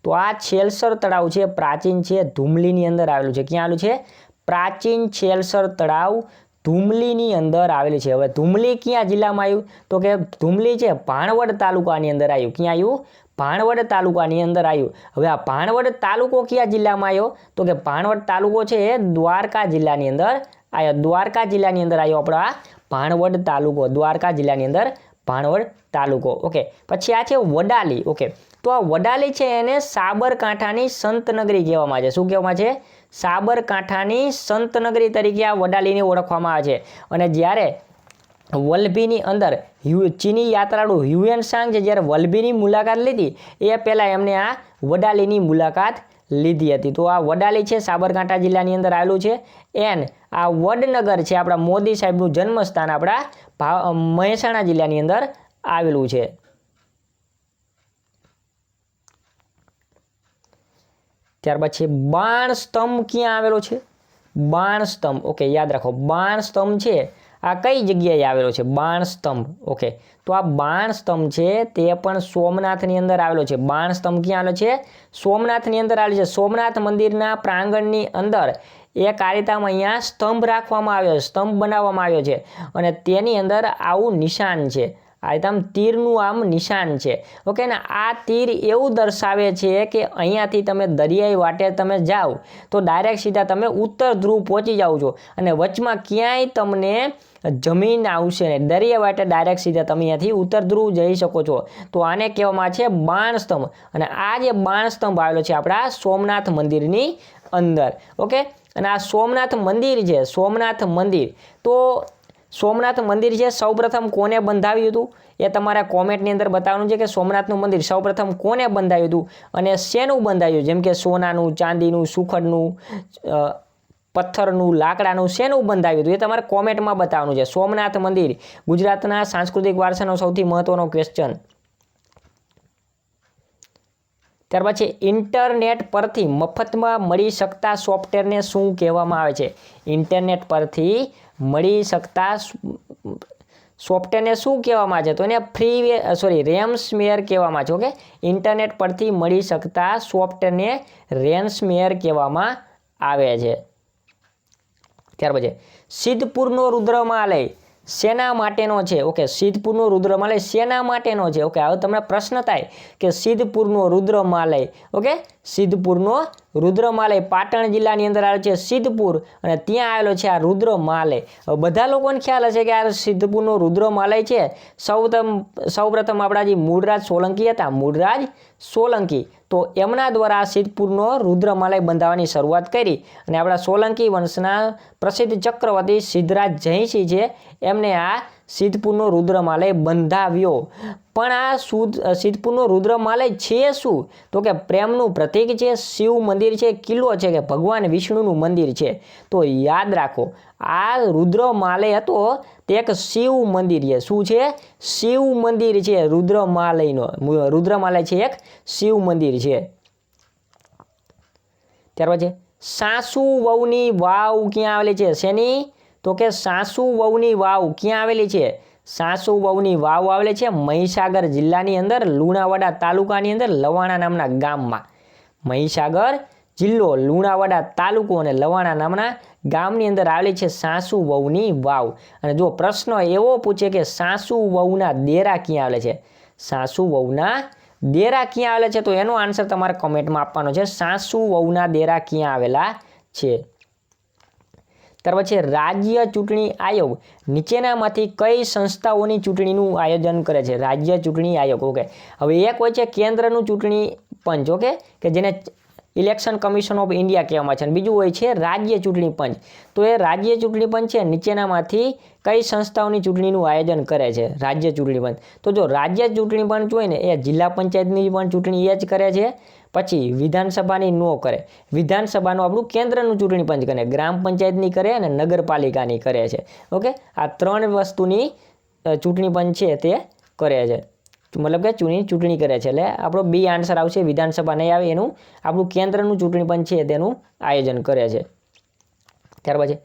તો આ છેલસર તળાવ છે પ્રાચીન છે ધુમલીની અંદર આવેલું છે. ક્યાં આવેલું છે? પ્રાચીન છેલસર તળાવ ધુમલીની અંદર આવેલી છે. હવે ધુમલી ક્યાં જિલ્લામાં આવ્યું? તો કે ધુમલી છે ભાણવડ તાલુકાની અંદર આવ્યું. ક્યાં આવ્યું? ભાણવડ તાલુકાની અંદર આવ્યું. હવે આ ભાણવડ તાલુકો કયા જિલ્લામાં આવ્યો? તો કે ભાણવડ તાલુકો છે એ દ્વારકા જિલ્લાની અંદર આવ્યો. દ્વારકા જિલ્લાની અંદર આવ્યો આપણો આ ભાણવડ તાલુકો. દ્વારકા જિલ્લાની અંદર ભાણવડ તાલુકો. ઓકે, પછી આ છે વડાલી. ઓકે, તો આ વડાલી છે એને સાબરકાંઠાની સંતનગરી કહેવામાં આવે છે. શું કહેવામાં છે? સાબરકાંઠાની સંતનગરી તરીકે આ વડાલીને ઓળખવામાં આવે છે. અને જ્યારે વલભીની અંદર ચીની યાત્રાળુ હ્યુએન સાંગ છે જ્યારે વલભીની મુલાકાત લીધી એ પહેલાં એમને આ વડાલીની મુલાકાત લીધી હતી. તો આ વડાલી છે સાબરકાંઠા જિલ્લાની અંદર આવેલું છે. એન આ વડનગર છે આપણા મોદી સાહેબનું જન્મસ્થાન આપણા મહેસાણા જિલ્લાની અંદર આવેલું છે. ત્યારબાદ છે બાણ સ્તંભ. ક્યાં આવેલો છે? બાણ સ્તંભ. ઓકે, યાદ રાખો બાણ સ્તંભ છે આ કઈ જગ્યાએ આવેલો છે? બાણ સ્તંભ. ઓકે, તો આ બાણ સ્તંભ છે તે પણ સોમનાથની અંદર આવેલો છે. બાણ સ્તંભ ક્યાં આવેલો છે? સોમનાથની અંદર આવેલો છે. સોમનાથ મંદિરના પ્રાંગણની અંદર એક આ રીતે અહીંયા સ્તંભ રાખવામાં આવ્યો, સ્તંભ બનાવવામાં આવ્યો છે અને તેની અંદર આવું નિશાન છે. આ રીતે આમ તીરનું આમ નિશાન છે. ઓકે ને, આ તીર એવું દર્શાવે છે કે અહીંયાથી તમે દરિયાઈ વાટે તમે જાઓ તો ડાયરેક્ટ સીધા તમે ઉત્તર ધ્રુવ પહોંચી જાઓ છો અને વચમાં ક્યાંય તમને જમીન આવશે ને, દરિયા વાટે ડાયરેક્ટ સીધા તમે અહીંયાથી ઉત્તર ધ્રુવ જઈ શકો છો. તો આને કહેવામાં છે બાણ સ્તંભ. અને આ જે બાણ સ્તંભ આવેલો છે આપણા સોમનાથ મંદિરની અંદર. ઓકે, અને આ સોમનાથ મંદિર છે, સોમનાથ મંદિર, તો સોમનાથ મંદિર છે સૌપ્રથમ કોને બંધાવ્યું હતું એ તમારે કોમેન્ટની અંદર બતાવવાનું છે કે સોમનાથનું મંદિર સૌપ્રથમ કોને બંધાવ્યું હતું અને શેનું બંધાવ્યું? જેમ કે સોનાનું, ચાંદીનું, સુખડનું, પથ્થરનું, લાકડાનું, શેનું બંધાવ્યું હતું એ તમારે કોમેન્ટમાં બતાવવાનું છે. સોમનાથ મંદિર ગુજરાતના સાંસ્કૃતિક વારસાનો સૌથી મહત્વનો ક્વેશ્ચન. ત્યાર પછી ઇન્ટરનેટ પરથી મફતમાં મળી શકતા સોફ્ટવેરને શું કહેવામાં આવે છે? ઇન્ટરનેટ પરથી મળી શકતા સોફ્ટવેરને શું કહેવામાં આવે છે? તો એને રેન્સમવેર કહેવામાં છે. ઓકે, ઇન્ટરનેટ પરથી મળી શકતા સોફ્ટવેરને રેન્સમવેર કહેવામાં આવે છે. ત્યાર પછી સિદ્ધપુરનો રુદ્રમાલય શેના માટેનો છે? ઓકે, સિદ્ધપુરનો રુદ્રમાલય શેના માટેનો છે? ઓકે, હવે તમને પ્રશ્ન થાય કે સિદ્ધપુરનો રુદ્રમાલય, ઓકે, સિદ્ધપુરનો રુદ્રમાલય પાટણ જિલ્લાની અંદર આવે છે સિદ્ધપુર અને ત્યાં આવેલો છે આ રુદ્રમાલય. હવે બધા લોકોને ખ્યાલ હશે કે આ સિદ્ધપુરનો રુદ્રમાલય છે સૌપ્રથમ આપણા જે મૂળરાજ સોલંકી હતા, મૂળરાજ સોલંકી, તો એમના દ્વારા સિદ્ધપુરનો રુદ્રમાલય બંધાવવાની શરૂઆત કરી અને આપણા સોલંકી વંશના પ્રસિદ્ધ ચક્રવર્તી સિદ્ધરાજ જયસિંહ છે એમને આ સિદ્ધપુરનો રુદ્રમાલય બંધાવ્યો. પણ આ સિદ્ધપુરનો રુદ્રમાલય છે શું? તો કે પ્રેમનું પ્રતીક છે, શિવ મંદિર છે, કિલ્લો છે કે ભગવાન વિષ્ણુનું મંદિર છે? તો યાદ રાખો આ રુદ્રમાલય હતો તે એક શિવ મંદિર છે. શું છે? શિવ મંદિર છે. રુદ્રમાલય છે એક શિવ મંદિર છે. ત્યાર પછી સાસુ વહુની વાવ ક્યાં આવેલી છે? શેની? તો કે સાસુ વહુની વાવ ક્યાં આવેલી છે? સાસુ વહુની વાવ આવેલી છે મહીસાગર જિલ્લાની અંદર લુણાવાડા તાલુકાની અંદર લવાણા નામના ગામમાં. મહીસાગર જિલ્લો, લુણાવાડા તાલુકો અને લવાણા નામના ગામની અંદર આવેલી છે સાસુ વહુની વાવ. અને જો પ્રશ્ન એવો પૂછે કે સાસુ વહુના દેરા ક્યાં આવેલા છે? સાસુ વહુના દેરા ક્યાં આવેલા છે? તો એનો આન્સર તમારે કમેન્ટમાં આપવાનો છે. સાસુ વહુના દેરા ક્યાં આવેલા છે? ત્યાર પછી રાજ્ય ચૂંટણી આયોગ નીચેનામાંથી કઈ સંસ્થાઓની ચૂંટણીનું આયોજન કરે છે? રાજ્ય ચૂંટણી આયોગ. ઓકે, હવે એક હોય છે કેન્દ્રનું ચૂંટણી પંચ, ઓકે, કે જેને ઇલેક્શન કમિશન ઓફ ઇન્ડિયા કહેવામાં છે, અને બીજું હોય છે રાજ્ય ચૂંટણી પંચ. તો એ રાજ્ય ચૂંટણી પંચ છે નીચેનામાંથી કઈ સંસ્થાઓની ચૂંટણીનું આયોજન કરે છે? રાજ્ય ચૂંટણી પંચ. તો જો રાજ્ય ચૂંટણી પંચ હોય ને એ જિલ્લા પંચાયતની પણ ચૂંટણી એ જ કરે છે, પછી વિધાનસભાની ન કરે. વિધાનસભાનું આપણું કેન્દ્રનું ચૂંટણી પંચ કરે, ગ્રામ પંચાયતની કરે અને નગરપાલિકાની કરે છે. ઓકે, આ ત્રણ વસ્તુની ચૂંટણી પંચ છે તે કરે છે, મતલબ કે ચૂંટણી કરે છે. એટલે આપણો બી આન્સર આવશે, વિધાનસભા નહીં આવે, એનું આપણું કેન્દ્રનું ચૂંટણી પંચ છે તેનું આયોજન કરે છે. ત્યાર પછી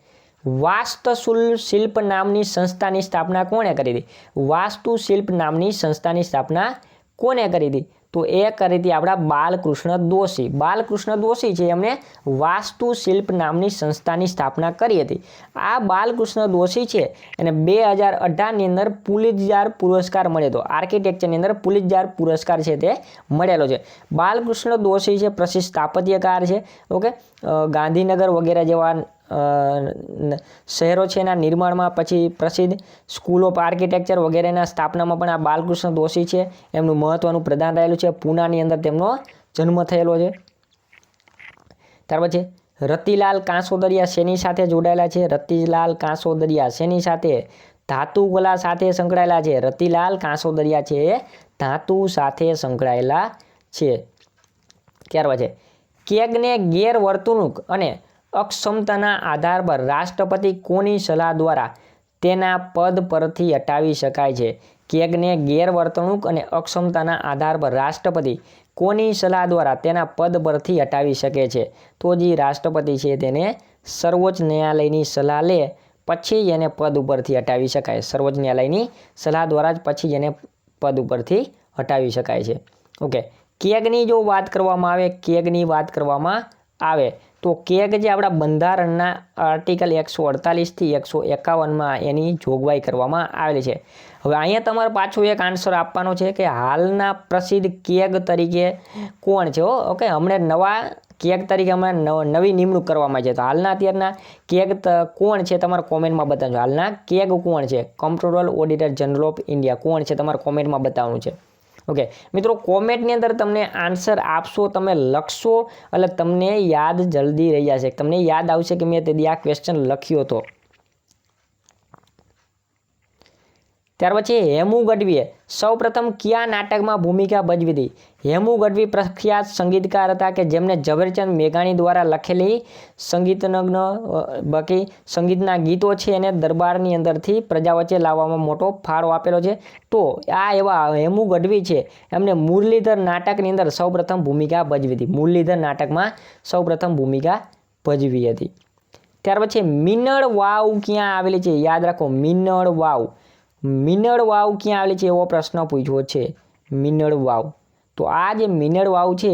વાસ્તુશિલ્પ નામની સંસ્થાની સ્થાપના કોણે કરી હતી? વાસ્તુશિલ્પ નામની સંસ્થાની સ્થાપના કોને કરી હતી? તો એ કરી હતી આપણા બાલકૃષ્ણ દોશી. બાલકૃષ્ણ દોશી છે એમણે વાસ્તુશિલ્પ નામની સંસ્થાની સ્થાપના કરી હતી. આ બાલકૃષ્ણ દોશી છે એને 2018ની અંદર પુલિત્ઝર પુરસ્કાર મળ્યો હતો. આર્કિટેક્ચરની અંદર પુલિત્ઝર પુરસ્કાર છે તે મળેલો છે. બાલકૃષ્ણ દોશી છે પ્રસિદ્ધ સ્થાપત્યકાર છે. ઓકે, ગાંધીનગર વગેરે જેવા શહેરો છે એના નિર્માણમાં, પછી પ્રસિદ્ધ સ્કૂલ ઓફ આર્કિટેક્ચર વગેરેના સ્થાપનામાં પણ આ બાલકૃષ્ણ દોશી છે એમનું મહત્વનું પ્રદાન રહેલું છે. પૂનાની અંદર તેમનો જન્મ થયેલો છે. ત્યાર પછી રતિલાલ કાંસોદરિયા શેની સાથે જોડાયેલા છે? રતિલાલ કાંસોદરિયા શેની સાથે? ધાતુકલા સાથે સંકળાયેલા છે. રતિલાલ કાંસોદરિયા છે એ ધાતુ સાથે સંકળાયેલા છે. ત્યાર પછી કેગને ગેરવર્તણૂક અને અક્ષમતાના આધાર પર રાષ્ટ્રપતિ કોની સલાહ દ્વારા તેના પદ પરથી હટાવી શકાય છે? કેગને ગેરવર્તણૂક અને અક્ષમતાના આધાર પર રાષ્ટ્રપતિ કોની સલાહ દ્વારા તેના પદ પરથી હટાવી શકે છે? તો જે રાષ્ટ્રપતિ છે તેને સર્વોચ્ચ ન્યાયાલયની સલાહ લે પછી એને પદ ઉપરથી હટાવી શકાય. સર્વોચ્ચ ન્યાયાલયની સલાહ દ્વારા જ પછી એને પદ ઉપરથી હટાવી શકાય છે. ઓકે, કેગની જો વાત કરવામાં આવે, કેગની વાત કરવામાં આવે તો કેગ જે આપણા બંધારણના આર્ટિકલ 148થી 151માં એની જોગવાઈ કરવામાં આવેલી છે. હવે અહીંયા તમારે પાછો એક આન્સર આપવાનો છે કે હાલના પ્રસિદ્ધ કેગ તરીકે કોણ છે? ઓકે, હમણાં નવા કેગ તરીકે હમણાં નવી નિમણૂક કરવામાં આવી છે. તો હાલના અત્યારના કેગ કોણ છે તમારે કોમેન્ટમાં બતાવજો. હાલના કેગ કોણ છે? કમ્પ્ટ્રોલર ઓડિટર જનરલ ઓફ ઇન્ડિયા કોણ છે તમારે કોમેન્ટમાં બતાવવાનું છે. ઓકે મિત્રો, કોમેન્ટની અંદર તમને આન્સર આપશો, તમે લખશો એટલે તમને યાદ જલ્દી રહી જશે. તમને યાદ આવશે કે મેં તે આ ક્વેશ્ચન લખ્યો હતો. ત્યાર પછી હેમુ ગઢવીએ સૌપ્રથમ કયા નાટકમાં ભૂમિકા ભજવી હતી? હેમુ ગઢવી પ્રખ્યાત સંગીતકાર હતા કે જેમને ઝવેરચંદ મેઘાણી દ્વારા લખેલી સંગીતના ગીતો છે એને દરબારની અંદરથી પ્રજા વચ્ચે લાવવામાં મોટો ફાળો આપેલો છે. તો આ એવા હેમુ ગઢવી છે એમને મુરલીધર નાટકની અંદર સૌપ્રથમ ભૂમિકા ભજવી હતી. મુરલીધર નાટકમાં સૌપ્રથમ ભૂમિકા ભજવી હતી. ત્યાર પછી મિનળ વાવ ક્યાં આવેલી છે? યાદ રાખો, મિનળ વાવ. મિનળ વાવ ક્યાં આવેલી છે એવો પ્રશ્ન પૂછ્યો છે. મિનળ વાવ, તો આ જે મિનળ વાવ છે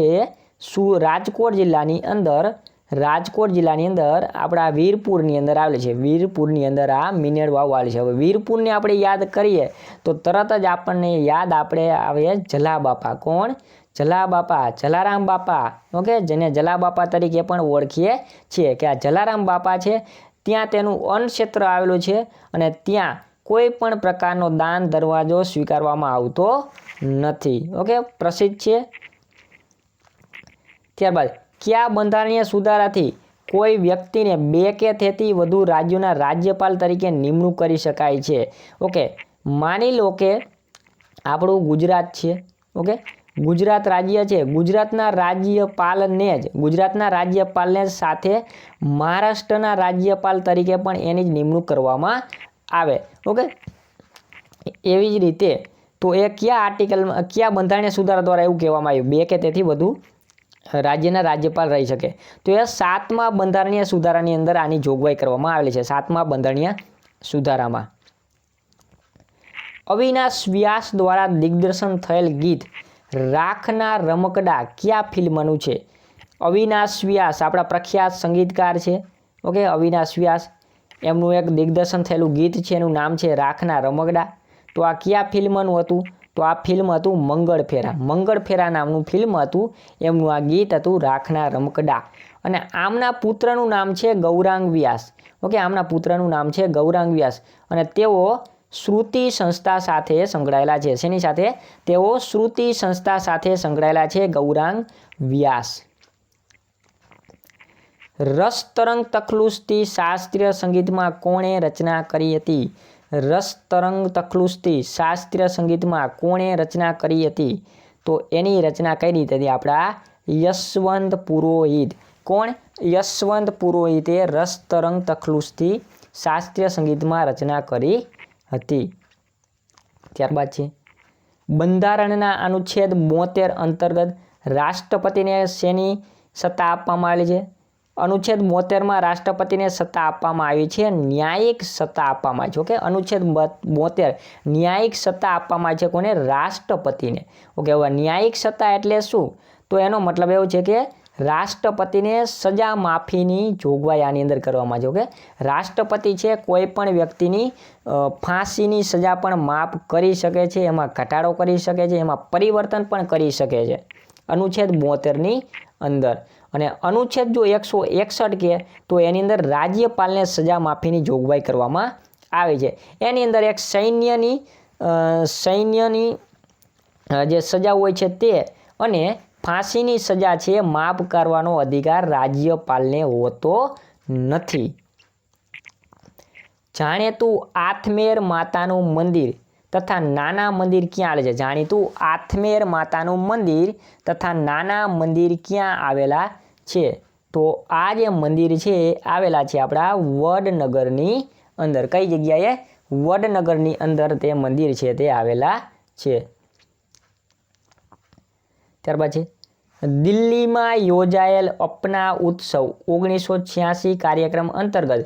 રાજકોટ જિલ્લાની અંદર આપણા વીરપુરની અંદર આવેલી છે. વીરપુરની અંદર આ મિનળ વાવ આવેલી છે. હવે વીરપુરને આપણે યાદ કરીએ તો તરત જ આપણને યાદ આવે જલાબાપા. કોણ? જલાબાપા, જલારામ બાપા. ઓકે, જેને જલાબાપા તરીકે પણ ઓળખીએ છીએ કે આ જલારામ બાપા છે. ત્યાં તેનું અન્નક્ષેત્ર આવેલું છે અને ત્યાં કોઈ પણ પ્રકારનો દાન દરવાજો સ્વીકારવામાં આવતો નથી. ઓકે, પ્રસિદ્ધ છે. ત્યારબાદ કયા બંધારણીય સુધારાથી કોઈ વ્યક્તિને 2 કે તેથી વધુ રાજ્યોના રાજ્યપાલ તરીકે નિમણૂક કરી શકાય છે? ઓકે, માની લો કે આપણું ગુજરાત છે. ઓકે, ગુજરાત રાજ્ય છે. ગુજરાતના રાજ્યપાલને સાથે મહારાષ્ટ્રના રાજ્યપાલ તરીકે પણ એની જ નિમણૂક કરવામાં આવે. ઓકે, એવી જ રીતે તો એ કયા બંધારણીય સુધારા દ્વારા એવું કહેવામાં આવ્યું 2 કે તેથી વધુ રાજ્યના રાજ્યપાલ રહી શકે? તો એ 7મા બંધારણીય સુધારાની અંદર આની જોગવાઈ કરવામાં આવેલી છે. 7મા બંધારણીય સુધારામાં અવિનાશ વ્યાસ દ્વારા દિગ્દર્શન થયેલ ગીત રાખના રમકડા કયા ફિલ્મનું છે? અવિનાશ વ્યાસ આપણા પ્રખ્યાત સંગીતકાર છે. ઓકે, અવિનાશ વ્યાસ એમનું એક દિગ્દર્શન થયેલું ગીત છે એનું નામ છે રાખના રમકડા. તો આ કયા ફિલ્મનું હતું? તો આ ફિલ્મ હતું મંગળફેરા. મંગળફેરા નામનું ફિલ્મ હતું, એમનું આ ગીત હતું રાખના રમકડા. અને આમના પુત્રનું નામ છે ગૌરાંગ વ્યાસ. ઓકે, આમના પુત્રનું નામ છે ગૌરાંગ વ્યાસ અને તેઓ શ્રુતિ સંસ્થા સાથે સંકળાયેલા છે. શેની સાથે? તેઓ શ્રુતિ સંસ્થા સાથે સંકળાયેલા છે, ગૌરાંગ વ્યાસ. રસતરંગ તખલુસ્તી શાસ્ત્રીય સંગીતમાં કોણે રચના કરી હતી? રસતરંગ તખલુસ્તી શાસ્ત્રીય સંગીતમાં કોણે રચના કરી હતી? તો એની રચના કરી હતી આપણા યશવંત પુરોહિત. કોણ? યશવંત પુરોહિતે રસતરંગ તખલુસ્તી શાસ્ત્રીય સંગીતમાં રચના કરી હતી. ત્યારબાદ છે બંધારણના અનુચ્છેદ 72 અંતર્ગત રાષ્ટ્રપતિને શેની સત્તા આપવામાં આવેલી છે? અનુચ્છેદ 72 રાષ્ટ્રપતિને સત્તા આપવામાં આવી છે, ન્યાયિક સત્તા આપવામાં આવી છે. ઓકે, અનુચ્છેદ 72 ન્યાયિક સત્તા આપવામાં આવી છે કોને? રાષ્ટ્રપતિને. ઓકે, હવે ન્યાયિક સત્તા એટલે શું? તો એનો મતલબ એવો છે કે રાષ્ટ્રપતિને સજા માફીની જોગવાઈ આની અંદર કરવામાં આવે છે. ઓકે, રાષ્ટ્રપતિ છે કોઈ પણ વ્યક્તિની ફાંસીની સજા પણ માફ કરી શકે છે, એમાં ઘટાડો કરી શકે છે, એમાં પરિવર્તન પણ કરી શકે છે અનુચ્છેદ 72ની અંદર. અને અનુચ્છેદ જો 161 કે તો એની અંદર રાજ્યપાલને સજા માફીની જોગવાઈ કરવામાં આવે છે. એની અંદર એક સૈન્યની જે સજા હોય છે તે અને ફાંસીની સજા છે માફ કરવાનો અધિકાર રાજ્યપાલને હોતો નથી. જાણીતું આથમેર માતાનું મંદિર તથા નાના મંદિર ક્યાં આવેલા છે? જાણીતું આથમેર માતાનું મંદિર તથા નાના મંદિર ક્યાં આવેલા છે? તો આ જે મંદિર છે આવેલા છે આપણા વડનગરની અંદર. કઈ જગ્યાએ? વડનગરની અંદર તે મંદિર છે તે આવેલા છે. ત્યારબાદ છે દિલ્હીમાં યોજાયેલ અપના ઉત્સવ 1986 કાર્યક્રમ અંતર્ગત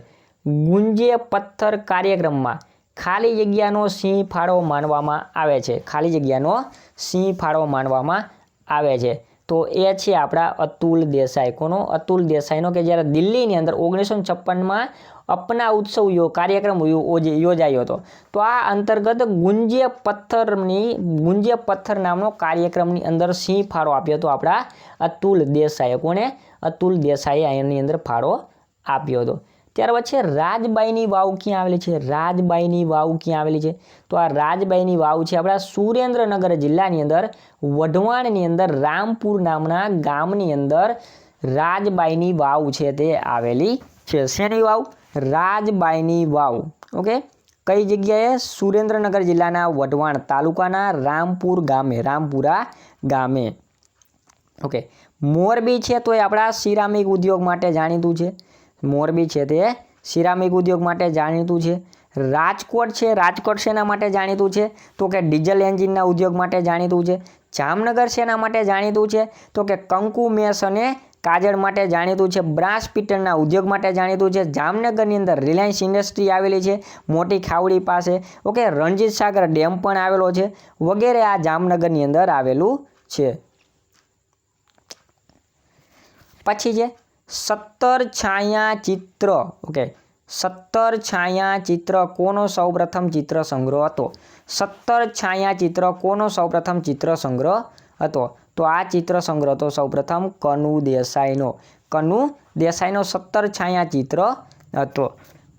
ગુંજે પથ્થર કાર્યક્રમમાં ખાલી જગ્યાનો સિંહ ફાળો માનવામાં આવે છે. ખાલી જગ્યાનો સિંહ ફાળો માનવામાં આવે છે. તો એ છે આપણા અતુલ દેસાઈ. કોનો? અતુલ દેસાઈનો, કે જ્યારે દિલ્હીની અંદર 1956માં અપના ઉત્સવ કાર્યક્રમ યોજાયો હતો. તો આ અંતર્ગત ગુંજે પથ્થર નામનો કાર્યક્રમની અંદર સિંહ ફાળો આપ્યો હતો આપણા અતુલ દેસાઈએ. કોને? અતુલ દેસાઈએ એની અંદર ફાળો આપ્યો હતો. ત્યારબાદ છે રાજબાઈની વાવ ક્યાં આવેલી છે? રાજબાઈની વાવ ક્યાં આવેલી છે? તો આ રાજબાઈની વાવ છે આપણા સુરેન્દ્રનગર જિલ્લાની અંદર વઢવાણની અંદર રામપુર નામના ગામની અંદર રાજબાઈની વાવ છે તે આવેલી છે. શેની વાવ? રાજબાઈની વાવ. ઓકે, કઈ જગ્યાએ? સુરેન્દ્રનગર જિલ્લાના વઢવાણ તાલુકાના રામપુરા ગામે. ઓકે, મોરબી છે તો એ આપણા સિરામિક ઉદ્યોગ માટે જાણીતું છે. મોરબી છે તે સિરામિક ઉદ્યોગ માટે જાણીતું છે. રાજકોટ છે, રાજકોટ શેના માટે જાણીતું છે? તો કે ડીઝલ એન્જિનના ઉદ્યોગ માટે જાણીતું છે. જામનગર શેના માટે જાણીતું છે? તો કે કંકુ મેસ અને કાજળ માટે જાણીતું છે. બ્રાસ પીટણના ઉદ્યોગ માટે જાણીતું છે. જામનગરની અંદર રિલાયન્સ ઇન્ડસ્ટ્રી આવેલી છે મોટી ખાવડી પાસે. ઓકે, રણજીત સાગર ડેમ પણ આવેલો છે વગેરે આ જામનગરની અંદર આવેલું છે. પછી છે 17 છાયાચિત્ર. ઓકે, 17 છાયાચિત્ર કોનો સૌપ્રથમ ચિત્ર સંગ્રહ હતો? 17 છાયાચિત્ર કોનો સૌપ્રથમ ચિત્ર સંગ્રહ હતો? તો આ ચિત્ર સંગ્રહ તો સૌપ્રથમ કનુ દેસાઈનો. કનુ દેસાઈનો 17 છાયાચિત્ર હતો.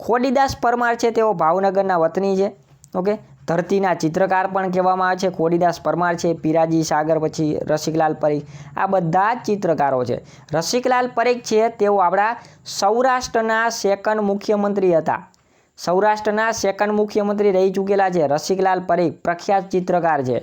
ખોડીદાસ પરમાર છે તેઓ ભાવનગરના વતની છે. ઓકે, ધરતીના ચિત્રકાર પણ કહેવામાં આવે છે. ખોડીદાસ પરમાર છે, પીરાજી સાગર, પછી રસિકલાલ પરીખ, આ બધા ચિત્રકારો છે. રસિકલાલ પરીખ છે તેઓ આપણા સૌરાષ્ટ્રના સેકન્ડ મુખ્યમંત્રી હતા. સૌરાષ્ટ્રના સેકન્ડ મુખ્યમંત્રી રહી ચૂકેલા છે રસિકલાલ પરીખ, પ્રખ્યાત ચિત્રકાર છે.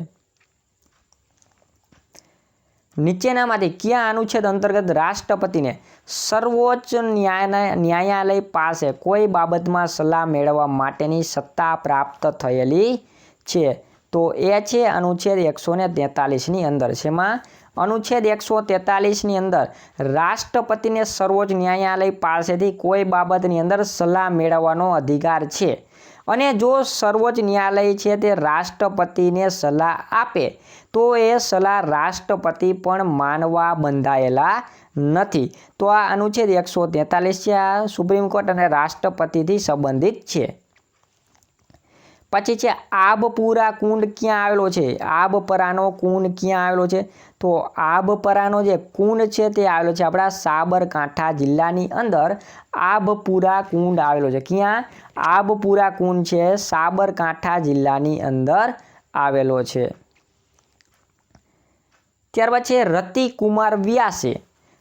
નીચેનામાંથી કયા અનુચ્છેદ અંતર્ગત રાષ્ટ્રપતિને સર્વોચ્ચ ન્યાયાલય પાસે કોઈ બાબતમાં સલાહ મેળવવા માટેની સત્તા પ્રાપ્ત થયેલી છે? તો એ છે અનુચ્છેદ 143ની અંદર. શેમાં? અનુચ્છેદ 143ની અંદર રાષ્ટ્રપતિને સર્વોચ્ચ ન્યાયાલય પાસેથી કોઈ બાબતની અંદર સલાહ મેળવવાનો અધિકાર છે. અને જો સર્વોચ્ચ ન્યાયાલય છે તે રાષ્ટ્રપતિને સલાહ આપે તો એ સલાહ રાષ્ટ્રપતિ પણ માનવા બંધાયેલા નથી. તો આ અનુચ્છેદ 143 છે. આ સુપ્રીમ કોર્ટ અને રાષ્ટ્રપતિથી સંબંધિત છે. પછી છે આબપુરા કુંડ ક્યાં આવેલો છે? આબપરાનો કુંડ ક્યાં આવેલો છે? તો આબપરાનો જે કુંડ છે તે આવેલો છે આપણા સાબરકાંઠા જિલ્લાની અંદર આબપુરા કુંડ આવેલો છે. ક્યાં? આબપુરા કુંડ છે સાબરકાંઠા જિલ્લાની અંદર આવેલો છે. ત્યારબાદ છે રતિકુમાર વ્યાસે.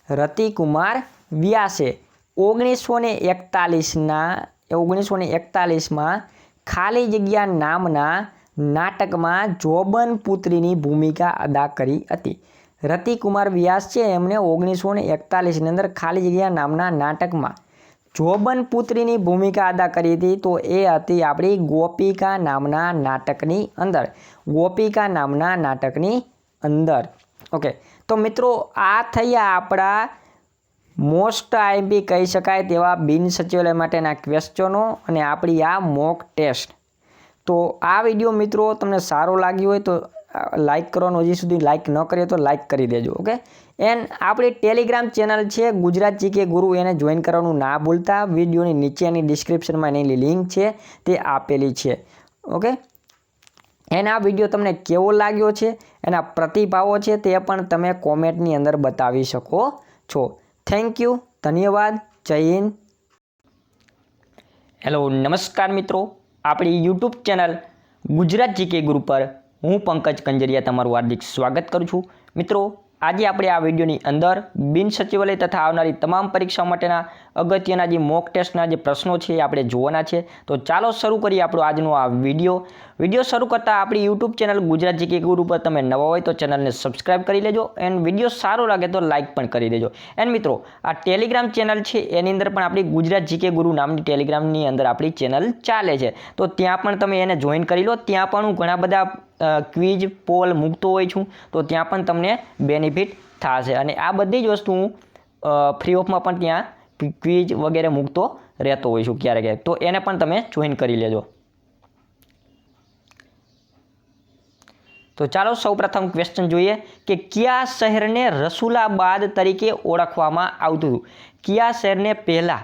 રતિકુમાર વ્યાસે 1941માં ખાલી જગ્યા નામના નાટકમાં જોબન પુત્રીની ભૂમિકા અદા કરી હતી. રતિકુમાર વ્યાસ છે એમણે 1941ની અંદર ખાલી જગ્યા નામના નાટકમાં જોબન પુત્રીની ભૂમિકા અદા કરી હતી. તો એ હતી આપણી ગોપિકા નામના નાટકની અંદર. ગોપિકા નામના નાટકની અંદર. ઓકે, તો મિત્રો આ થયા આપણા મોસ્ટ આઈએમપી કહી શકાય તેવા બિન સચિવાલય માટેના ક્વેશ્ચનો અને આપણી આ મોક ટેસ્ટ. તો આ વિડીયો મિત્રો તમને સારો લાગ્યો હોય તો લાઇક કરવાનું, હજી સુધી લાઇક ન કરીએ તો લાઇક કરી દેજો. ઓકે, એન્ડ આપણી ટેલિગ્રામ ચેનલ છે ગુજરાત જીકે ગુરુ, એને જોઈન કરવાનું ના ભૂલતા. વિડીયોની નીચેની ડિસ્ક્રિપ્શનમાં એની લિંક છે તે આપેલી છે. ઓકે, એન્ડ આ વિડીયો તમને કેવો લાગ્યો છે, એના પ્રતિભાવો છે તે પણ તમે કોમેન્ટની અંદર બતાવી શકો છો. થેન્ક યુ, ધન્યવાદ, જય હિન્દ. હેલો, નમસ્કાર મિત્રો. આપણી યુટ્યુબ ચેનલ ગુજરાત જીકે ગુરુ પર હું પંકજ કંજરિયા તમારું હાર્દિક સ્વાગત કરું છું. મિત્રો, આજે આપણે આ વિડીયોની અંદર બિન સચિવાલય તથા આવનારી તમામ પરીક્ષાઓ માટેના અગત્યના જે મોક ટેસ્ટના જે પ્રશ્નો છે એ આપણે જોવાના છે. તો ચાલો શરૂ કરીએ આપણો આજનો આ વિડીયો શરૂ કરતાં આપણી યુટ્યુબ ચેનલ ગુજરાત જીકે ગુરુ પર તમે નવા હોય તો ચેનલને સબસ્ક્રાઈબ કરી લેજો. એન્ડ વિડીયો સારો લાગે તો લાઇક પણ કરી દેજો. એન્ડ મિત્રો, આ ટેલિગ્રામ ચેનલ છે એની અંદર પણ આપણી ગુજરાત જીકે ગુરુ નામની ટેલિગ્રામની અંદર આપણી ચેનલ ચાલે છે. તો ત્યાં પણ તમે એને જોઈન કરી લો. ત્યાં પણ હું ઘણા બધા ક્વિઝ પોલ મૂકતો હોય છું, તો ત્યાં પણ તમને બેનિફિટ થશે. અને આ બધી જ વસ્તુ હું ફ્રી ઓફમાં પણ ત્યાં ક્વિઝ વગેરે મૂકતો રહેતો હોય છું ક્યારેક, તો એને પણ તમે જોઈન કરી લેજો. તો ચાલો સૌપ્રથમ ક્વેશ્ચન જોઈએ કે કયા શહેરને રસુલાબાદ તરીકે ઓળખવામાં આવતું હતું? કયા શહેરને પહેલાં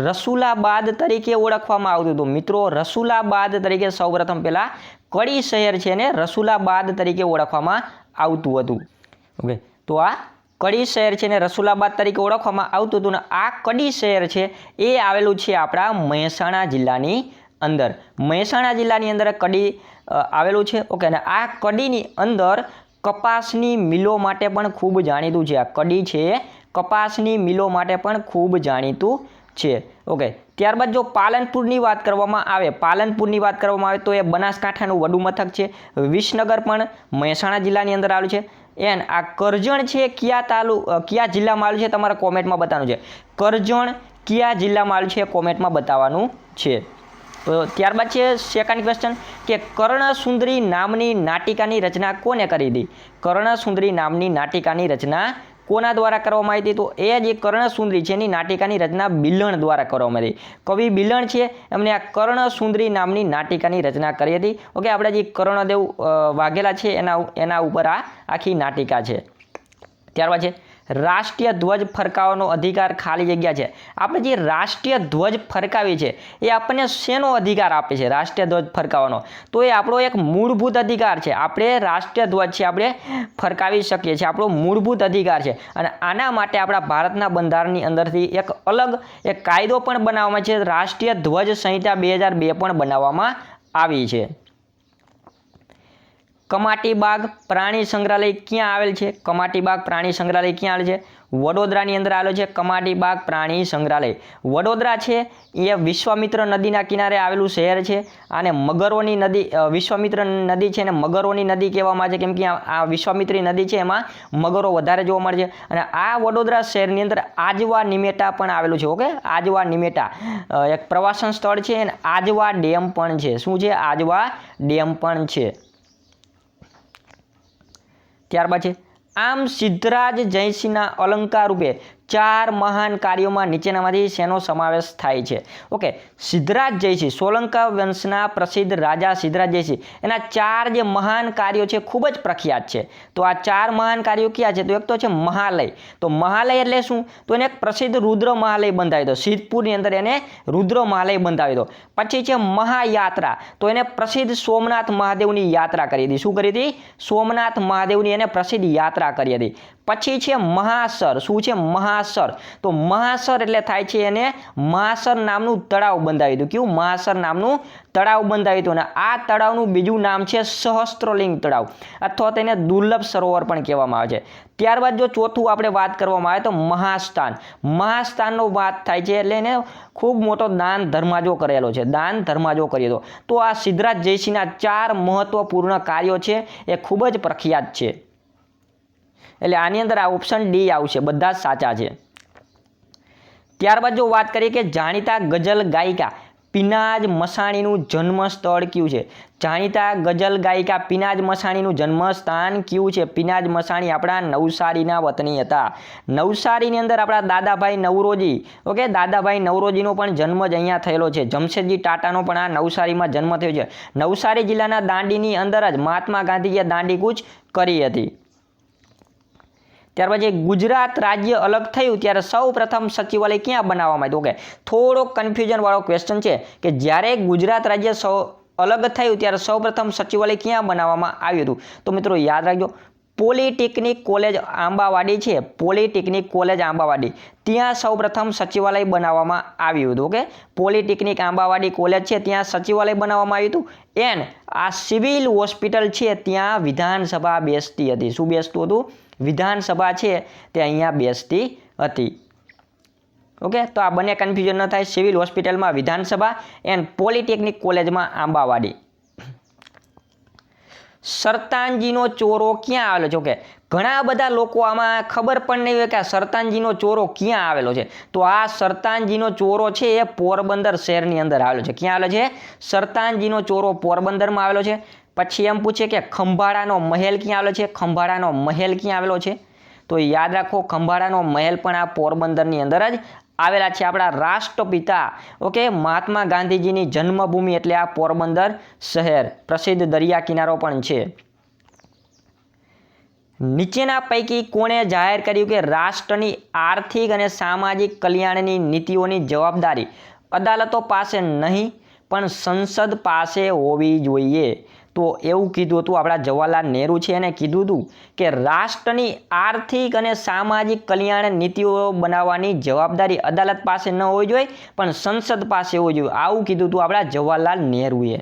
રસુલાબાદ તરીકે ઓળખવામાં આવતું હતું? મિત્રો, રસુલાબાદ તરીકે સૌપ્રથમ પહેલાં કડી શહેર છે ને રસુલાબાદ તરીકે ઓળખવામાં આવતું હતું. ઓકે, તો આ કડી શહેર છે ને રસુલાબાદ તરીકે ઓળખવામાં આવતું હતું. ને આ કડી શહેર છે એ આવેલું છે આપણા મહેસાણા જિલ્લાની અંદર. મહેસાણા જિલ્લાની અંદર કડી આવેલું છે. ઓકે, અને આ કડીની અંદર કપાસની મિલો માટે પણ ખૂબ જાણીતું છે. આ કડી છે કપાસની મિલો માટે પણ ખૂબ જાણીતું છે. ઓકે, ત્યારબાદ જો પાલનપુરની વાત કરવામાં આવે તો એ બનાસકાંઠાનું વડું મથક છે. વિસનગર પણ મહેસાણા જિલ્લાની અંદર આવેલું છે. એન્ડ આ કરજણ છે કયા જિલ્લામાં આવેલું છે તમારે કોમેન્ટમાં બતાવવાનું છે. કરજણ કયા જિલ્લામાં આવેલું છે કોમેન્ટમાં બતાવવાનું છે. તો ત્યારબાદ છે સેકન્ડ ક્વેશ્ચન કે કર્ણસુંદરી નામની નાટિકાની રચના કોને કરી હતી? કર્ણસુંદરી નામની નાટિકાની રચના કોના દ્વારા કરવામાં આવી હતી? તો એ જે કર્ણસુંદરી છે એની નાટિકાની રચના બિલણ દ્વારા કરવામાં આવી. કવિ બિલણ છે એમને આ કર્ણસુંદરી નામની નાટિકાની રચના કરી હતી. ઓકે, આપણે જે કર્ણદેવ વાઘેલા છે એના ઉપર આ આખી નાટિકા છે. ત્યારબાદ છે રાષ્ટ્રીય ધ્વજ ફરકાવવાનો અધિકાર ખાલી જગ્યા છે. આપણે જે રાષ્ટ્રીય ધ્વજ ફરકાવીએ છે એ આપણને શેનો અધિકાર આપે છે? રાષ્ટ્રીય ધ્વજ ફરકાવવાનો, તો એ આપણો એક મૂળભૂત અધિકાર છે. આપણે રાષ્ટ્રીય ધ્વજ છે આપણે ફરકાવી શકીએ છીએ, આપણો મૂળભૂત અધિકાર છે. અને આના માટે આપણા ભારતના બંધારણની અંદરથી એક અલગ એક કાયદો પણ બનાવવામાં છે. રાષ્ટ્રીય ધ્વજ સંહિતા 2002 પણ બનાવવામાં આવી છે. કમાટીબાગ પ્રાણી સંગ્રહાલય ક્યાં આવેલ છે? કમાટીબાગ પ્રાણી સંગ્રહાલય ક્યાં આવેલ છે? વડોદરાની અંદર આવેલો છે કમાટીબાગ પ્રાણી સંગ્રહાલય. વડોદરા છે એ વિશ્વામિત્ર નદીના કિનારે આવેલું શહેર છે. અને મગરોની નદી, વિશ્વામિત્ર નદી છે ને મગરોની નદી કહેવામાં આવે છે, કેમ કે આ વિશ્વામિત્રી નદી છે એમાં મગરો વધારે જોવા મળે છે. અને આ વડોદરા શહેરની અંદર આજવા નિમેટા પણ આવેલું છે. ઓકે, આજવા નિમેટા એક પ્રવાસન સ્થળ છે. અને આજવા ડેમ પણ છે. શું છે? આજવા ડેમ પણ છે. ત્યારબાદ છે આમ સિદ્ધરાજ જયસિંહના અલંકાર રૂપે 4 મહાન કાર્યોમાં નીચેનામાંથી શેનો સમાવેશ થાય છે? ઓકે, સિદ્ધરાજ જયસિંહ, સોલંકા વંશના પ્રસિદ્ધ રાજા સિદ્ધરાજ જયસિંહ, એના 4 જે મહાન કાર્યો છે ખૂબ જ પ્રખ્યાત છે. તો આ 4 મહાન કાર્યો ક્યાં છે? તો એક તો છે મહાલય. તો મહાલય એટલે શું? તો એને એક પ્રસિદ્ધ રુદ્ર મહાલય બંધાવ્યો હતો. સિદ્ધપુરની અંદર એને રુદ્ર મહાલય બંધાવ્યો હતો. પછી છે મહાયાત્રા, તો એને પ્રસિદ્ધ સોમનાથ મહાદેવની યાત્રા કરી હતી. શું કરી હતી? સોમનાથ મહાદેવની એને પ્રસિદ્ધ યાત્રા કરી હતી. પછી છે મહાસર. શું છે? મહાસર. તો મહાસર એટલે થાય છે એને મહાસર નામનું તળાવ બંધાવ્યું હતું. કેવું? મહાસર નામનું તળાવ બંધાવ્યું હતું. અને આ તળાવનું બીજું નામ છે સહસ્ત્રલિંગ તળાવ, અથવા તેને દુર્લભ સરોવર પણ કહેવામાં આવે છે. ત્યારબાદ જો ચોથું આપણે વાત કરવામાં આવે તો મહાસ્થાન. મહાસ્થાનનો વાત થાય છે એટલે એને ખૂબ મોટો દાન ધર્માજો કરેલો છે. દાન ધર્માજો કર્યો હતો. તો આ સિદ્ધરાજ જયસિંહના 4 મહત્વપૂર્ણ કાર્યો છે એ ખૂબ જ પ્રખ્યાત છે. એટલે આની અંદર આ ઓપ્શન ડી આવશે. બધા જ સાચા છે. ત્યારબાદ જો વાત કરીએ કે જાણીતા ગઝલ ગાયિકા પિનાજ મસાણીનું જન્મ સ્થળ કયું છે? જાણીતા ગઝલ ગાયિકા પિનાજ મસાણીનું જન્મસ્થાન કયું છે? પિનાજ મસાણી આપણા નવસારીના વતની હતા. નવસારીની અંદર આપણા દાદાભાઈ નવરોજી, ઓકે, દાદાભાઈ નવરોજીનો પણ જન્મ જ અહીંયા થયેલો છે. જમશેદજી ટાટાનો પણ આ નવસારીમાં જન્મ થયો છે. નવસારી જિલ્લાના દાંડીની અંદર જ મહાત્મા ગાંધીજીએ દાંડી કૂચ કરી હતી. ત્યાર પછી ગુજરાત રાજ્ય અલગ થયું ત્યારે સૌ પ્રથમ સચિવાલય ક્યાં બનાવવામાં આવ્યું? ઓકે, થોડો કન્ફ્યુઝન વાળો ક્વેશ્ચન છે કે જ્યારે ગુજરાત રાજ્ય અલગ થયું ત્યારે સૌ પ્રથમ સચિવાલય ક્યાં બનાવવામાં આવ્યું હતું? તો મિત્રો યાદ રાખજો, પોલિટેકનિક કોલેજ આંબાવાડી છે, પોલિટેકનિક કોલેજ આંબાવાડી, ત્યાં સૌ પ્રથમ સચિવાલય બનાવવામાં આવ્યું હતું. ઓકે, પોલિટેકનિક આંબાવાડી કોલેજ છે ત્યાં સચિવાલય બનાવવામાં આવ્યું હતું. એન્ડ આ સિવિલ હોસ્પિટલ છે ત્યાં વિધાનસભા બેસતી હતી. શું બેસતું હતું? વિધાનસભા છે તે અહીંયા બેસતી હતી. ઓકે, તો આ બંને કન્ફ્યુઝન ન થાય. સિવિલ હોસ્પિટલમાં વિધાનસભા એન્ડ પોલિટેકનિક કોલેજમાં આંબાવાડી. સરતાનજીનો ચોરો ક્યાં આવેલો છે? ઓકે, ઘણા બધા લોકો આમાં ખબર પણ નહીં હોય કે આ સરતાનજીનો ચોરો ક્યાં આવેલો છે. તો આ સરતાનજીનો ચોરો છે એ પોરબંદર શહેરની અંદર આવેલો છે. ક્યાં આવેલો છે? સરતાનજીનો ચોરો પોરબંદરમાં આવેલો છે. પછી એમ પૂછે કે ખંભાળાનો મહેલ ક્યાં આવેલો છે? ખંભાળાનો મહેલ ક્યાં આવેલો છે? તો યાદ રાખો, ખંભાળાનો મહેલ પણ આ પોરબંદરની અંદર જ આવેલા છે. આપણા રાષ્ટ્રપિતા, ઓકે, મહાત્મા ગાંધીજીની જન્મભૂમિ એટલે આ પોરબંદર શહેર. પ્રસિદ્ધ દરિયા કિનારો પણ છે. નીચેના પૈકી કોણે જાહેર કર્યું કે રાષ્ટ્રની આર્થિક અને સામાજિક કલ્યાણની નીતિઓની જવાબદારી અદાલતો પાસે નહીં પણ સંસદ પાસે હોવી જોઈએ? તો એવું કીધું હતું આપણા જવાહરલાલ નહેરુ છે, એને કીધું હતું કે રાષ્ટ્રની આર્થિક અને સામાજિક કલ્યાણ નીતિઓ બનાવવાની જવાબદારી અદાલત પાસે ન હોવી જોઈએ પણ સંસદ પાસે હોવી જોઈએ. આવું કીધું હતું આપણા જવાહરલાલ નહેરુએ.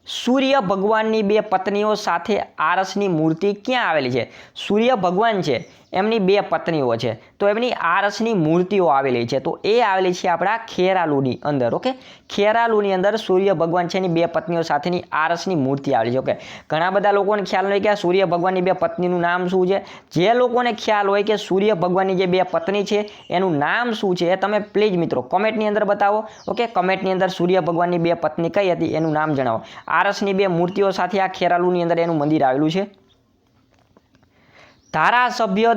સૂર્ય ભગવાનની બે પત્નીઓ સાથે આરસની મૂર્તિ ક્યાં આવેલી છે? સૂર્ય ભગવાન છે, એમની બે પત્નીઓ છે, તો એમની આરસની મૂર્તિઓ આવેલી છે. તો એ આવેલી છે આપણા ખેરાલુની અંદર. ઓકે, ખેરાલુની અંદર સૂર્ય ભગવાન છે એની બે પત્નીઓ સાથેની આરસની મૂર્તિ આવેલી છે. ઓકે, ઘણા બધા લોકોને ખ્યાલ હોય કે આ સૂર્ય ભગવાનની બે પત્નીનું નામ શું છે. જે લોકોને ખ્યાલ હોય કે સૂર્ય ભગવાનની જે બે પત્ની છે એનું નામ શું છે એ તમે પ્લીઝ મિત્રો કોમેન્ટની અંદર બતાવો. ઓકે, કોમેન્ટની અંદર સૂર્ય ભગવાનની બે પત્ની કઈ હતી એનું નામ જણાવો. આરસની બે મૂર્તિઓ સાથે આ ખેરાલુની અંદર એનું મંદિર આવેલું છે. ધારાસભ્ય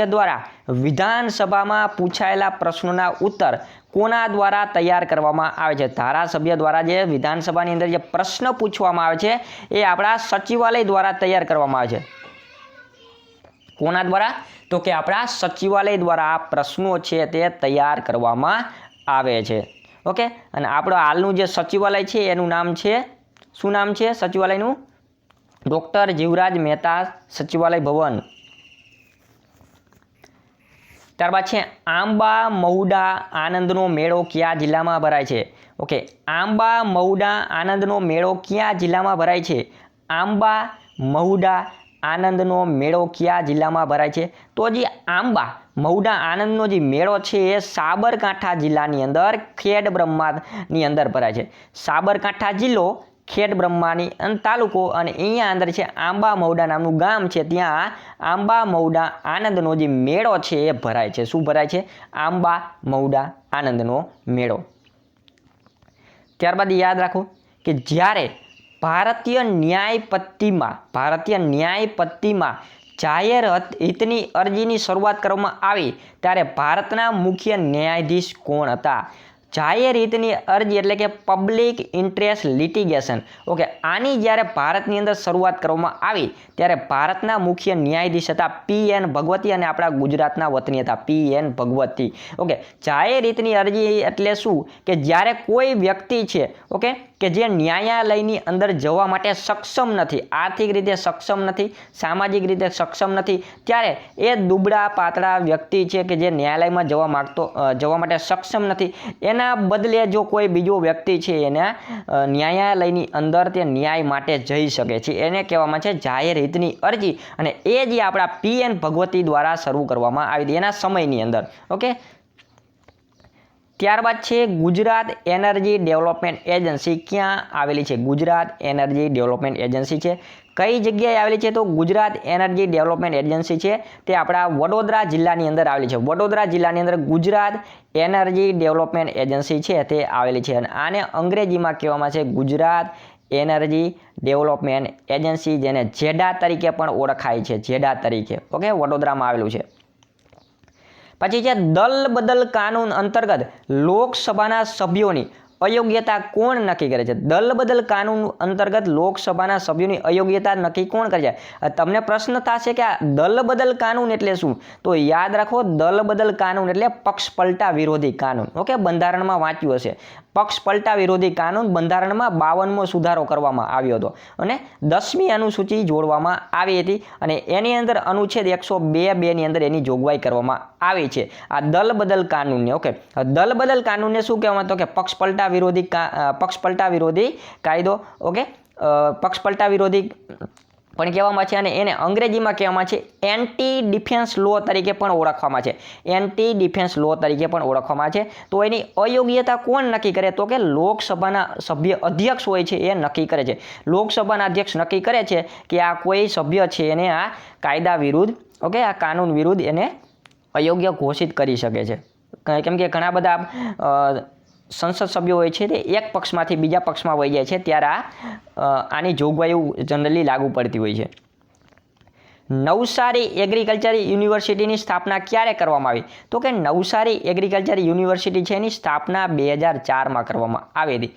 દ્વારા વિધાનસભામાં પૂછાયેલા પ્રશ્નોના ઉત્તર કોના દ્વારા તૈયાર કરવામાં આવે છે? ધારાસભ્ય દ્વારા જે વિધાનસભાની અંદર જે પ્રશ્ન પૂછવામાં આવે છે એ આપણા સચિવાલય દ્વારા તૈયાર કરવામાં આવે છે. કોના દ્વારા? તો કે આપણા સચિવાલય દ્વારા આ પ્રશ્નો છે તે તૈયાર કરવામાં આવે છે. ઓકે, અને આપણો હાલનું જે સચિવાલય છે એનું નામ છે, શું નામ છે સચિવાલયનું? ડૉક્ટર જીવરાજ મહેતા સચિવાલય ભવન. ત્યારબાદ છે આંબા મહુડા આનંદનો મેળો કયા જિલ્લામાં ભરાય છે? ઓકે, આંબા મહુડા આનંદનો મેળો કયા જિલ્લામાં ભરાય છે? આંબા મહુડા આનંદનો મેળો કયા જિલ્લામાં ભરાય છે? તો જે આંબા મહુડા આનંદનો જે મેળો છે એ સાબરકાંઠા જિલ્લાની અંદર ખેડબ્રહ્માની અંદર ભરાય છે. સાબરકાંઠા જિલ્લો, ખેડબ્રહ્માની તાલુકો, અને અહીંયા અંદર છે આંબા મહુડા નામનું ગામ છે, ત્યાં આંબા મહુડા આનંદનો જે મેળો છે એ ભરાય છે. શું ભરાય છે? આંબા મહુડા આનંદનો મેળો. ત્યારબાદ યાદ રાખો કે જ્યારે ભારતીય ન્યાયપત્તિમાં જાહેર હિતની અરજીની શરૂઆત કરવામાં આવી ત્યારે ભારતના મુખ્ય ન્યાયાધીશ કોણ હતા? જાહેર હિતની અરજી એટલે કે પબ્લિક ઇન્ટરેસ્ટ લિટિગેશન. ઓકે, આની જ્યારે ભારતની અંદર શરૂઆત કરવામાં આવી ત્યારે ભારતના મુખ્ય ન્યાયાધીશ હતા PN ભગવતી અને આપણા ગુજરાતના વતની હતા PN ભગવતી. ઓકે, જાહેર હિતની અરજી એટલે શું કે જ્યારે કોઈ વ્યક્તિ છે, ઓકે, કે જે ન્યાયાલયની અંદર જવા માટે સક્ષમ નથી, આર્થિક રીતે સક્ષમ નથી, સામાજિક રીતે સક્ષમ નથી, ત્યારે એ દુબળા પાતળા વ્યક્તિ છે કે જે ન્યાયાલયમાં જવા માટે સક્ષમ નથી, એના બદલે જો કોઈ બીજો વ્યક્તિ છે એના ન્યાયાલયની અંદર તે ન્યાય માટે જઈ શકે છે, એને કહેવામાં છે જાહેર હિતની અરજી. અને એ જે આપણા PN ભગવતી દ્વારા શરૂ કરવામાં આવી હતી એના સમયની અંદર. ઓકે, ત્યારબાદ છે ગુજરાત એનર્જી ડેવલપમેન્ટ એજન્સી ક્યાં આવેલી છે? ગુજરાત એનર્જી ડેવલપમેન્ટ એજન્સી છે કઈ જગ્યાએ આવેલી છે? તો ગુજરાત એનર્જી ડેવલપમેન્ટ એજન્સી છે તે આપણા વડોદરા જિલ્લાની અંદર આવેલી છે. વડોદરા જિલ્લાની અંદર ગુજરાત એનર્જી ડેવલપમેન્ટ એજન્સી છે તે આવેલી છે અને આને અંગ્રેજીમાં કહેવામાં છે ગુજરાત એનર્જી ડેવલપમેન્ટ એજન્સી, જેને જેડા તરીકે પણ ઓળખાય છે. જેડા તરીકે, ઓકે, વડોદરામાં આવેલું છે. પછી છે દલ બદલ કાનૂન અંતર્ગત લોકસભાના સભ્યોની અયોગ્યતા કોણ નક્કી કરે છે? દલ બદલ કાનૂન અંતર્ગત લોકસભાના સભ્યોની અયોગ્યતા નક્કી કોણ કરે છે? તમને પ્રશ્ન થશે કે આ દલ બદલ કાનૂન એટલે શું? તો યાદ રાખો, દલ બદલ કાનૂન એટલે પક્ષ પલટા વિરોધી કાનૂન. ઓકે, બંધારણમાં વાંચ્યું હશે. પક્ષ પલટા વિરોધી કાનૂન બંધારણમાં 52મો સુધારો કરવામાં આવ્યો હતો અને 10મી અનુસૂચિ જોડવામાં આવી હતી અને એની અંદર અનુચ્છેદ 102(2) ની અંદર એની જોગવાઈ કરવામાં આવી છે આ દલ બદલ કાનૂનને. ઓકે, દલ બદલ કાનૂનને શું કહેવામાં? તો કે પક્ષ પલટા વિરોધી કાયદો. ઓકે, પક્ષ પલટા વિરોધી પણ કહેવામાં છે અને એને અંગ્રેજીમાં કહેવામાં છે એન્ટી ડિફેન્સ લો તરીકે પણ ઓળખવામાં છે. એન્ટી ડિફેન્સ લો તરીકે પણ ઓળખવામાં છે. તો એની અયોગ્યતા કોણ નક્કી કરે? તો કે લોકસભાના સભ્ય અધ્યક્ષ હોય છે એ નક્કી કરે છે. લોકસભાના અધ્યક્ષ નક્કી કરે છે કે આ કોઈ સભ્ય છે એને આ કાયદા વિરુદ્ધ, ઓકે, આ કાનૂન વિરુદ્ધ એને અયોગ્ય ઘોષિત કરી શકે છે. કેમ કે ઘણા બધા સંસદ સભ્યો હોય છે તે એક પક્ષમાંથી બીજા પક્ષમાં વહી જાય છે ત્યારે આની જોગવાઈઓ જનરલી લાગુ પડતી હોય છે. નવસારી એગ્રીકલ્ચર યુનિવર્સિટીની સ્થાપના ક્યારે કરવામાં આવી? તો કે નવસારી એગ્રીકલ્ચર યુનિવર્સિટી છે એની સ્થાપના 2004માં કરવામાં આવી હતી.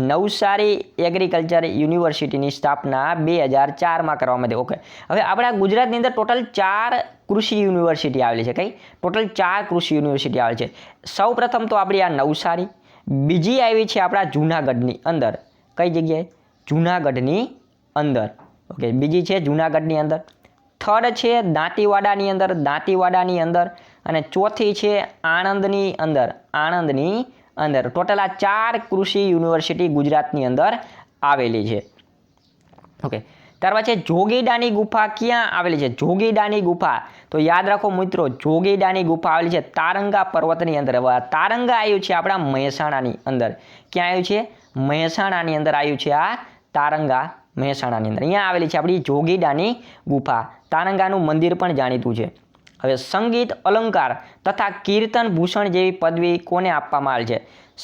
નવસારી એગ્રીકલ્ચર યુનિવર્સિટીની સ્થાપના 2004માં કરવામાં આવી. ઓકે, હવે આપણા ગુજરાતની અંદર ટોટલ 4 કૃષિ યુનિવર્સિટી આવેલી છે. કઈ? ટોટલ 4 કૃષિ યુનિવર્સિટી આવેલી છે. સૌ પ્રથમ તો આપણી આ નવસારી, બીજી આવી છે આપણા જૂનાગઢની અંદર. કઈ જગ્યાએ? જૂનાગઢની અંદર. ઓકે, બીજી છે જૂનાગઢની અંદર. થર્ડ છે દાંતીવાડાની અંદર અને ચોથી છે આણંદની અંદર. ટોટલ આ 4 કૃષિ યુનિવર્સિટી ગુજરાતની અંદર આવેલી છે. ઓકે, ત્યારબાદ છે જોગીડાની ગુફા ક્યાં આવેલી છે? જોગીડાની ગુફા, તો યાદ રાખો મિત્રો, જોગીડાની ગુફા આવેલી છે તારંગા પર્વતની અંદર. તારંગા આવ્યું છે આપણા મહેસાણાની અંદર. ક્યાં આવ્યું છે? મહેસાણાની અંદર આવ્યું છે આ તારંગા, મહેસાણાની અંદર. અહીંયા આવેલી છે આપણી જોગીડાની ગુફા. તારંગાનું મંદિર પણ જાણીતું છે. હવે સંગીત અલંકાર તથા કીર્તન ભૂષણ જેવી પદવી કોને આપવામાં આવેલી છે?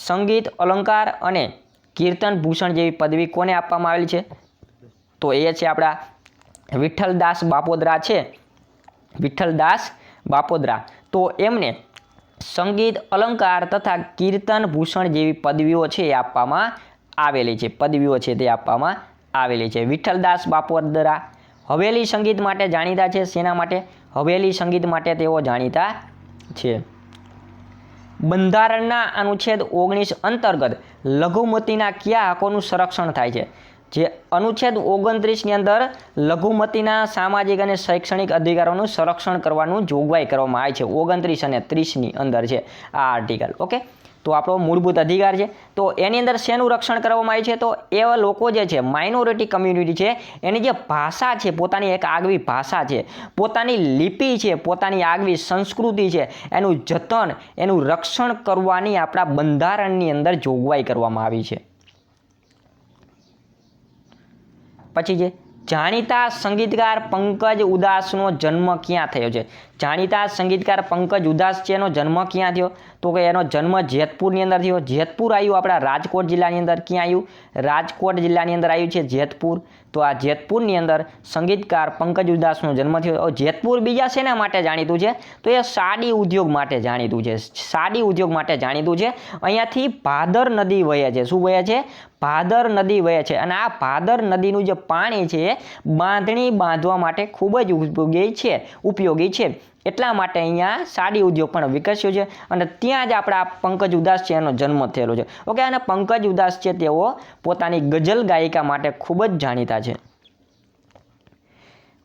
સંગીત અલંકાર અને કીર્તન ભૂષણ જેવી પદવી કોને આપવામાં આવેલી છે? તો એ છે આપણા વિઠ્ઠલદાસ બાપોદરા છે. વિઠ્ઠલદાસ બાપોદરા. તો એમને સંગીત અલંકાર તથા કીર્તન ભૂષણ જેવી પદવીઓ છે એ આપવામાં આવેલી છે. પદવીઓ છે તે આપવામાં આવેલી છે. વિઠ્ઠલદાસ બાપોદરા હવેલી સંગીત માટે જાણીતા છે. શેના માટે? હવેલી સંગીત માટે તેઓ જાણીતા છે. બંધારણના અનુચ્છેદ 19 અંતર્ગત લઘુમતીના કયા હકોનું સંરક્ષણ થાય છે? જે અનુચ્છેદ 29 ની અંદર લઘુમતીના સામાજિક અને શૈક્ષણિક અધિકારોનું સંરક્ષણ કરવાનું જોગવાઈ કરવામાં આવી છે. 29 અને 30 ની અંદર છે આ આર્ટિકલ. ઓકે, તો આપણો મૂળભૂત અધિકાર છે. તો એની અંદર શેનું રક્ષણ કરવામાં આવ્યું છે? તો એવા લોકો જે છે, માઇનોરિટી કમ્યુનિટી છે, એની જે ભાષા છે, પોતાની એક આગવી ભાષા છે, પોતાની લિપિ છે, પોતાની આગવી સંસ્કૃતિ છે, એનું જતન, એનું રક્ષણ કરવાની આપણા બંધારણની અંદર જોગવાઈ કરવામાં આવી છે. પછી છે જાણીતા સંગીતકાર પંકજ ઉદાસનો જન્મ ક્યાં થયો છે? જાણીતા સંગીતકાર પંકજ ઉદાસ છે એનો જન્મ ક્યાં થયો? તો કે એનો જન્મ જેતપુરની અંદર થયો. જેતપુર આવ્યું આપણા રાજકોટ જિલ્લાની અંદર. ક્યાં આવ્યું? રાજકોટ જિલ્લાની અંદર આવ્યું છે જેતપુર. તો આ જેતપુરની અંદર સંગીતકાર પંકજ ઉદાસનો જન્મ થયો. જેતપુર બીજા શેના માટે જાણીતું છે? તો એ સાડી ઉદ્યોગ માટે જાણીતું છે. સાડી ઉદ્યોગ માટે જાણીતું છે. અહીંયાથી ભાદર નદી વહે છે. શું વહે છે? ભાદર નદી વહે છે અને આ ભાદર નદીનું જે પાણી છે એ બાંધણી બાંધવા માટે ખૂબ જ ઉપયોગી છે. એટલા માટે અહીંયા સાડી ઉદ્યોગ પણ વિકસ્યો છે અને ત્યાં જ આપણા પંકજ ઉદાસ છે એનો જન્મ થયેલો છે. ઓકે, અને પંકજ ઉદાસ છે તેઓ પોતાની ગઝલ ગાયિકા માટે ખૂબ જ જાણીતા છે.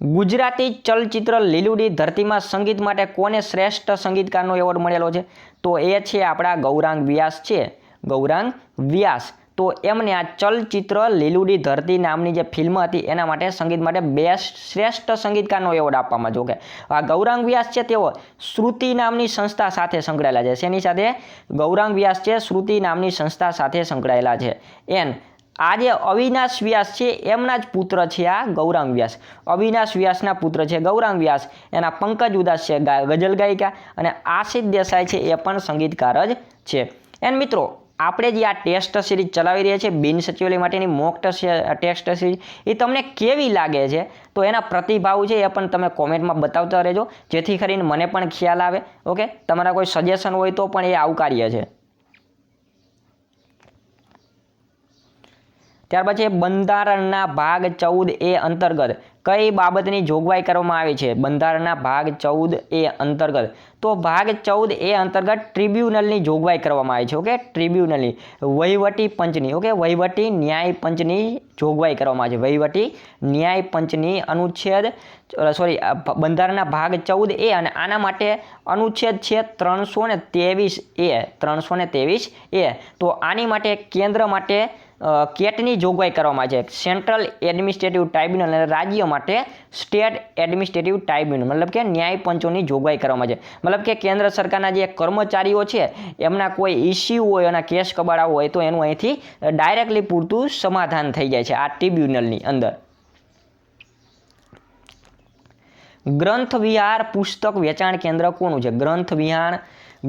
ગુજરાતી ચલચિત્ર લીલુડી ધરતીમાં સંગીત માટે કોને શ્રેષ્ઠ સંગીતકારનો એવોર્ડ મળેલો છે? તો એ છે આપણા ગૌરાંગ વ્યાસ છે. ગૌરાંગ વ્યાસ. તો એમને આ ચલચિત્ર લીલુડી ધરતી નામની જે ફિલ્મ હતી એના માટે સંગીત માટે બેસ્ટ શ્રેષ્ઠ સંગીતકારનો એવોર્ડ આપવામાં જો કે આ ગૌરાંગ વ્યાસ છે તેઓ શ્રુતિ નામની સંસ્થા સાથે સંકળાયેલા છે. શેની સાથે? ગૌરાંગ વ્યાસ છે શ્રુતિ નામની સંસ્થા સાથે સંકળાયેલા છે. આ જે અવિનાશ વ્યાસ છે એમના જ પુત્ર છે આ ગૌરાંગ વ્યાસ. અવિનાશ વ્યાસના પુત્ર છે ગૌરાંગ વ્યાસ. એના પંકજ ઉદાસ છે ગઝલ ગાયિકા, અને આશિષ દેસાઈ છે એ પણ સંગીતકાર જ છે. એન્ડ મિત્રો આપણે જે આ ટેસ્ટ સિરીઝ ચલાવી રહ્યા છે બિન સચિવાલય માટેની મોક ટેસ્ટ સિરીઝ, એ તમને કેવી લાગે છે તો એના પ્રતિભાવ છે એ પણ તમે કોમેન્ટમાં બતાવતા રહેજો, જેથી કરીને મને પણ ખ્યાલ આવે. ઓકે, તમારા કોઈ સજેશન હોય તો પણ એ આવકાર્ય છે. ત્યાર પછી બંધારણના ભાગ 14A અંતર્ગત કઈ બાબતની જોગવાઈ કરવામાં આવી છે? બંધારણના ભાગ 14A અંતર્ગત, તો ભાગ 14A અંતર્ગત ટ્રિબ્યુનલની જોગવાઈ કરવામાં આવી છે. ઓકે, ટ્રિબ્યુનલની, વહીવટી પંચની, ઓકે, વહીવટી ન્યાય પંચની જોગવાઈ કરવામાં આવી છે. વહીવટી ન્યાય પંચની અનુચ્છેદ બંધારણના ભાગ 14A, અને આના માટે અનુચ્છેદ છે 323A. 323A. તો આની માટે કેન્દ્ર માટે કેટની જોગવાઈ કરવામાં આવે છે, સેન્ટ્રલ એડમિનિસ્ટ્રેટિવ ટ્રાઇબ્યુનલ, અને રાજ્ય માટે સ્ટેટ એડમિનિસ્ટ્રેટિવ ટ્રાઇબ્યુનલ, મતલબ કે ન્યાય પંચોની જોગવાઈ કરવામાં આવે છે. મતલબ કે કેન્દ્ર સરકારના જે કર્મચારીઓ છે એમના કોઈ ઇસ્યુ હોય અને કેસ કબાડા હોય તો એનું અહીંથી ડાયરેક્ટલી પૂરતું સમાધાન થઈ જાય છે આ ટ્રિબ્યુનલની અંદર. ગ્રંથ વિહાર પુસ્તક વેચાણ કેન્દ્ર કોનું છે?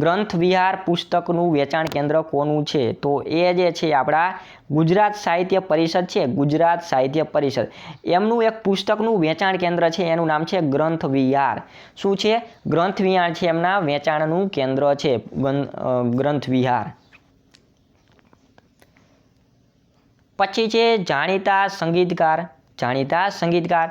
ગ્રંથ વિહાર પુસ્તકનું વેચાણ કેન્દ્ર કોનું છે? તો એ જે છે આપણા ગુજરાત સાહિત્ય પરિષદ છે. ગુજરાત સાહિત્ય પરિષદ, એમનું એક પુસ્તકનું વેચાણ કેન્દ્ર છે, એનું નામ છે ગ્રંથ વિહાર. શું છે? ગ્રંથ વિહાર છે એમના વેચાણનું કેન્દ્ર છે, ગ્રંથ વિહાર. પછી છે જાણીતા સંગીતકાર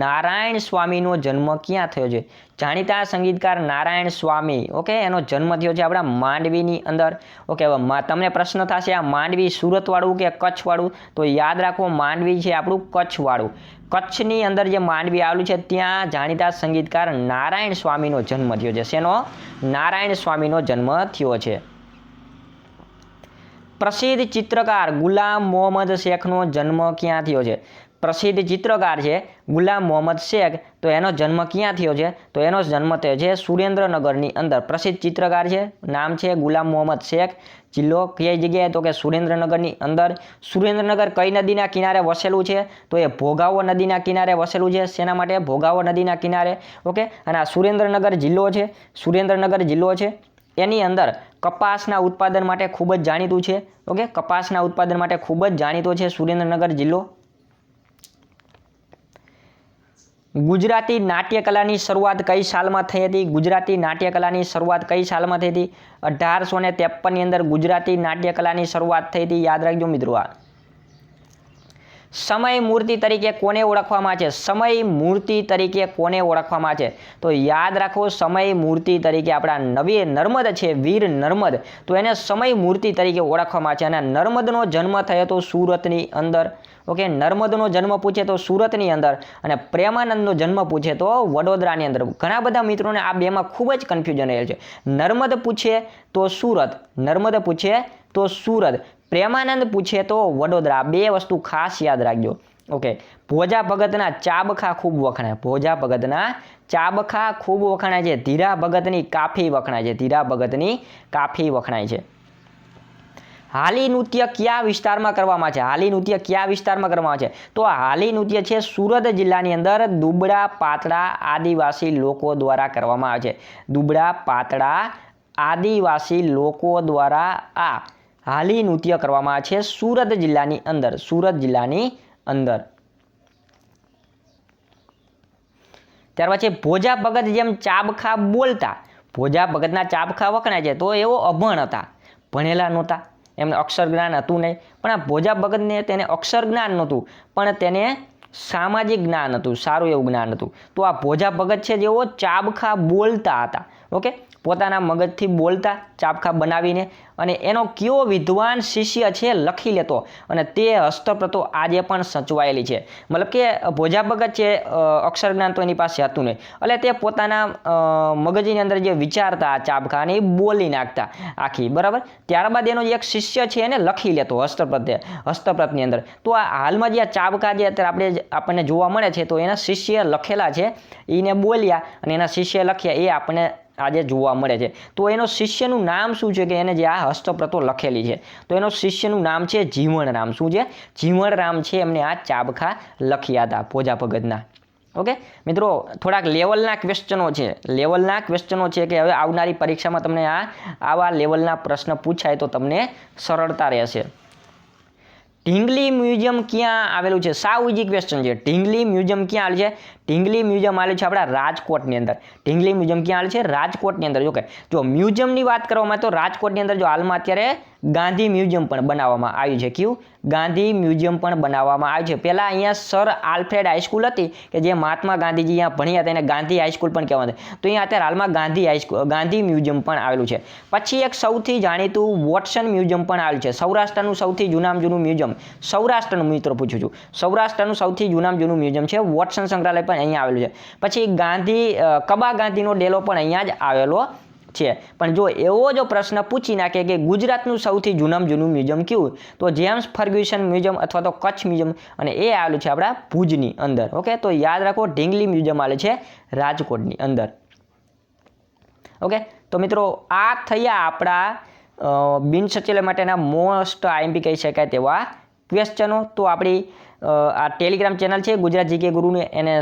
નારાયણ સ્વામીનો જન્મ ક્યાં થયો છે? જાણીતા સંગીતકાર નારાયણ સ્વામી, ઓકે, એનો જન્મ થયો છે આપણા માંડવીની અંદર. ઓકે, હવે તમને પ્રશ્ન થશે આ માંડવી સુરતવાળું કે કચ્છવાળું? તો યાદ રાખો માંડવી છે આપણું કચ્છવાળું. કચ્છની અંદર જે માંડવી આવેલું છે ત્યાં જાણીતા સંગીતકાર નારાયણ સ્વામીનો જન્મ થયો છે. શેનો? નારાયણ સ્વામીનો જન્મ થયો છે. પ્રસિદ્ધ ચિત્રકાર ગુલામ મોહમ્મદ શેખનો જન્મ ક્યાં થયો છે? પ્રસિદ્ધ ચિત્રકાર છે ગુલામ મોહમ્મદ શેખ, તો એનો જન્મ ક્યાં થયો છે? તો એનો જન્મ થયો છે સુરેન્દ્રનગરની અંદર. પ્રસિદ્ધ ચિત્રકાર છે, નામ છે ગુલામ મોહમ્મદ શેખ. જિલ્લો કઈ જગ્યાએ? તો કે સુરેન્દ્રનગરની અંદર. સુરેન્દ્રનગર કઈ નદીના કિનારે વસેલું છે? તો એ ભોગાવો નદીના કિનારે વસેલું છે. શેના માટે? ભોગાવો નદીના કિનારે. ઓકે, અને આ સુરેન્દ્રનગર જિલ્લો છે. એની અંદર કપાસના ઉત્પાદન માટે ખૂબ જ જાણીતું છે. ઓકે, કપાસના ઉત્પાદન માટે ખૂબ જ જાણીતો છે સુરેન્દ્રનગર જિલ્લો. ગુજરાતી નાટ્યકલાની શરૂઆત કઈ સાલમાં થઈ હતી? ગુજરાતી નાટ્યકલાની શરૂઆત કઈ સાલમાં થઈ હતી? 1853ની અંદર ગુજરાતી નાટ્યકલાની શરૂઆત થઈ હતી. યાદ રાખજો મિત્રો. આ સમય મૂર્તિ તરીકે કોને ઓળખવામાં છે? સમય મૂર્તિ તરીકે કોને ઓળખવામાં છે? તો યાદ રાખો, સમય મૂર્તિ તરીકે આપણા નર્મદ છે, વીર નર્મદ, તો એને સમય મૂર્તિ તરીકે ઓળખવામાં છે. અને નર્મદનો જન્મ થયો હતો સુરતની અંદર. ઓકે, નર્મદનો જન્મ પૂછે તો સુરતની અંદર, અને પ્રેમાનંદનો જન્મ પૂછે તો વડોદરાની અંદર. ઘણા બધા મિત્રોને આ બેમાં ખૂબ જ કન્ફ્યુઝન રહે છે. નર્મદ પૂછે તો સુરત, પ્રેમાનંદ પૂછે તો વડોદરા. બે વસ્તુ ખાસ યાદ રાખજો. ઓકે, ભોજા ભગતના ચાબખા ખૂબ વખણાય છે. ધીરા ભગતની કાફી વખણાય છે. હાલી નૃત્ય કયા વિસ્તારમાં કરવામાં છે? તો હાલી નૃત્ય છે સુરત જિલ્લાની અંદર દુબળા પાતળા આદિવાસી લોકો દ્વારા કરવામાં આવે છે. દુબળા પાતળા આદિવાસી લોકો દ્વારા આ હાલી નૃત્ય કરવામાં આવે છે સુરત જિલ્લાની અંદર. ત્યાર પછી ભોજા ભગત જેમ ચાબખા બોલતા, ભોજા ભગતના ચાબખા વખણાય છે, તો એવો અભણ હતા, ભણેલા નહોતા, એમને અક્ષર જ્ઞાન હતું નહીં. પણ આ ભોજા ભગતને તેને અક્ષર જ્ઞાન નહોતું, પણ તેને સામાજિક જ્ઞાન હતું, સારું એવું જ્ઞાન હતું. તો આ ભોજા ભગત છે જેઓ ચાબખા બોલતા હતા. ઓકે, પોતાના મગજથી બોલતા ચાબખા બનાવીને, અને એનો કયો વિદ્વાન શિષ્ય છે લખી લેતો, અને તે હસ્તપ્રતો આજે પણ સચવાયેલી છે. મતલબ કે ભોજા ભગત છે અક્ષર જ્ઞાન તો એની પાસે હતું નહીં, એટલે તે પોતાના મગજની અંદર જે વિચારતા ચાબખા ને એ બોલી નાખતા આખી, બરાબર. ત્યારબાદ એનો એક શિષ્ય છે એને લખી લેતો હસ્તપ્રતની અંદર. તો આ હાલમાં જે આ ચાબખા જે અત્યારે આપણને જોવા મળે છે, તો એના શિષ્ય લખેલા છે, એને બોલ્યા અને એના શિષ્ય લખ્યા, એ આજે જોવા મળે છે. તો એનો શિષ્યનું નામ શું છે કે એને જે આ હસ્તપ્રતો લખેલી છે તો એનો શિષ્યનું નામ છે જીવણરામ. શું છે? જીવણરામ છે, એમને આ ચાબખા લખ્યા હતા ભોજા ભગતના. ઓકે મિત્રો, થોડાક લેવલના ક્વેશ્ચનો છે કે હવે આવનારી પરીક્ષામાં તમને આવા લેવલના પ્રશ્ન પૂછાય તો તમને સરળતા રહેશે. ઢીંગલી મ્યુઝિયમ ક્યાં આવેલું છે? સાવ ઇઝી ક્વેશ્ચન છે. ઢીંગલી મ્યુઝિયમ ક્યાં આવેલું છે? ઢીંગલી મ્યુઝિયમ આવેલું છે આપણા રાજકોટની અંદર. ઢીંગલી મ્યુઝિયમ ક્યાં આવેલું છે? રાજકોટની અંદર. જો મ્યુઝિયમની વાત કરવામાં તો રાજકોટની અંદર જો હાલમાં અત્યારે ગાંધી મ્યુઝિયમ પણ બનાવવામાં આવ્યું છે. કયું? ગાંધી મ્યુઝિયમ પણ બનાવવામાં આવ્યું છે. પહેલાં અહીંયા સર આલ્ફ્રેડ હાઈસ્કૂલ હતી કે જે મહાત્મા ગાંધીજી અહીંયા ભણ્યા હતા એને ગાંધી હાઈસ્કૂલ પણ કહેવાય. તો અહીંયા અત્યારે હાલમાં ગાંધી મ્યુઝિયમ પણ આવેલું છે. પછી એક સૌથી જાણીતું વોટસન મ્યુઝિયમ પણ આવેલું છે. સૌરાષ્ટ્રનું સૌથી જૂનામાં જૂનું મ્યુઝિયમ, સૌરાષ્ટ્રનું મિત્રો પૂછું છું, સૌરાષ્ટ્રનું સૌથી જૂનામાં જૂનું મ્યુઝિયમ છે વોટસન સંગ્રહાલય પણ અહીંયા આવેલું છે. પછી કબા ગાંધીનો ડેલો પણ અહીંયા જ આવેલો છે. પણ જો એવો જો પ્રશ્ન પૂછી નાખે કે ગુજરાતનું સૌથી જૂનામાં જૂનું મ્યુઝિયમ કયું, તો જેમ્સ ફર્ગ્યુસન મ્યુઝિયમ અથવા તો કચ્છ મ્યુઝિયમ, અને એ આવેલું છે આપણા ભુજની અંદર. ઓકે, તો યાદ રાખો ઢીંગલી મ્યુઝિયમ આવેલું છે રાજકોટની અંદર. ઓકે, તો મિત્રો આ થયા આપણા બિન સચિવાલય માટેના મોસ્ટ આઈએમપી કહી શકાય તેવા ક્વેશ્ચનો. તો આપણી આ ટેલિગ્રામ ચેનલ છે ગુજરાત જીકે ગુરુને, એને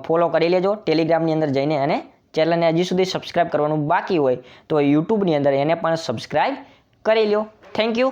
ફોલો કરી લેજો ટેલિગ્રામની અંદર જઈને, અને ચેનલને હજી સુધી સબસ્ક્રાઇબ કરવાનું બાકી હોય તો યુટ્યુબની અંદર એને પણ સબસ્ક્રાઇબ કરી લો. Thank you.